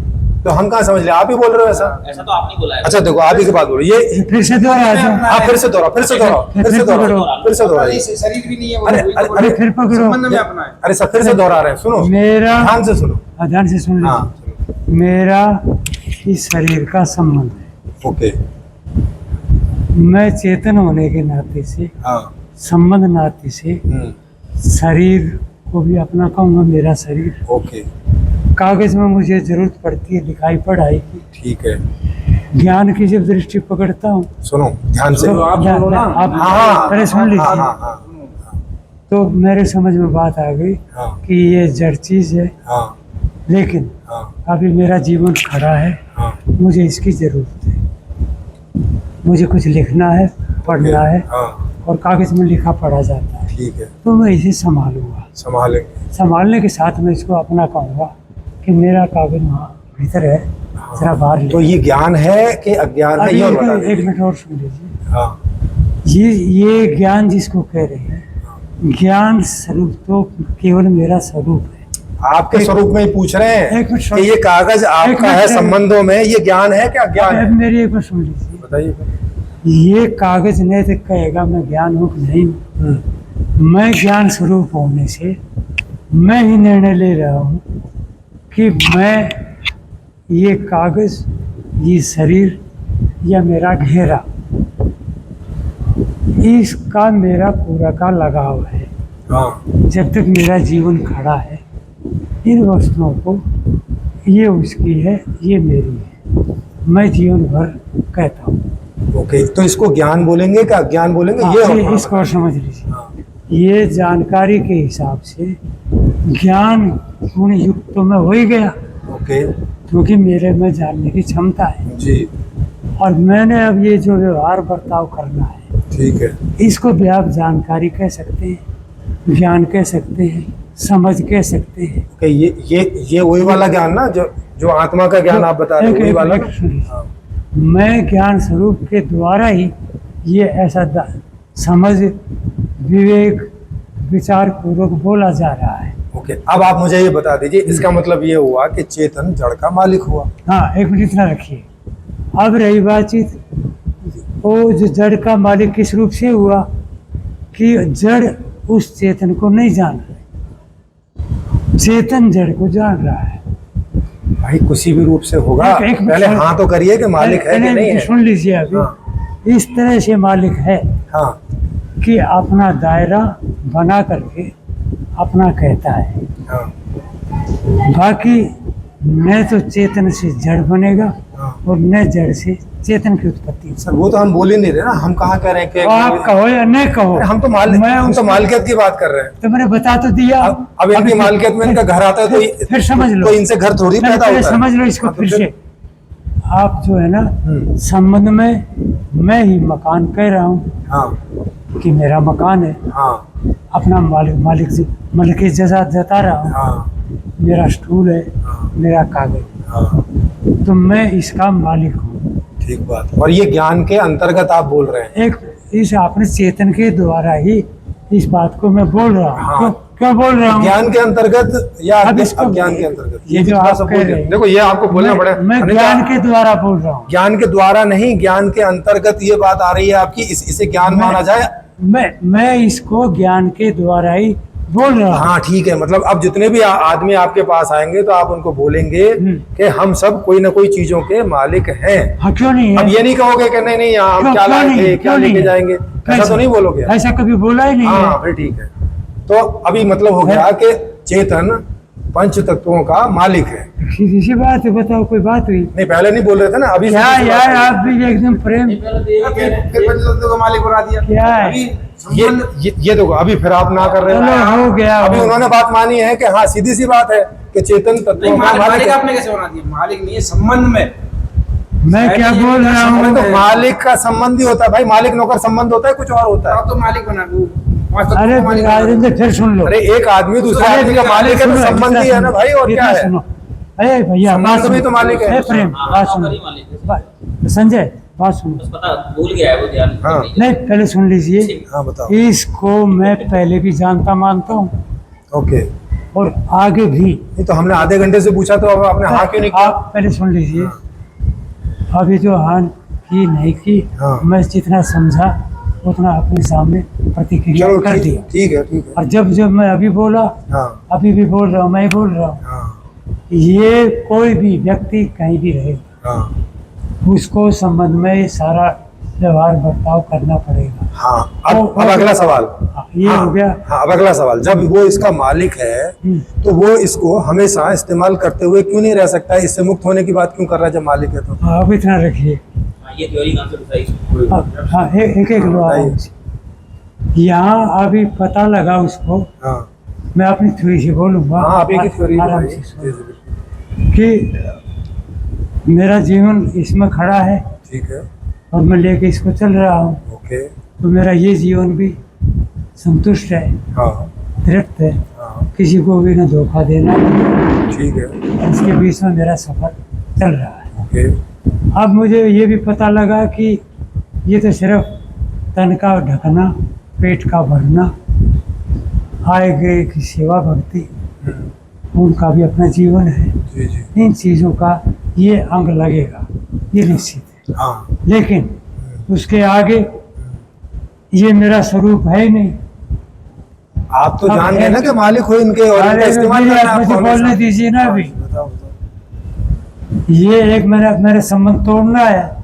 तो हम कहाँ समझ लिया, आप ही बोल रहे हो ऐसा। ऐसा तो आपने बोला है। अच्छा देखो आप ही की बात बोलो ये। फिर से दोहरा दो। हाँ फिर से दोहराओ, फिर से दोहराओ, फिर से दोहराओ, फिर से दोहराओ। शरीर भी नहीं है वो, अरे, वही तो अरे, बोल रहे हैं। फिर पकड़ो। संबंध में अपना है। अरे सब फिर से दोहरा रहे हैं, सुनो मेरा ध्यान से सुनो। ध्यान से सुन हाँ लीजिए। मेरा इस शरीर का संबंध है। ओके। मैं चेतन होने के नाते से, हाँ संबंध नाते से शरीर को भी अपना कहूँगा, मेरा शरीर। ओके कागज में मुझे जरूरत पड़ती है लिखाई पढ़ाई की। ठीक है। ज्ञान की जब दृष्टि पकड़ता हूँ सुनो ध्यान से। तो आप सुनो ना। आप हाँ पहले सुन हाँ लीजिए। हाँ हाँ तो मेरे समझ में बात आ गई हाँ कि ये जड़ चीज है, हाँ लेकिन हाँ अभी मेरा जीवन खड़ा है, हाँ मुझे इसकी जरूरत है। मुझे कुछ लिखना है, पढ़ना है हाँ और कागज में लिखा पढ़ा जाता है, ठीक है। तो मैं इसे संभालूंगा। संभालेंगे। संभालने के साथ मैं इसको अपना कहूँगा कि मेरा कागज वहाँ भीतर है, जरा बाहर तो ले। ये ज्ञान है कि अज्ञान है, अभी ये और एक बता एक दीजिए। मिनट और सुन लीजिए। हाँ ये ज्ञान जिसको कह रहे हैं, ज्ञान स्वरूप तो केवल मेरा स्वरूप है। आपके स्वरूप में ही पूछ रहे हैं एक मिनट कि ये कागज आपका है मिनट। संबंधों में, ये ज्ञान है क्या अज्ञान है? अब मेरी एक बार सुन लीजिए। बताइए। ये कागज नहीं तो कहेगा मैं ज्ञान हूँ कि नहीं हूँ। मैं ज्ञान स्वरूप होने से मैं ही निर्णय ले रहा हूँ कि मैं ये कागज, ये शरीर या मेरा घेरा, इसका मेरा पूरा का लगाव है। हाँ जब तक मेरा जीवन खड़ा है, इन वस्तुओं को, ये उसकी है, ये मेरी है, मैं जीवन भर कहता हूँ। ओके। तो इसको ज्ञान बोलेंगे क्या अज्ञान बोलेंगे, हाँ, ये ये और इसको और समझ लीजिए। हाँ ये जानकारी के हिसाब से ज्ञान गुण युक्त तो मैं हो ही गया, ओके क्योंकि मेरे में जानने की क्षमता है। जी और मैंने अब ये जो व्यवहार बर्ताव करना है, ठीक है। इसको भी आप जानकारी कह सकते हैं, ज्ञान कह सकते हैं, समझ कह सकते हैं। ओके ये वही वाला ज्ञान ना जो जो आत्मा का ज्ञान आप बता रहे हो, वही वाला ना? सुनिए। हाँ, मैं ज्ञान स्वरूप के द्वारा ही ये ऐसा समझ, विवेक, विचार पूर्वक बोला जा रहा है। ओके। अब आप मुझे ये बता दीजिए, इसका मतलब ये हुआ कि चेतन जड़ का मालिक हुआ। हाँ, एक मिनट इतना रखिए। अब रही बातचीत, वो जो जड़ का मालिक किस रूप से हुआ कि जड़ उस चेतन को नहीं जान रहा, चेतन जड़ को जान रहा है। भाई किसी भी रूप से होगा। एक मिनट पहले सुन- हाँ तो करिए कि मालिक है कि पहले नहीं है। सुन लीजिए अभी। हाँ। इस तरह से मालिक है हाँ कि अपना दायरा बना करके अपना कहता है। हाँ बाकी न तो चेतन से जड़ बनेगा हाँ। और न जड़ से चेतन की उत्पत्ति। सर वो तो हम बोल ही नहीं रहे ना, हम कहाँ कह रहे हैं कि आप कहो या न कहो, हम तो मैं मालिकियत की बात कर रहे हैं। तो मैंने बता तो दिया। अब इनकी मालिकियत में इनका घर आता है फिर समझ लो, तो इनसे घर थोड़ी नहीं, पैदा पहले होता है। समझ लो इसको हाँ, तो फिर से। आप जो है ना, संबंध में मैं ही मकान कह रहा हूँ हाँ कि मेरा मकान है, हाँ अपना मालिक जैसा जता रहा हूँ। हाँ मेरा स्टूल है, मेरा कागज, हाँ तो मैं इसका मालिक हूँ। ठीक बात। और ये ज्ञान के अंतर्गत आप बोल रहे हैं। एक इस अपने चेतन के द्वारा ही इस बात को मैं बोल रहा हूँ। हाँ। क्यों बोल रहा हूँ? ज्ञान के अंतर्गत या अब इसको- अज्ञान के अंतर्गत? ये भी जो थोड़ा आप सा कह बोलिए। रहे हैं, देखो ये आपको बोलना पड़ेगा। मैं नहीं तो ज्ञान के द्वारा बोल रहा हूँ। ज्ञान के द्वारा नहीं, ज्ञान के अंतर्गत ये बात आ रही है आपकी, इसे ज्ञान माना जाए। मैं इसको ज्ञान के द्वारा ही बोल रहा हूँ। हाँ ठीक है, मतलब अब जितने भी आदमी आपके पास आएंगे तो आप उनको बोलेंगे कि हम सब कोई ना कोई चीजों के मालिक हैं। हाँ क्यों नहीं अब है? ये नहीं कहोगे कि नहीं नहीं यहाँ हम क्यों- क्या क्यों लाए नहीं? थे, क्या क्यों नहीं लेके है? जाएंगे, ऐसा कैसे? तो नहीं बोलोगे? ऐसा कभी बोला ही नहीं हाँ है। फिर ठीक है। तो अभी मतलब हो गया कि चेतन पंच तत्वों का मालिक है। सीधी सी बात है, बताओ कोई बात हुई? नहीं पहले नहीं बोल रहे थे ना, अभी क्या सीधी सी बात यार, है। आप भी एकदम प्रेम। फिर पंचतत्व का मालिक बना दिया। क्या है? अभी ये संबंध ये देखो अभी फिर आप ना कर रहे चलो हो गया। अभी उन्होंने बात मानी है कि हाँ सीधी सी बात है कि चेतन नहीं, तत्वों का मालिक मालिक है। आपने कैसे बना दिया? मालिक नहीं है, संबंध में। मैं क्या बोल रहा अरे हूँ? तो मालिक का संबंध ही होता है भाई, मालिक नौकर संबंध होता है, कुछ और होता है। आप तो मालिक बना दो। पांच तत्वों अरे का मालिक बना दो। राजेंद्र फिर सुन लो। अरे एक आदमी दूसरे अरे आदमी का मालिक है तो सुनो, संबंध ही है ना भाई, और क्या इतना है? सुनो। अरे भैया संबंध बात भी सुनो। तो मालिक है। ए, प्रेम बात सुनो। नौकरी मालिक है। बात- संजय बात सुनो। बस पता भूल गया है वो, ध्यान हाँ। नहीं पहले सुन लीजिए। हाँ बताओ। इसको मैं पहले भी जानता मानता हूँ ओके, और आगे भी। नहीं तो हमने आधे घंटे से पूछा तो अब आपने हाँ क्यों नहीं किया? आप पहले सुन लीजिए। अभी जो हाँ की नहीं की, हाँ। मैं जितना समझा उतना अपने सामने प्रतिक्रिया चलो कर दिया। ठीक है ठीक है। और जब मैं अभी बोला, हाँ अभी भी बोल रहा हूँ, मैं बोल रहा हूँ, हाँ ये कोई भी व्यक्ति कहीं भी रहे, हाँ उसको संबंध में सारा व्यवहार बर्ताव करना पड़ेगा। हाँ। वो- अब अगला सवाल। हाँ, ये हाँ, हो गया। हाँ अब अगला सवाल, जब वो इसका मालिक है तो वो इसको हमेशा इस्तेमाल करते हुए क्यों नहीं रह सकता? इससे मुक्त होने की बात क्यों कर रहा है जब मालिक है तो? हाँ, अब इतना रखिए। हाँ, ये थ्योरी कहाँ से बताई? हाँ, एक एक लो आओ। यहाँ अभी पता लगा उसको, हाँ मैं अपनी थ्योरी से बोलूंगा। हाँ आप एक ही थ्योरी आराम से सुनो। कि मेरा जीवन इसमें खड़ा है ठीक है। और मैं लेके इसको चल रहा हूँ, ओके। तो मेरा ये जीवन भी संतुष्ट है, हाँ तृप्त है, हाँ किसी को भी न धोखा देना। ठीक है। इसके बीच में मेरा सफर चल रहा है। ओके। अब मुझे ये भी पता लगा कि ये तो सिर्फ तन का ढकना, पेट का भरना, आए गए की सेवा भक्ति, उनका भी अपना जीवन है। जी जी। इन चीज़ों का ये अंग लगेगा, ये निश्चित है। हाँ लेकिन उसके आगे ये मेरा स्वरूप है ही नहीं। आप तो अब जान गए है- ना कि मालिक हो इनके और इनका अरे इस्तेमाल मेरी करना आप है मुझे आपको बोलने हमेशा। दीजिए ना अभी। बताओ बताओ। ये एक मेरे संबंध तोड़ना है।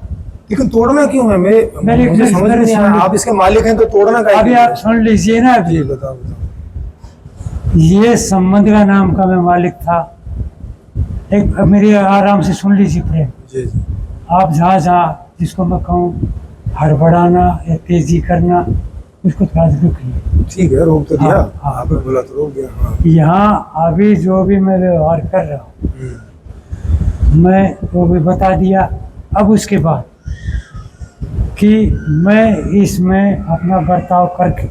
लेकिन तोड़ना क्यों है? मेरे- मुझे मेरे- समझ मेरे नहीं आया। सुन ली- आप इसके मालिक हैं तो तोड़ना का अभी आप सुन लीजिए ना। जी अभी बताओ बताओ। ये संबंध का नाम का मैं मालिक था। एक मेरी आराम से सुन लीजिए प्रेम। जी जी। आप जहाँ जिसको मैं कहूँ हड़बड़ाना या तेजी करना, उसको थोड़ा सा रुकिए। ठीक है, रोक तो दिया। हाँ, हाँ। आपने बोला तो रोक दिया। हाँ। यहाँ अभी जो भी मैं व्यवहार कर रहा हूँ, मैं वो भी बता दिया। अब उसके बाद कि मैं इसमें अपना बर्ताव करके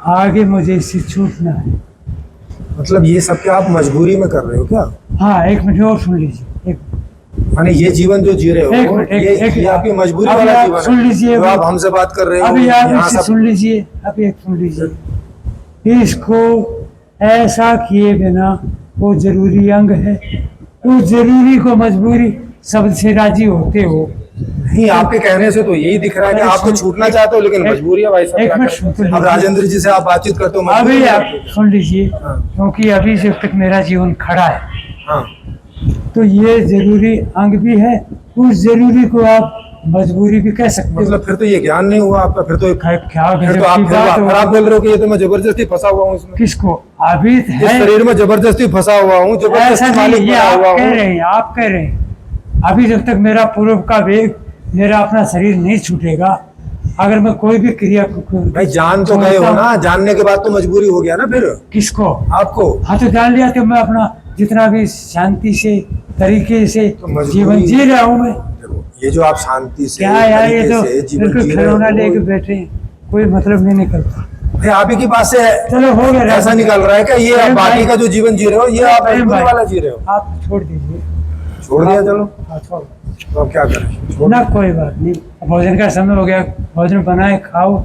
आगे मुझे इससे छूटना है। मतलब ये सब क्या आप मजबूरी में कर रहे हो क्या? हाँ, एक मिनट और सुन लीजिए। एक माने ये जीवन जो जी रहे एक हो, मिनट, ये आपकी मजबूरी अभी वाला आप जीवन सुन है। लीजिए। जो आप हमसे बात कर रहे हो अभी आप यहाँ इससे सब। सुन लीजिए। अभी एक सुन लीजिए। इसको ऐसा किए बिना वो जरूरी अंग है, उस जरूरी को मजबूरी शब्द से राजी होते हो। नहीं, आपके कहने से तो यही दिख रहा है कि आप तो छूटना चाहते हो लेकिन मजबूरी है भाई साहब। एक क्या मिनट करें? सुन तो अब लीजिए। राजेंद्र जी से आप बातचीत करते हो, मजबूरी अभी है आप आपकी। सुन लीजिए, हाँ। क्योंकि अभी जब तक मेरा जीवन खड़ा है, हाँ तो ये जरूरी अंग भी है। उस जरूरी को आप मजबूरी भी कह सकते हो। मतलब फिर तो ये ज्ञान नहीं हुआ आपका। फिर तो क्या फिर गजब तो आप की फिर बात आप हो। बोल रहे हो कि ये तो मैं जबरदस्ती फंसा हुआ हूँ इसमें। किसको? अभी इस है शरीर में जबरदस्ती फंसा हुआ हूँ, ऐसा जबरदस्ती नहीं, मालिक ये बना आप हुआ कह हूँ। रहे हैं, आप कह रहे हैं। अभी जब तक मेरा पूर्व का वेग, मेरा अपना शरीर नहीं छूटेगा, अगर मैं कोई भी क्रिया भाई जान तो गए हो ना, जानने के बाद तो मजबूरी हो गया ना फिर किसको? आपको। हाँ, तो जान लिया कि मैं अपना जितना भी शांति से तरीके से तो मजबूरी- जीवन जी रहा हूँ मैं। देखो, ये जो आप शांति से क्या यार, ये तरीके तो से जीवन बिल्कुल जी रहे खिलौना हो, लेके बैठे हैं, कोई मतलब नहीं निकलता। भाई आप ही की बात से है चलो हो गया। ऐसा निकल रहा है कि ये आप प्रेम बाकी भाई- का जो जीवन जी रहे हो ये आप प्रेम मजबूरी भाई, वाला जी रहे हो। आप छोड़ दीजिए। छोड़ दिया चलो, हाँ, छोड़। तो अब क्या करें? छोड़ ना कोई बात नहीं, भोजन का समय हो गया, भोजन बनाए खाओ,